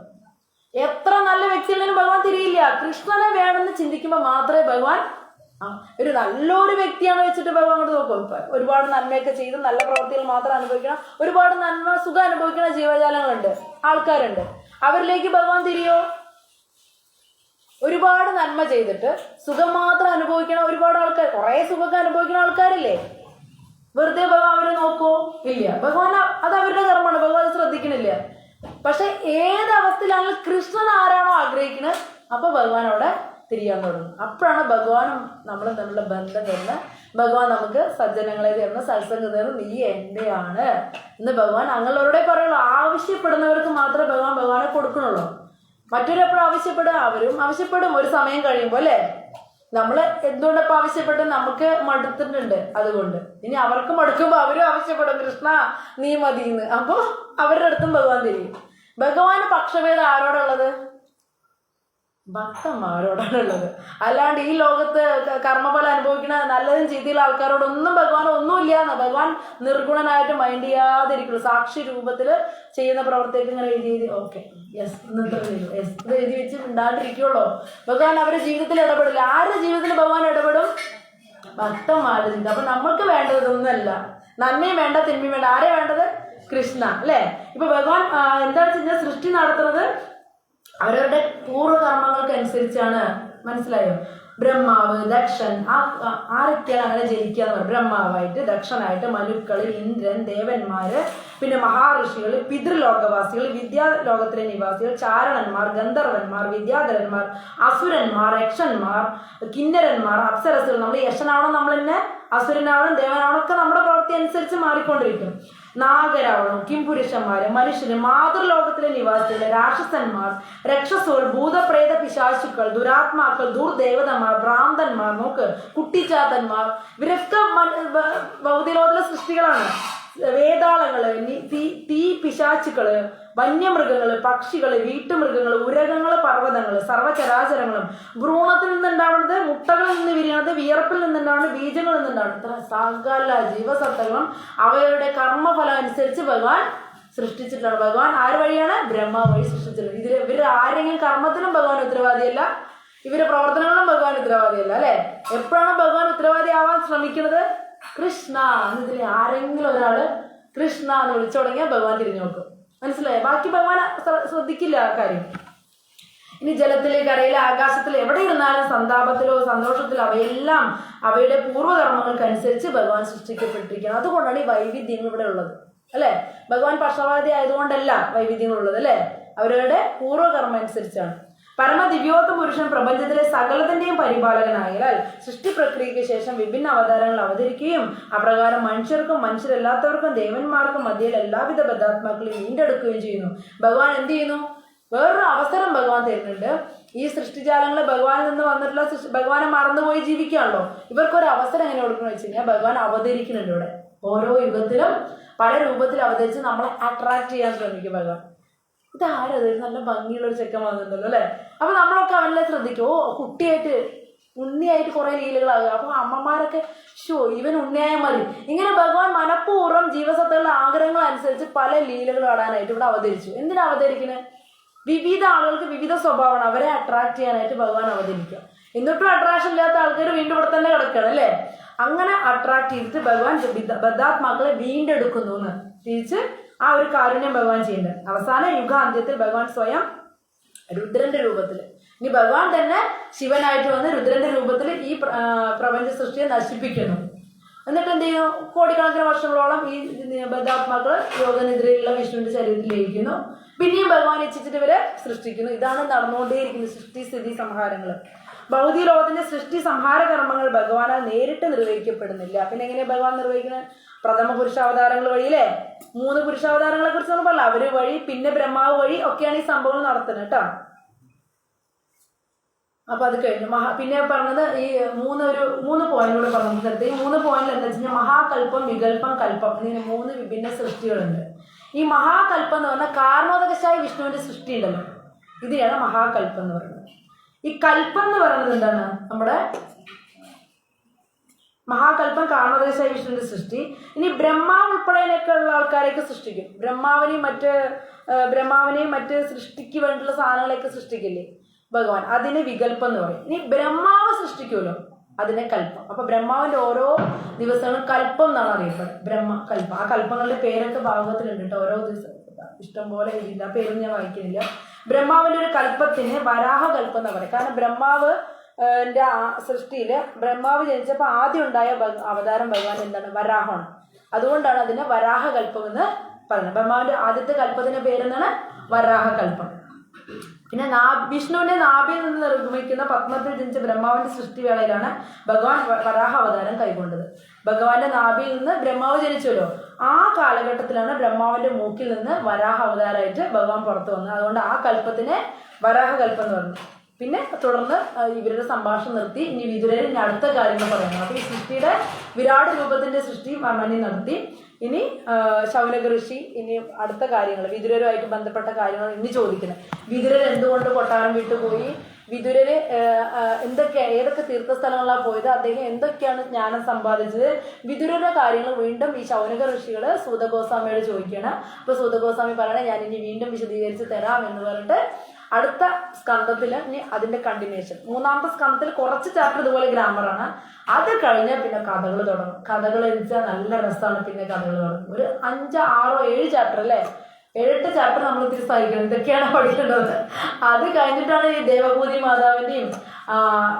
എത്ര നല്ല വ്യക്തികളാലും ഭഗവാൻ തിരിയില്ല. കൃഷ്ണനെ വേണമെന്ന് ചിന്തിക്കുമ്പോൾ മാത്രമേ ഭഗവാൻ, ഒരു നല്ലൊരു വ്യക്തിയാണ് വെച്ചിട്ട് ഭഗവാൻ അങ്ങോട്ട് നോക്കും. ഒരുപാട് നന്മയൊക്കെ ചെയ്ത് നല്ല പ്രവൃത്തികൾ മാത്രം അനുഭവിക്കണം, ഒരുപാട് നന്മ സുഖം അനുഭവിക്കുന്ന ജീവജാലങ്ങളുണ്ട്, ആൾക്കാരുണ്ട്. അവരിലേക്ക് ഭഗവാൻ തിരിയോ? ഒരുപാട് നന്മ ചെയ്തിട്ട് സുഖം മാത്രം അനുഭവിക്കണം ഒരുപാട് ആൾക്കാർ, കുറെ സുഖമൊക്കെ അനുഭവിക്കുന്ന ആൾക്കാരില്ലേ, വെറുതെ ഭഗവാൻ അവരെ നോക്കോ? ഇല്ല. ഭഗവാൻ അത് അവരുടെ കർമ്മമാണ്, ഭഗവാൻ അത് ശ്രദ്ധിക്കണില്ല. പക്ഷെ ഏത് അവസ്ഥയിലാണെങ്കിലും കൃഷ്ണൻ ആരാണോ ആഗ്രഹിക്കുന്നത് അപ്പൊ ഭഗവാൻ അവിടെ തിരിയാൻ തുടങ്ങും. അപ്പോഴാണ് ഭഗവാനും നമ്മളും തമ്മിലുള്ള ബന്ധം തരുന്ന, ഭഗവാൻ നമുക്ക് സജ്ജനങ്ങളെ തരുന്ന, സത്സംഗം തരുന്ന, നീ എന്റെയാണ് എന്ന് ഭഗവാൻ അങ്ങനെയുള്ളവരുടെ പറയുള്ളൂ. ആവശ്യപ്പെടുന്നവർക്ക് മാത്രമേ ഭഗവാനെ കൊടുക്കണുള്ളൂ. മറ്റൊരെപ്പോഴും ആവശ്യപ്പെടുക, അവരും ആവശ്യപ്പെടും ഒരു സമയം കഴിയുമ്പോൾ അല്ലേ. നമ്മള് എന്തുകൊണ്ടപ്പോ ആവശ്യപ്പെട്ട് നമുക്ക് മടുത്തിട്ടുണ്ട്, അതുകൊണ്ട് ഇനി അവർക്ക് മടുക്കുമ്പോൾ അവരും ആവശ്യപ്പെടും, കൃഷ്ണ നീ മതിന്ന്. അപ്പൊ അവരുടെ അടുത്തും ഭഗവാൻ തിരിയും. ഭഗവാന് പക്ഷഭേദം ആരോടുള്ളത്? ഭക്തന്മാരോടാണുള്ളത്. അല്ലാണ്ട് ഈ ലോകത്ത് കർമ്മഫലം അനുഭവിക്കുന്ന നല്ലതും ചീത്തയുള്ള ആൾക്കാരോടൊന്നും ഭഗവാൻ ഒന്നുമില്ല എന്ന്. ഭഗവാൻ നിർഗുണനായിട്ട് മൈൻഡ് ചെയ്യാതിരിക്കുള്ളൂ. സാക്ഷി രൂപത്തിൽ ചെയ്യുന്ന പ്രവർത്തിയൊക്കെ ഇങ്ങനെ എഴുതി ഓക്കെ യെസ് ഇന്നത്തെ യെസ് ഇത് എഴുതി വെച്ച് ഉണ്ടാണ്ടിരിക്കുള്ളൂ. ഭഗവാൻ അവരുടെ ജീവിതത്തിൽ ഇടപെടില്ല. ആരുടെ ജീവിതത്തിൽ ഭഗവാൻ ഇടപെടും? ഭക്തന്മാരുടെ ജീവിതം. അപ്പൊ നമ്മൾക്ക് വേണ്ടത് ഇതൊന്നുമല്ല. നന്മയും വേണ്ട തിന്മയും വേണ്ട. ആരെ വേണ്ടത്? കൃഷ്ണ അല്ലേ? ഇപ്പൊ ഭഗവാൻ എന്താണെന്ന് വെച്ച് കഴിഞ്ഞാൽ സൃഷ്ടി നടത്തുന്നത് അവരവരുടെ പൂർവ്വകർമ്മങ്ങൾക്ക് അനുസരിച്ചാണ്. മനസ്സിലായോ? ബ്രഹ്മാവ്, ദക്ഷൻ, ആരൊക്കെയാണ് അങ്ങനെ ജനിക്കുക എന്ന് പറയും. ബ്രഹ്മാവായിട്ട്, ദക്ഷനായിട്ട്, മനുക്കള്, ഇന്ദ്രൻ, ദേവന്മാര്, പിന്നെ മഹാഋഷികൾ, പിതൃലോകവാസികൾ, വിദ്യാലോകത്തിലെ നിവാസികൾ, ചാരണന്മാർ, ഗന്ധർവന്മാർ, വിദ്യാധരന്മാർ, അസുരന്മാർ, യക്ഷന്മാർ, കിന്നരന്മാർ, അപ്സരസുകൾ. നമ്മൾ യക്ഷനാവണം, നമ്മൾ തന്നെ അസുരനാവണം, ദേവനാവണം ഒക്കെ നമ്മുടെ പ്രവൃത്തി അനുസരിച്ച് മാറിക്കൊണ്ടിരിക്കും. നാഗരാവണം, കിംപുരുഷന്മാര്, മനുഷ്യര്, മാതൃലോകത്തിലെ നിവാസികൾ, രാക്ഷസന്മാർ, രക്ഷസുകൾ, ഭൂതപ്രേത പിശാചുക്കൾ, ദുരാത്മാക്കൾ, ദുർദേവതന്മാർ, ഭ്രാന്തന്മാർ, നോക്ക് കുട്ടിച്ചാത്തന്മാർ, ഇവരൊക്കെ ഭൗതികലോകത്തിലെ സൃഷ്ടികളാണ്. വേതാളങ്ങള്, തീ പിശാച്ചുക്കള്, വന്യമൃഗങ്ങള്, പക്ഷികള്, വീട്ടുമൃഗങ്ങള്, ഉരകങ്ങള്, പർവ്വതങ്ങള്, സർവ്വചരാചരങ്ങളും, ഭ്രൂണത്തിൽ നിന്നുണ്ടാവുന്നത്, മുട്ടകളിൽ നിന്ന് വിരിയണത്, വിയർപ്പിൽ നിന്നുണ്ടാവുന്നത്, ബീജങ്ങളിൽ നിന്നുണ്ടാവുന്നത്, ഇത്ര സകല ജീവസത്തകളും അവയുടെ കർമ്മഫലം അനുസരിച്ച് ഭഗവാൻ സൃഷ്ടിച്ചിട്ടാണ്. ഭഗവാൻ ആര് വഴിയാണ്? ബ്രഹ്മ വഴി സൃഷ്ടിച്ചിട്ടുണ്ട്. ഇവർ ആരെങ്കിലും കർമ്മത്തിനും ഭഗവാൻ ഉത്തരവാദിയല്ല, ഇവരുടെ പ്രവർത്തനങ്ങളും ഭഗവാൻ ഉത്തരവാദിയല്ല അല്ലെ? എപ്പോഴാണ് ഭഗവാൻ ഉത്തരവാദി ആവാൻ ശ്രമിക്കുന്നത്? കൃഷ്ണ എന്നതിൽ ആരെങ്കിലും ഒരാള് കൃഷ്ണ എന്ന് വിളിച്ചു തുടങ്ങിയാൽ ഭഗവാൻ തിരിഞ്ഞു നോക്കും. മനസ്സിലായോ? ബാക്കി ഭഗവാൻ ശ്രദ്ധിക്കില്ല ആ കാര്യം. ഇനി ജലത്തില്, കരയില്, ആകാശത്തിൽ എവിടെ ഇരുന്നാലും സന്താപത്തിലോ സന്തോഷത്തിലോ അവയെല്ലാം അവയുടെ പൂർവ്വകർമ്മങ്ങൾക്കനുസരിച്ച് ഭഗവാൻ സൃഷ്ടിക്കപ്പെട്ടിരിക്കുകയാണ്. അതുകൊണ്ടാണ് ഈ വൈവിധ്യങ്ങൾ ഇവിടെ ഉള്ളത് അല്ലെ? ഭഗവാൻ പക്ഷപാതി ആയതുകൊണ്ടല്ല വൈവിധ്യങ്ങളുള്ളത് അല്ലെ? അവരുടെ പൂർവ്വകർമ്മം അനുസരിച്ചാണ്. പരമദിവ്യോത്ത പുരുഷൻ പ്രപഞ്ചത്തിലെ സകലത്തിന്റെയും പരിപാലകനായാൽ സൃഷ്ടി പ്രക്രിയയ്ക്ക് ശേഷം വിഭിന്ന അവതാരങ്ങൾ അവതരിക്കുകയും അപ്രകാരം മനുഷ്യർക്കും മനുഷ്യരല്ലാത്തവർക്കും ദേവന്മാർക്കും മധ്യയിൽ എല്ലാവിധ ബദ്ധാത്മാക്കളെയും വീണ്ടെടുക്കുകയും ചെയ്യുന്നു. ഭഗവാൻ എന്ത് ചെയ്യുന്നു? വേറൊരു അവസരം ഭഗവാൻ തരുന്നുണ്ട്. ഈ സൃഷ്ടിജാലങ്ങൾ ഭഗവാനിൽ നിന്ന് വന്നിട്ടുള്ള ഭഗവാനെ മറന്നുപോയി ജീവിക്കുകയാണല്ലോ. ഇവർക്കൊരു അവസരം എങ്ങനെ കൊടുക്കണം വെച്ച് കഴിഞ്ഞാൽ ഭഗവാൻ അവതരിക്കുന്നുണ്ട് ഇവിടെ. ഓരോ യുഗത്തിലും പല രൂപത്തിൽ അവതരിച്ച് നമ്മളെ അട്രാക്ട് ചെയ്യാൻ ശ്രമിക്കും ഭഗവാൻ. ഇതാരത് നല്ല ഭംഗിയുള്ള ഒരു ചെക്കൻ വന്നിട്ടുണ്ടല്ലോ അല്ലെ? അപ്പൊ നമ്മളൊക്കെ അവനെ ശ്രദ്ധിക്കും. ഓ കുട്ടിയായിട്ട് ഉണ്ണിയായിട്ട് കുറെ ലീലകളാകുക. അപ്പൊ അമ്മമാരൊക്കെ ഇവൻ ഉണ്ണിയായാൽ മതി. ഇങ്ങനെ ഭഗവാൻ മനഃപൂർവ്വം ജീവസത്തകളുടെ ആഗ്രഹങ്ങൾ അനുസരിച്ച് പല ലീലകൾ ആടാനായിട്ട് ഇവിടെ അവതരിച്ചു. എന്തിനാ അവതരിക്കുന്നത്? വിവിധ ആളുകൾക്ക് വിവിധ സ്വഭാവമാണ്. അവരെ അട്രാക്ട് ചെയ്യാനായിട്ട് ഭഗവാൻ അവതരിക്കുക. എന്നിട്ടും അട്രാക്ഷൻ ഇല്ലാത്ത ആൾക്കാർ വീണ്ടും ഇവിടെ തന്നെ കിടക്കണം അല്ലെ? അങ്ങനെ അട്രാക്ട് ചെയ്തിട്ട് ഭഗവാൻ ബദ്ധാത്മാക്കളെ വീണ്ടെടുക്കുന്നു എന്ന് തിരിച്ച് ആ ഒരു കാരുണ്യം ഭഗവാൻ ചെയ്യുന്നുണ്ട്. അവസാന യുഗാന്ത്യത്തിൽ ഭഗവാൻ സ്വയം രുദ്രന്റെ രൂപത്തിൽ, ഇനി ഭഗവാൻ തന്നെ ശിവനായിട്ട് വന്ന് രുദ്രന്റെ രൂപത്തിൽ ഈ പ്രപഞ്ച സൃഷ്ടിയെ നശിപ്പിക്കുന്നു. എന്നിട്ട് എന്ത് ചെയ്യുന്നു? കോടിക്കണക്കിന് വർഷങ്ങളോളം ഈ ബദ്ധാത്മാക്കൾ യോഗനിദ്രയിലുള്ള വിഷ്ണുവിന്റെ ശരീരത്തിൽ ലയിക്കുന്നു. പിന്നെയും ഭഗവാൻ ഇച്ഛിച്ചിട്ട് ഇവരെ സൃഷ്ടിക്കുന്നു. ഇതാണ് നടന്നുകൊണ്ടേയിരിക്കുന്നത് സൃഷ്ടി സ്ഥിതി സംഹാരങ്ങൾ. ഭൗതിക ലോകത്തിന്റെ സൃഷ്ടി സംഹാര കർമ്മങ്ങൾ ഭഗവാനാൽ നേരിട്ട് നിർവഹിക്കപ്പെടുന്നില്ല. പിന്നെ എങ്ങനെയാ ഭഗവാൻ നിർവഹിക്കുന്നത്? പ്രഥമ പുരുഷാവതാരങ്ങൾ വഴിയില്ലേ? 3 പുരുഷാവതാരങ്ങളെ കുറിച്ച് നമ്മൾ പറഞ്ഞ അവര് വഴി, പിന്നെ ബ്രഹ്മാവ് വഴി ഒക്കെയാണ് ഈ സംഭവങ്ങൾ നടത്തുന്നത് കേട്ടോ. അപ്പൊ അത് കഴിഞ്ഞു. പിന്നെ പറഞ്ഞത് ഈ 3 പോയിന്റിലൂടെ പറഞ്ഞു തരട്ടെ. ഈ 3 പോയിന്റിൽ എന്താ വെച്ച് കഴിഞ്ഞാൽ മഹാകൽപ്പം, വികല്പം, കൽപ്പം എന്നിങ്ങനെ 3 വിഭിന്ന സൃഷ്ടികളുണ്ട്. ഈ മഹാകൽപ്പം എന്ന് പറഞ്ഞാൽ കാരണോദകശായ വിഷ്ണുവിന്റെ സൃഷ്ടി ഉണ്ടല്ലോ, ഇതിനാണ് മഹാകൽപ്പം എന്ന് പറയുന്നത്. ഈ കൽപ്പം എന്ന് പറയുന്നത് എന്താണ്? നമ്മുടെ മഹാകൽപ്പം കാരണോദകശായ വിഷ്ണുവിന്റെ സൃഷ്ടി. ഇനി ബ്രഹ്മാവ് ഉൾപ്പെടെയൊക്കെ ഉള്ള ആൾക്കാരെയൊക്കെ സൃഷ്ടിക്കും. ബ്രഹ്മാവിനെയും മറ്റ് സൃഷ്ടിക്ക് വേണ്ടിയുള്ള സാധനങ്ങളെയൊക്കെ സൃഷ്ടിക്കില്ലേ ഭഗവാൻ, അതിന് വികല്പം എന്ന് പറയും. ഇനി ബ്രഹ്മാവ് സൃഷ്ടിക്കുമല്ലോ, അതിനെ കൽപ്പം. അപ്പൊ ബ്രഹ്മാവിന്റെ ഓരോ ദിവസങ്ങളും കൽപ്പം എന്നാണ് അറിയപ്പെടുന്നത്. ബ്രഹ്മകൽപ്പം. ആ കൽപ്പങ്ങളുടെ പേരൊക്കെ ഭാഗവത്തിലുണ്ട് കേട്ടോ. ഓരോ ദിവസം ഇഷ്ടംപോലെ ഇല്ല, പേരൊന്നും ഞാൻ വായിക്കുന്നില്ല. ബ്രഹ്മാവിന്റെ ഒരു കൽപ്പത്തിന് വരാഹകൽപ്പം എന്ന് പറയും. കാരണം ബ്രഹ്മാവ് സൃഷ്ടിയില് ബ്രഹ്മാവ് ജനിച്ചപ്പോൾ ആദ്യം ഉണ്ടായ അവതാരം ഭഗവാൻ എന്താണ്? വരാഹമാണ്. അതുകൊണ്ടാണ് അതിനെ വരാഹകൽപ്പം എന്ന് പറയുന്നത്. ബ്രഹ്മാവിന്റെ ആദ്യത്തെ കൽപ്പത്തിന്റെ പേരെന്താണ്? വരാഹകൽപ്പം. പിന്നെ വിഷ്ണുവിന്റെ നാഭിയിൽ നിന്ന് നിർമ്മിക്കുന്ന പത്മത്തിൽ ജനിച്ച ബ്രഹ്മാവിന്റെ സൃഷ്ടിവേളയിലാണ് ഭഗവാൻ വരാഹ അവതാരം കൈക്കൊണ്ടത്. ഭഗവാന്റെ നാഭിയിൽ നിന്ന് ബ്രഹ്മാവ് ജനിച്ചല്ലോ, ആ കാലഘട്ടത്തിലാണ് ബ്രഹ്മാവിന്റെ മൂക്കിൽ നിന്ന് വരാഹ അവതാരമായിട്ട് ഭഗവാൻ പുറത്തു വന്നത്. അതുകൊണ്ട് ആ കൽപ്പത്തിനെ വരാഹകൽപ്പം എന്ന് പറഞ്ഞു. പിന്നെ തുടർന്ന് ഇവരുടെ സംഭാഷണം നിർത്തി. ഇനി വിതുരർ ഇനി അടുത്ത കാര്യങ്ങൾ പറയുന്നത്. അപ്പൊ ഈ സൃഷ്ടിയുടെ വിരാട് രൂപത്തിന്റെ സൃഷ്ടി മണി നടത്തി. ഇനി ശൗനക ഋഷി ഇനി അടുത്ത കാര്യങ്ങൾ വിതുരരുമായിട്ട് ബന്ധപ്പെട്ട കാര്യങ്ങൾ ഇനി ചോദിക്കുന്നത്. വിതുരർ എന്തുകൊണ്ട് കൊട്ടാരം വിട്ടുപോയി, വിതുരര് ഏതൊക്കെ തീർത്ഥസ്ഥലങ്ങളിലാണ് പോയത്, അദ്ദേഹം എന്തൊക്കെയാണ് ജ്ഞാനം സമ്പാദിച്ചത്, വിതുരരുടെ കാര്യങ്ങൾ വീണ്ടും ഈ ശൗനക ഋഷികള് സൂതഗോസ്വാമിയോട് ചോദിക്കുകയാണ്. അപ്പൊ സൂതഗോസ്വാമി പറയണേ ഞാൻ ഇനി വീണ്ടും വിശദീകരിച്ച് തരാം എന്ന് പറഞ്ഞിട്ട് അടുത്ത സ്കന്ധത്തിൽ ഇനി അതിന്റെ കണ്ടിന്യൂഷൻ. മൂന്നാമത്തെ സ്കന്ധത്തിൽ കുറച്ച് ചാപ്റ്റർ ഇതുപോലെ ഗ്രാമറാണ്. അത് കഴിഞ്ഞാൽ പിന്നെ കഥകൾ തുടങ്ങും. കഥകൾ എഴുതിച്ചാൽ നല്ല രസമാണ്. പിന്നെ കഥകൾ തുടങ്ങും. ഒരു 5, 6, 7 ചാപ്റ്റർ അല്ലേ, 7-8 ചാപ്റ്റർ നമ്മൾ ഇത്തിരി സഹിക്കണം. ഇതൊക്കെയാണ് പഠിക്കേണ്ടത്. അത് കഴിഞ്ഞിട്ടാണ് ഈ ദേവഭൂതി മാതാവിന്റെയും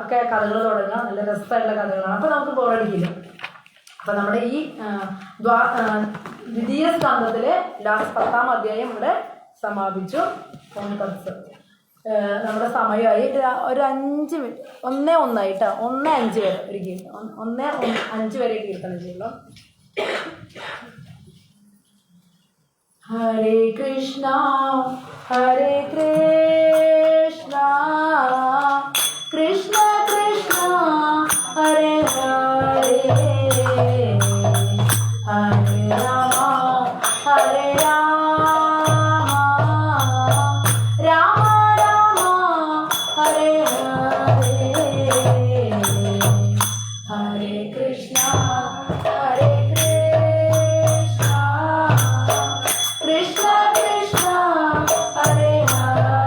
ഒക്കെ കഥകൾ തുടങ്ങുക. നല്ല രസമായിട്ടുള്ള കഥകളാണ്. അപ്പൊ നമുക്ക് ബോറടിക്കില്ല. അപ്പൊ നമ്മുടെ ഈ ദ്വിതീയ സ്കന്ധത്തിലെ ലാസ്റ്റ് 10-ാം അധ്യായം ഇവിടെ സമാപിച്ചു. നമ്മുടെ സമയമായി ഒരു 5 മിനിറ്റ് 1:01 കേട്ടോ. 1:05 വരെ ഒരു കീർത്തനം, 1:05 വരെ കീർത്തനം ചെയ്യുള്ളൂ. ഹരേ കൃഷ്ണ ഹരേ കൃഷ്ണ കൃഷ്ണ കൃഷ്ണ ഹരേ ഹരേ ഹരേ രാമ ഹരേ രാമ രാമ രാമ ഹരേ ഹരേ ഹരേ കൃഷ്ണ ഹരേ കൃഷ്ണ കൃഷ്ണ കൃഷ്ണ ഹരേ ഹരേ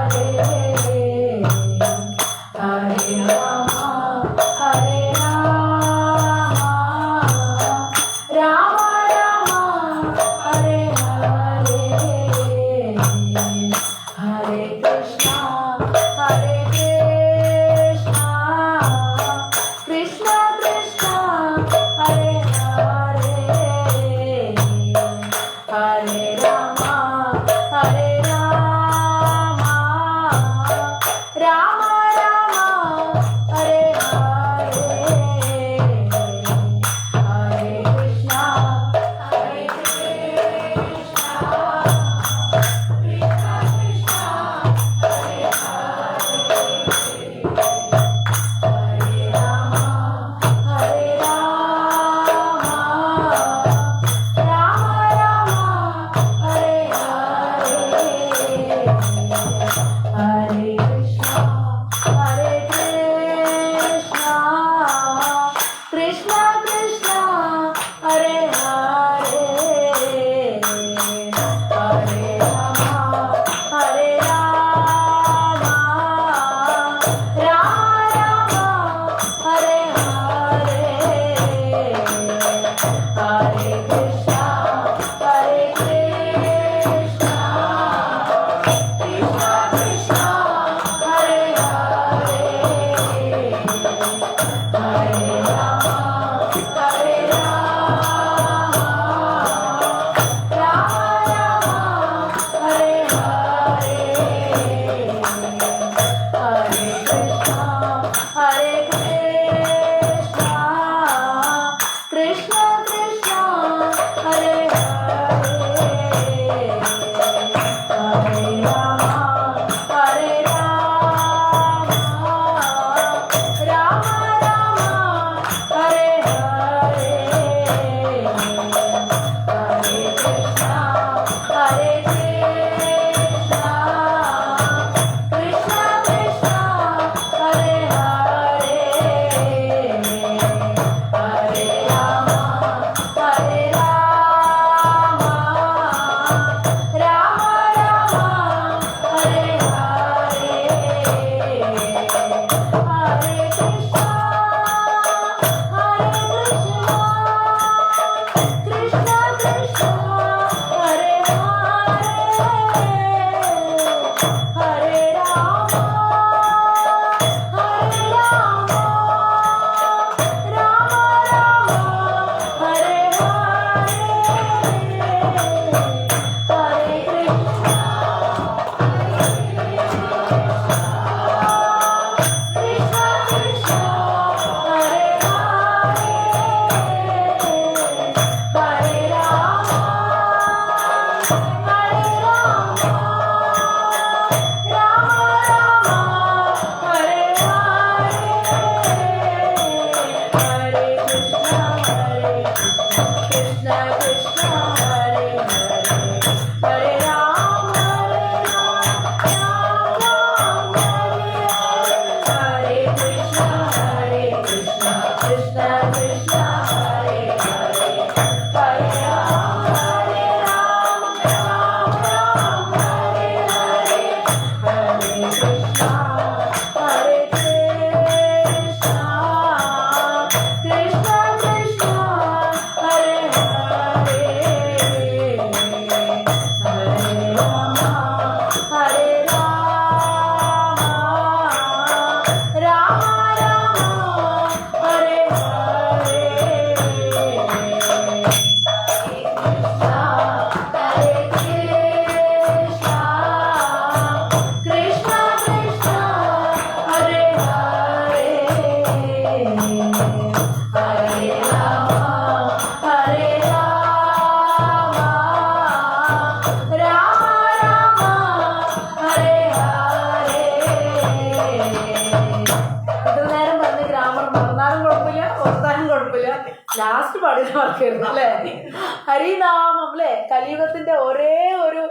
ലാസ്റ്റ് പാടിയത് മറക്കരുത് അല്ലേ? ഹരിനാമം അല്ലേ? കലിയുഗത്തിന്റെ ഒരേ ഒരു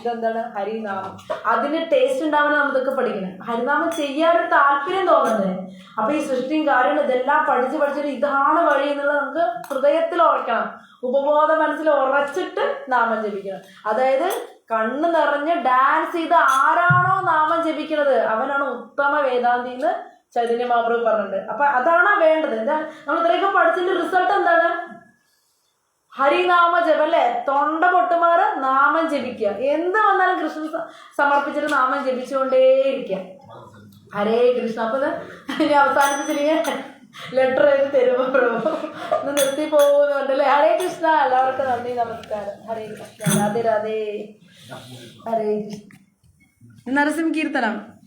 ഇതെന്താണ്? ഹരിനാമം. അതിന് ടേസ്റ്റ് ഉണ്ടാവുന്ന നമ്മളിതൊക്കെ പഠിക്കണം. ഹരിനാമം ചെയ്യാനൊരു താല്പര്യം തോന്നണ്ടേ? അപ്പൊ ഈ സൃഷ്ടിയും കാര്യങ്ങളും ഇതെല്ലാം പഠിച്ചിട്ട് ഇതാണ് വഴി എന്നുള്ളത് നമുക്ക് ഹൃദയത്തിൽ ഉറക്കണം. ഉപബോധ മനസ്സിൽ ഉറച്ചിട്ട് നാമം ജപിക്കണം. അതായത് കണ്ണ് നിറഞ്ഞ് ഡാൻസ് ചെയ്ത് ആരാണോ നാമം ജപിക്കുന്നത് അവനാണ് ഉത്തമ വേദാന്തി എന്ന് ചൈതന്യ മഹാപ്രഭു പറഞ്ഞിട്ടുണ്ട്. അപ്പൊ അതാണ് വേണ്ടത്. എന്താ നമ്മൾ ഇത്രയൊക്കെ പഠിച്ചതിന്റെ റിസൾട്ട് എന്താണ്? ഹരിനാമ ജപം അല്ലേ? തൊണ്ട പൊട്ടുമാറ് നാമം ജപിക്കുക. എന്ത് വന്നാലും കൃഷ്ണൻ സമർപ്പിച്ചിട്ട് നാമം ജപിച്ചുകൊണ്ടേയിരിക്കുക. ഹരേ കൃഷ്ണ. അപ്പൊ ഇനി അവസാനിപ്പിച്ചില്ലെങ്കിൽ ലെറ്റർ എഴുതി തരുമോ പ്രഭു? ഒന്ന് നിർത്തി പോകുന്നുണ്ടല്ലേ? ഹരേ കൃഷ്ണ. എല്ലാവർക്കും നന്ദി, നമസ്കാരം. ഹരേ കൃഷ്ണ. രാധേ രാധേ. ഹരേ കൃഷ്ണ. നരസിംഹ കീർത്തനം.